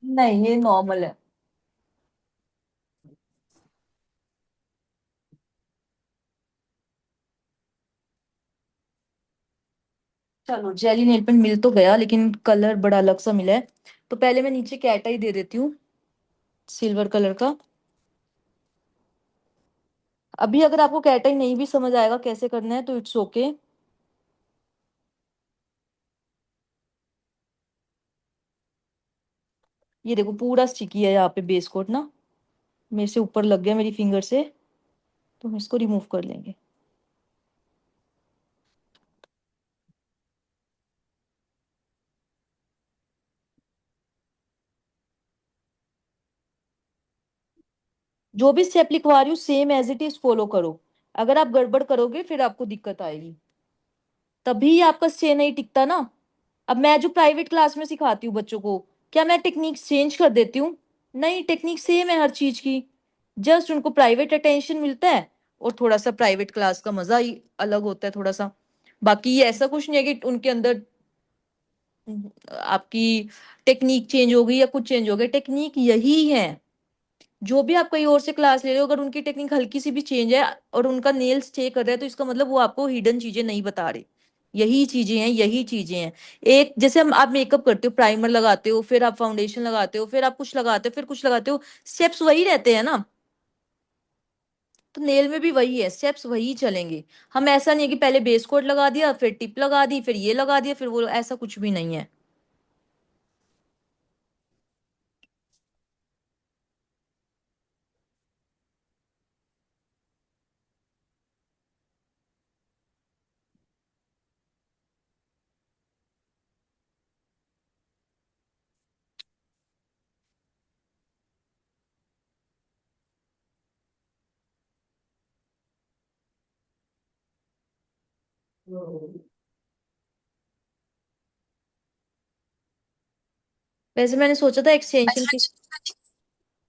[SPEAKER 1] नहीं, ये नॉर्मल है। चलो जेली नेल पेंट मिल तो गया, लेकिन कलर बड़ा अलग सा मिला है। तो पहले मैं नीचे कैट आई दे देती हूँ सिल्वर कलर का। अभी अगर आपको कैट आई नहीं भी समझ आएगा कैसे करना है तो इट्स ओके। ये देखो पूरा स्टिकी है यहाँ पे बेस कोट ना, मेरे से ऊपर लग गया मेरी फिंगर से, तो हम इसको रिमूव कर लेंगे। जो भी स्टेप लिखवा रही हूँ same as it is follow करो। अगर आप गड़बड़ करोगे फिर आपको दिक्कत आएगी, तभी आपका स्टे नहीं टिकता ना। अब मैं जो प्राइवेट क्लास में सिखाती हूँ बच्चों को, क्या मैं टेक्निक चेंज कर देती हूँ? नहीं, टेक्निक सेम है हर चीज की। जस्ट उनको प्राइवेट अटेंशन मिलता है और थोड़ा सा प्राइवेट क्लास का मजा ही अलग होता है थोड़ा सा। बाकी ये ऐसा कुछ नहीं है कि उनके अंदर आपकी टेक्निक चेंज हो गई या कुछ चेंज हो गया, टेक्निक यही है। जो भी आप कहीं और से क्लास ले रहे हो, अगर उनकी टेक्निक हल्की सी भी चेंज है और उनका नेल स्टे कर रहा है, तो इसका मतलब वो आपको हिडन चीजें नहीं बता रहे। यही चीजें हैं, यही चीजें हैं। एक जैसे हम आप मेकअप करते हो, प्राइमर लगाते हो, फिर आप फाउंडेशन लगाते हो, फिर आप कुछ लगाते हो, फिर कुछ लगाते हो, स्टेप्स वही रहते हैं ना। तो नेल में भी वही है, स्टेप्स वही चलेंगे। हम ऐसा नहीं है कि पहले बेस कोट लगा दिया, फिर टिप लगा दी, फिर ये लगा दिया, फिर वो, ऐसा कुछ भी नहीं है। वैसे मैंने सोचा था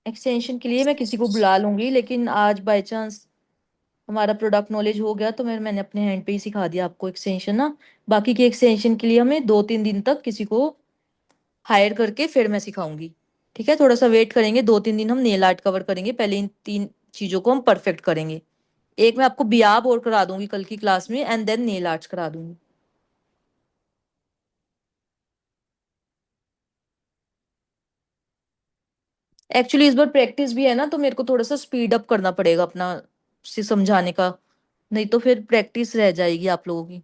[SPEAKER 1] एक्सटेंशन के लिए मैं किसी को बुला लूंगी, लेकिन आज बाय चांस हमारा प्रोडक्ट नॉलेज हो गया तो मैंने अपने हैंड पे ही सिखा दिया आपको एक्सटेंशन ना। बाकी के एक्सटेंशन के लिए हमें 2-3 दिन तक किसी को हायर करके फिर मैं सिखाऊंगी। ठीक है, थोड़ा सा वेट करेंगे, 2-3 दिन हम नेल आर्ट कवर करेंगे, पहले इन 3 चीजों को हम परफेक्ट करेंगे। एक मैं आपको बियाब और करा दूंगी कल की क्लास में, एंड देन नेल आर्ट्स करा दूंगी। एक्चुअली इस बार प्रैक्टिस भी है ना, तो मेरे को थोड़ा सा स्पीड अप करना पड़ेगा अपना से समझाने का, नहीं तो फिर प्रैक्टिस रह जाएगी आप लोगों की।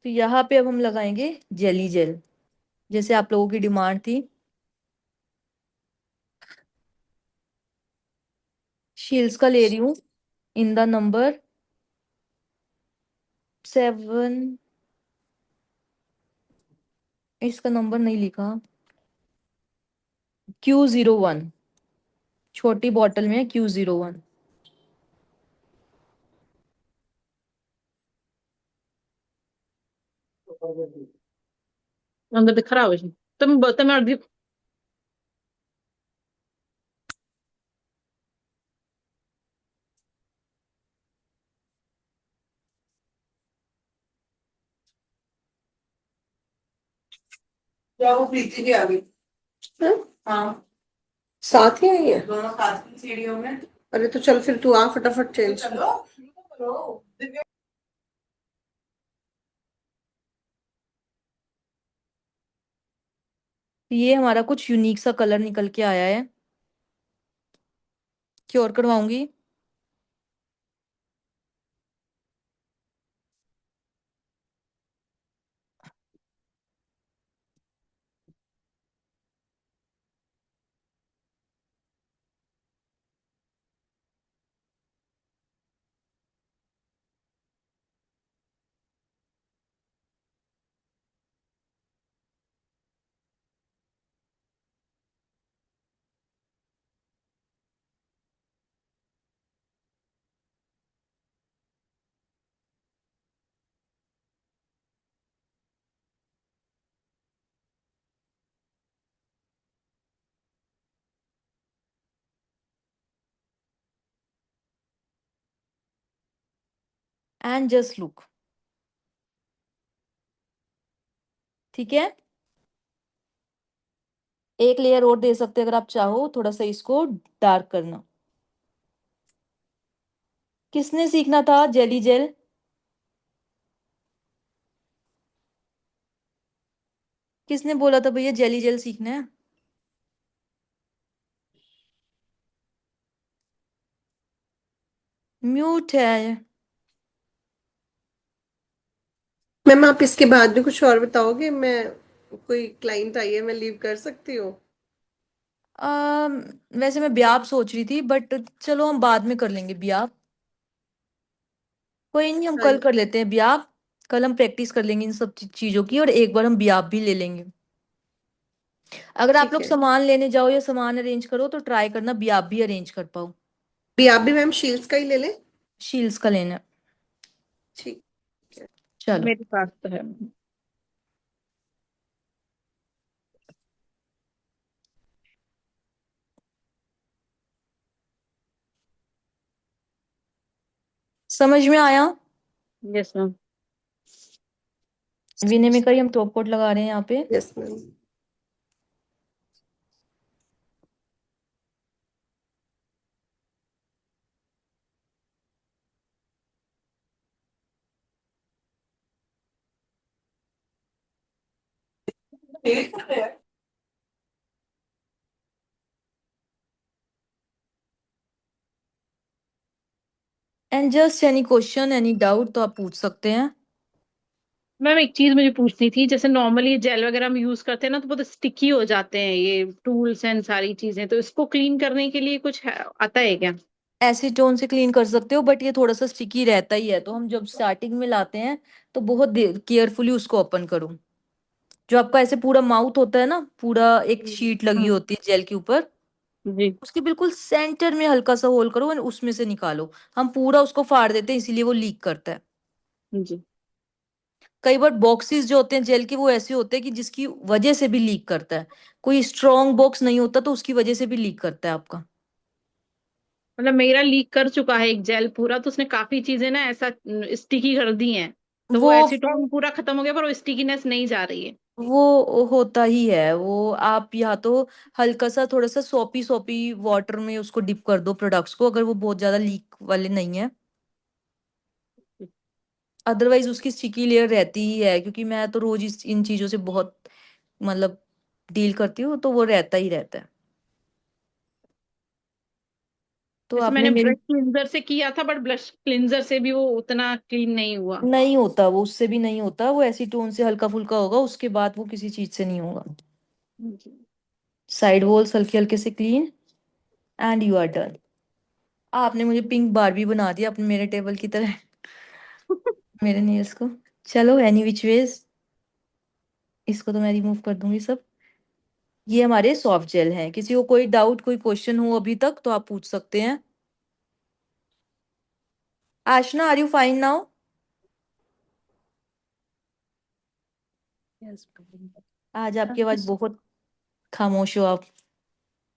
[SPEAKER 1] तो यहाँ पे अब हम लगाएंगे जेली जेल, जैसे आप लोगों की डिमांड थी। शील्स का ले रही हूँ इन द नंबर 7। इसका नंबर नहीं लिखा, Q01। छोटी बॉटल में है Q01।
[SPEAKER 2] अंदर दिख रहा है तुम अर्धी
[SPEAKER 4] क्या वो प्रीति भी आ गई? हाँ, हाँ, साथ ही आई है दोनों साथ की सीढ़ियों में। अरे तो चल फिर तू आ फटाफट चेंज चलो।
[SPEAKER 1] ये हमारा कुछ यूनिक सा कलर निकल के आया है, क्योर करवाऊंगी। And just look. ठीक है, एक लेयर और दे सकते हैं अगर आप चाहो, थोड़ा सा इसको डार्क करना। किसने सीखना था जेली जेल? किसने बोला था भैया जेली जेल सीखना है? म्यूट है।
[SPEAKER 4] मैम आप इसके बाद भी कुछ और बताओगे? मैं, कोई क्लाइंट आई है, मैं लीव कर सकती हूँ?
[SPEAKER 1] अम, वैसे मैं ब्याप सोच रही थी, बट चलो हम बाद में कर लेंगे ब्याप। कोई नहीं, हम
[SPEAKER 4] हाँ
[SPEAKER 1] कल कर लेते हैं ब्याप। कल हम प्रैक्टिस कर लेंगे इन सब चीजों की, और एक बार हम ब्याप भी ले लेंगे। अगर आप
[SPEAKER 4] ठीक
[SPEAKER 1] लोग
[SPEAKER 4] है।
[SPEAKER 1] सामान लेने जाओ या सामान अरेंज करो तो ट्राई करना ब्याप भी अरेंज कर पाओ।
[SPEAKER 4] भी आप भी मैम शील्ड्स का ही ले लें?
[SPEAKER 1] शील्स का लेना है।
[SPEAKER 4] ठीक है।
[SPEAKER 1] चलो,
[SPEAKER 2] मेरे पास तो है।
[SPEAKER 1] समझ में आया?
[SPEAKER 2] Yes ma'am.
[SPEAKER 1] विनय में का ही हम टॉप कोट लगा रहे हैं यहाँ पे।
[SPEAKER 4] Yes ma'am.
[SPEAKER 1] And just any question any doubt तो आप पूछ सकते हैं।
[SPEAKER 2] मैम एक चीज मुझे पूछनी थी, जैसे नॉर्मली जेल वगैरह हम यूज करते हैं ना, तो बहुत स्टिकी हो जाते हैं ये टूल्स एंड सारी चीजें, तो इसको क्लीन करने के लिए कुछ आता है क्या?
[SPEAKER 1] एसीटोन से क्लीन कर सकते हो, बट ये थोड़ा सा स्टिकी रहता ही है, तो हम जब स्टार्टिंग में लाते हैं तो बहुत केयरफुली उसको ओपन करो। जो आपका ऐसे पूरा माउथ होता है ना, पूरा एक शीट लगी
[SPEAKER 2] हाँ
[SPEAKER 1] होती है जेल के ऊपर,
[SPEAKER 2] जी।
[SPEAKER 1] उसके बिल्कुल सेंटर में हल्का सा होल करो और उसमें से निकालो। हम पूरा उसको फाड़ देते हैं, इसीलिए वो लीक करता है।
[SPEAKER 2] जी।
[SPEAKER 1] कई बार बॉक्सेस जो होते हैं जेल के वो ऐसे होते हैं कि जिसकी वजह से भी लीक करता है। कोई स्ट्रॉन्ग बॉक्स नहीं होता तो उसकी वजह से भी लीक करता है आपका।
[SPEAKER 2] मतलब मेरा लीक कर चुका है एक जेल पूरा, तो उसने काफी चीजें ना ऐसा स्टिकी कर दी हैं, तो
[SPEAKER 1] वो
[SPEAKER 2] वो एसीटोन पूरा खत्म हो गया पर वो स्टिकीनेस नहीं जा रही है।
[SPEAKER 1] वो होता ही है वो। आप या तो हल्का सा थोड़ा सा सोपी सोपी वाटर में उसको डिप कर दो प्रोडक्ट्स को, अगर वो बहुत ज्यादा लीक वाले नहीं है। अदरवाइज उसकी स्टिकी लेयर रहती ही है, क्योंकि मैं तो रोज इन चीजों से बहुत मतलब डील करती हूँ, तो वो रहता ही रहता है। तो
[SPEAKER 2] जैसे
[SPEAKER 1] आपने
[SPEAKER 2] मैंने
[SPEAKER 1] मेरी,
[SPEAKER 2] ब्रश क्लिंजर से किया था, बट ब्रश क्लिंजर से भी वो उतना क्लीन नहीं हुआ।
[SPEAKER 1] नहीं होता वो, उससे भी नहीं होता वो, एसीटोन से हल्का फुल्का होगा, उसके बाद वो किसी चीज से नहीं होगा।
[SPEAKER 2] जी।
[SPEAKER 1] साइड वॉल्स हल्के हल्के से clean, and you are done. आपने मुझे पिंक बारबी बना दिया अपने मेरे टेबल की तरह, मेरे नेल्स को। चलो एनी विच वेज, इसको तो मैं रिमूव कर दूंगी सब। ये हमारे सॉफ्ट जेल हैं। किसी को कोई डाउट कोई क्वेश्चन हो अभी तक तो आप पूछ सकते हैं। Aashna, are you fine now?
[SPEAKER 5] Yes, ma'am.
[SPEAKER 1] आज आपकी
[SPEAKER 5] I'm
[SPEAKER 1] आवाज
[SPEAKER 5] just
[SPEAKER 1] बहुत खामोश हो आप।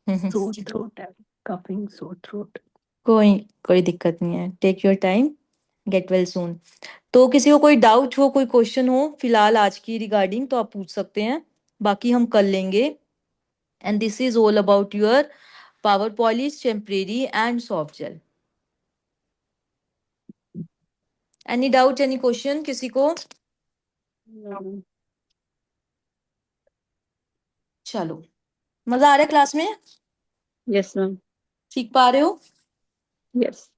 [SPEAKER 5] sore throat. I'm coughing, sore throat.
[SPEAKER 1] कोई कोई दिक्कत नहीं है, take your time, get well soon. तो किसी को कोई डाउट हो कोई क्वेश्चन हो फिलहाल आज की रिगार्डिंग तो आप पूछ सकते हैं, बाकी हम कर लेंगे। And this is all about your power polish, temporary and soft gel. Any doubt any question किसी को? चलो, मजा आ रहा है क्लास में?
[SPEAKER 2] Yes ma'am.
[SPEAKER 1] सीख पा रहे हो?
[SPEAKER 2] यस।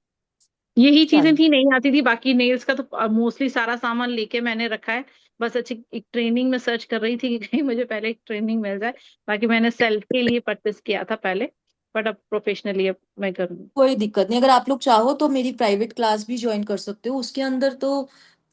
[SPEAKER 2] यही चीजें
[SPEAKER 1] चलो,
[SPEAKER 2] थी नहीं आती थी, बाकी नेल्स का तो मोस्टली सारा सामान लेके मैंने रखा है। बस अच्छी एक ट्रेनिंग में सर्च कर रही थी कि कहीं मुझे पहले एक ट्रेनिंग मिल जाए। बाकी मैंने सेल्फ के लिए परचेस किया था पहले, बट अब प्रोफेशनली अब मैं करूँगी।
[SPEAKER 1] कोई दिक्कत नहीं। अगर आप लोग चाहो तो मेरी प्राइवेट क्लास भी ज्वाइन कर सकते हो, उसके अंदर तो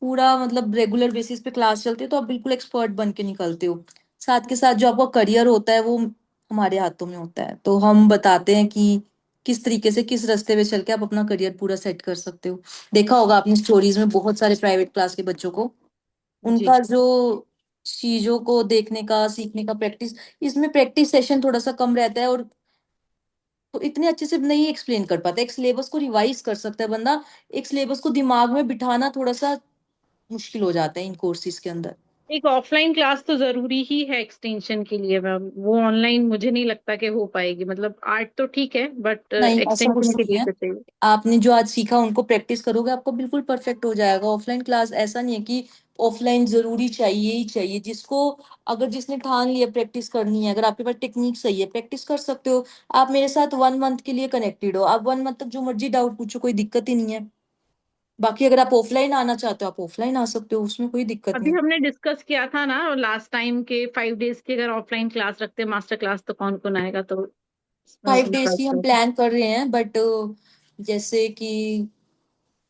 [SPEAKER 1] पूरा मतलब रेगुलर बेसिस पे क्लास चलती है, तो आप बिल्कुल एक्सपर्ट बन के निकलते हो। साथ के साथ जो आपका करियर होता है वो हमारे हाथों में होता है, तो हम बताते हैं कि किस तरीके से किस रास्ते पे चल के आप अपना करियर पूरा सेट कर सकते हो। देखा होगा आपने स्टोरीज में बहुत सारे प्राइवेट क्लास के बच्चों को,
[SPEAKER 2] जी।
[SPEAKER 1] उनका जो चीजों को देखने का सीखने का प्रैक्टिस, इसमें प्रैक्टिस सेशन थोड़ा सा कम रहता है और तो इतने अच्छे से नहीं एक्सप्लेन कर पाता। एक सिलेबस को रिवाइज कर सकता है बंदा, एक सिलेबस को दिमाग में बिठाना थोड़ा सा मुश्किल हो जाता है इन कोर्सेज के अंदर।
[SPEAKER 2] एक ऑफलाइन क्लास तो जरूरी ही है एक्सटेंशन के लिए मैम, वो ऑनलाइन मुझे नहीं लगता कि हो पाएगी। मतलब आर्ट तो ठीक है बट
[SPEAKER 1] नहीं, ऐसा कुछ
[SPEAKER 2] एक्सटेंशन के
[SPEAKER 1] नहीं
[SPEAKER 2] लिए
[SPEAKER 1] है।
[SPEAKER 2] तो चाहिए।
[SPEAKER 1] आपने जो आज सीखा उनको प्रैक्टिस करोगे, आपको बिल्कुल परफेक्ट हो जाएगा। ऑफलाइन क्लास ऐसा नहीं है कि ऑफलाइन जरूरी चाहिए ही चाहिए। जिसको, अगर जिसने ठान लिया प्रैक्टिस करनी है, अगर आपके पास टेक्निक सही है, प्रैक्टिस कर सकते हो। आप मेरे साथ 1 मंथ के लिए कनेक्टेड हो, आप 1 मंथ तक जो मर्जी डाउट पूछो, कोई दिक्कत ही नहीं है। बाकी अगर आप ऑफलाइन आना चाहते हो, आप ऑफलाइन आ सकते हो, उसमें कोई दिक्कत
[SPEAKER 2] अभी
[SPEAKER 1] नहीं।
[SPEAKER 2] हमने डिस्कस किया था ना लास्ट टाइम के 5 डेज की अगर ऑफलाइन क्लास रखते हैं मास्टर क्लास, तो कौन कौन आएगा? तो इसमें
[SPEAKER 1] 5 डेज
[SPEAKER 2] डिस्कस
[SPEAKER 1] की हम
[SPEAKER 2] करें।
[SPEAKER 1] प्लान कर रहे हैं, बट जैसे कि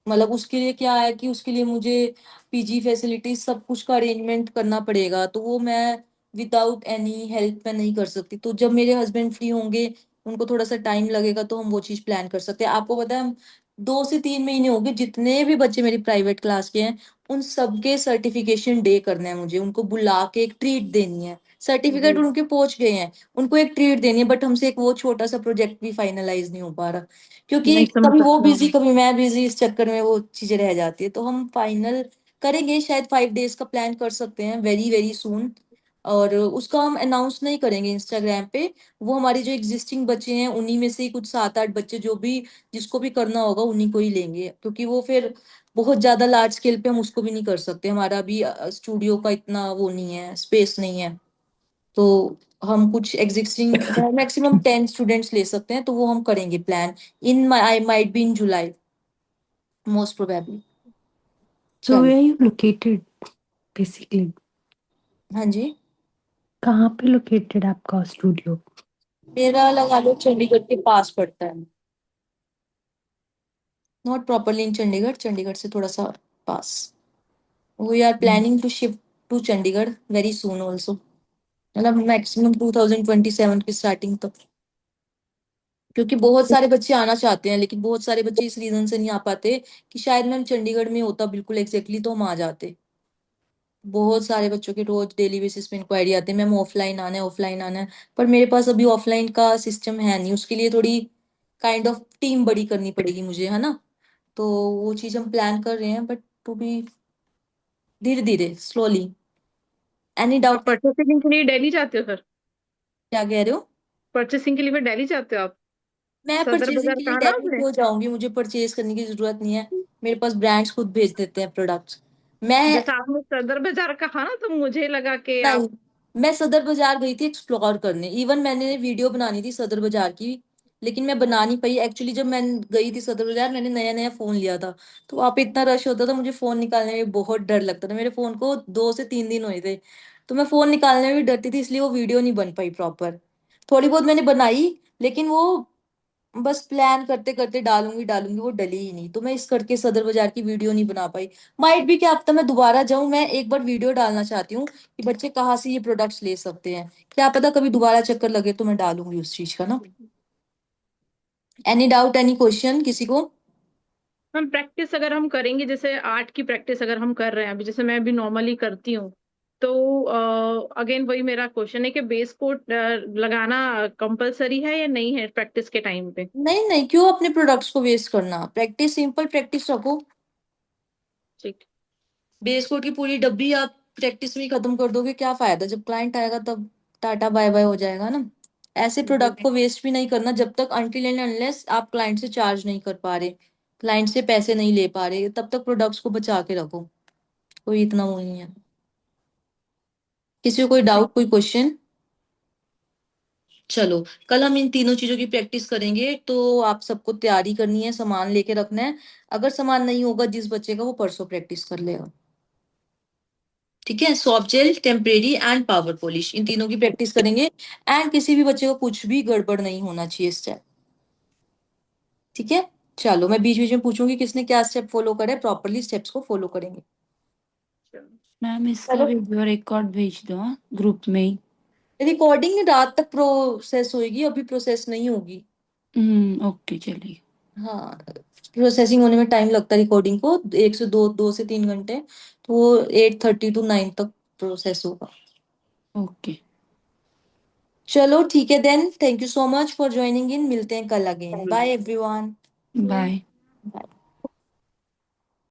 [SPEAKER 1] मतलब उसके लिए क्या है कि उसके लिए मुझे पीजी फैसिलिटीज सब कुछ का अरेंजमेंट करना पड़ेगा, तो वो मैं विदाउट एनी हेल्प मैं नहीं कर सकती। तो जब मेरे हस्बैंड फ्री होंगे, उनको थोड़ा सा टाइम लगेगा, तो हम वो चीज प्लान कर सकते हैं। आपको पता है, हम 2 से 3 महीने हो गए, जितने भी बच्चे मेरी प्राइवेट क्लास के हैं उन सबके सर्टिफिकेशन डे करना है मुझे। उनको बुला के एक ट्रीट देनी है। सर्टिफिकेट
[SPEAKER 2] जी,
[SPEAKER 1] उनके पहुंच गए हैं, उनको एक ट्रीट देनी है, बट हमसे एक वो छोटा सा प्रोजेक्ट भी फाइनलाइज नहीं हो पा रहा, क्योंकि
[SPEAKER 2] नहीं समझ
[SPEAKER 1] कभी वो
[SPEAKER 2] सकते
[SPEAKER 1] बिजी
[SPEAKER 2] हो।
[SPEAKER 1] कभी मैं बिजी, इस चक्कर में वो चीजें रह जाती है। तो हम फाइनल करेंगे, शायद 5 डेज का प्लान कर सकते हैं वेरी वेरी सून। और उसका हम अनाउंस नहीं करेंगे इंस्टाग्राम पे। वो हमारे जो एग्जिस्टिंग बच्चे हैं उन्हीं में से ही कुछ 7-8 बच्चे, जो भी जिसको भी करना होगा उन्हीं को ही लेंगे, क्योंकि वो फिर बहुत ज्यादा लार्ज स्केल पे हम उसको भी नहीं कर सकते। हमारा भी स्टूडियो का इतना वो नहीं है, स्पेस नहीं है। तो हम कुछ एग्जिस्टिंग मैक्सिमम 10 स्टूडेंट्स ले सकते हैं, तो वो हम करेंगे plan. In I might be in July, most probably.
[SPEAKER 5] So
[SPEAKER 1] चलो।
[SPEAKER 5] where are you located basically?
[SPEAKER 1] हाँ जी।
[SPEAKER 5] कहाँ पे located आपका स्टूडियो?
[SPEAKER 1] मेरा लगा लो चंडीगढ़ के पास पड़ता है। Not properly in Chandigarh, Chandigarh से थोड़ा सा पास। We are planning to shift to Chandigarh very soon also, मतलब मैक्सिमम 2027 की स्टार्टिंग तक। क्योंकि बहुत सारे बच्चे आना चाहते हैं, लेकिन बहुत सारे बच्चे इस रीजन से नहीं आ पाते कि शायद मैम चंडीगढ़ में होता बिल्कुल एग्जैक्टली तो हम आ जाते। बहुत सारे बच्चों के रोज डेली बेसिस पे इंक्वायरी आती है, मैम ऑफलाइन आना है, ऑफलाइन आना है। पर मेरे पास अभी ऑफलाइन का सिस्टम है नहीं, उसके लिए थोड़ी काइंड ऑफ टीम बड़ी करनी पड़ेगी मुझे, है ना। तो वो चीज हम प्लान कर रहे हैं, बट टू बी धीरे धीरे स्लोली। एनी
[SPEAKER 2] आप
[SPEAKER 1] डाउट?
[SPEAKER 2] परचेसिंग के लिए दिल्ली जाते हो सर?
[SPEAKER 1] क्या कह रहे हो?
[SPEAKER 2] परचेसिंग के लिए फिर दिल्ली जाते हो आप?
[SPEAKER 1] मैं
[SPEAKER 2] सदर
[SPEAKER 1] परचेजिंग
[SPEAKER 2] बाजार
[SPEAKER 1] के लिए
[SPEAKER 2] कहा ना
[SPEAKER 1] दिल्ली
[SPEAKER 2] आपने?
[SPEAKER 1] क्यों जाऊंगी? मुझे परचेज करने की जरूरत नहीं है। मेरे पास ब्रांड्स खुद भेज देते हैं प्रोडक्ट्स। मैं
[SPEAKER 2] जैसा आपने सदर बाजार कहा ना, तो मुझे लगा कि
[SPEAKER 1] नहीं,
[SPEAKER 2] आप।
[SPEAKER 1] मैं सदर बाजार गई थी एक्सप्लोर करने। इवन मैंने वीडियो बनानी थी सदर बाजार की, लेकिन मैं बना नहीं पाई एक्चुअली। जब मैं गई थी सदर बाजार, मैंने नया नया फोन लिया था, तो वहाँ पे इतना रश होता था, मुझे फोन निकालने में बहुत डर लगता था। मेरे फोन को 2 से 3 दिन हुए थे, तो मैं फोन निकालने में भी डरती थी, इसलिए वो वीडियो नहीं बन पाई प्रॉपर। थोड़ी बहुत मैंने बनाई, लेकिन वो बस प्लान करते करते डालूंगी डालूंगी, वो डली ही नहीं, तो मैं इस करके सदर बाजार की वीडियो नहीं बना पाई। माइट भी क्या पता मैं दोबारा जाऊं, मैं एक बार वीडियो डालना चाहती हूँ कि बच्चे कहाँ से ये प्रोडक्ट्स ले सकते हैं। क्या पता कभी दोबारा चक्कर लगे तो मैं डालूंगी उस चीज का ना। एनी डाउट, एनी क्वेश्चन किसी को?
[SPEAKER 2] हम प्रैक्टिस अगर हम करेंगे, जैसे आर्ट की प्रैक्टिस अगर हम कर रहे हैं अभी, जैसे मैं अभी नॉर्मली करती हूँ, तो अगेन वही मेरा क्वेश्चन है कि बेस कोट लगाना कंपलसरी है या नहीं है प्रैक्टिस के टाइम पे?
[SPEAKER 1] नहीं नहीं, क्यों अपने प्रोडक्ट्स को वेस्ट करना? प्रैक्टिस, सिंपल प्रैक्टिस रखो।
[SPEAKER 2] ठीक।
[SPEAKER 1] बेस कोट की पूरी डब्बी आप प्रैक्टिस में ही खत्म कर दोगे, क्या फायदा? जब क्लाइंट आएगा तब टाटा बाय बाय हो जाएगा ना। ऐसे
[SPEAKER 2] जी।
[SPEAKER 1] प्रोडक्ट को वेस्ट भी नहीं करना जब तक, अनटिल एंड अनलेस आप क्लाइंट से चार्ज नहीं कर पा रहे, क्लाइंट से पैसे नहीं ले पा रहे, तब तक प्रोडक्ट्स को बचा के रखो। कोई इतना वो नहीं है। किसी को कोई डाउट, कोई क्वेश्चन? चलो, कल हम इन तीनों चीजों की प्रैक्टिस करेंगे। तो आप सबको तैयारी करनी है, सामान लेके रखना है। अगर सामान नहीं होगा जिस बच्चे का, वो परसों प्रैक्टिस कर लेगा। ठीक है, soft gel, temporary and power polish, इन तीनों की प्रैक्टिस करेंगे। एंड किसी भी बच्चे को कुछ भी गड़बड़ नहीं होना चाहिए स्टेप। ठीक है। चलो, मैं बीच बीच में पूछूंगी किसने क्या स्टेप फॉलो करे, प्रॉपरली स्टेप्स को फॉलो करेंगे।
[SPEAKER 3] मैम इसका
[SPEAKER 1] चलो,
[SPEAKER 3] वीडियो रिकॉर्ड भेज दो ग्रुप में ही।
[SPEAKER 1] रिकॉर्डिंग रात तक प्रोसेस होगी, अभी प्रोसेस नहीं होगी।
[SPEAKER 3] ओके चलिए।
[SPEAKER 1] हाँ, प्रोसेसिंग होने में टाइम लगता है रिकॉर्डिंग को, 1 से 2, 2 से 3 घंटे। तो वो 8:30 to 9 तक प्रोसेस होगा।
[SPEAKER 3] ओके।
[SPEAKER 1] चलो ठीक है then, thank you so much for joining in, मिलते हैं कल again, bye everyone.
[SPEAKER 3] Bye.
[SPEAKER 1] Bye.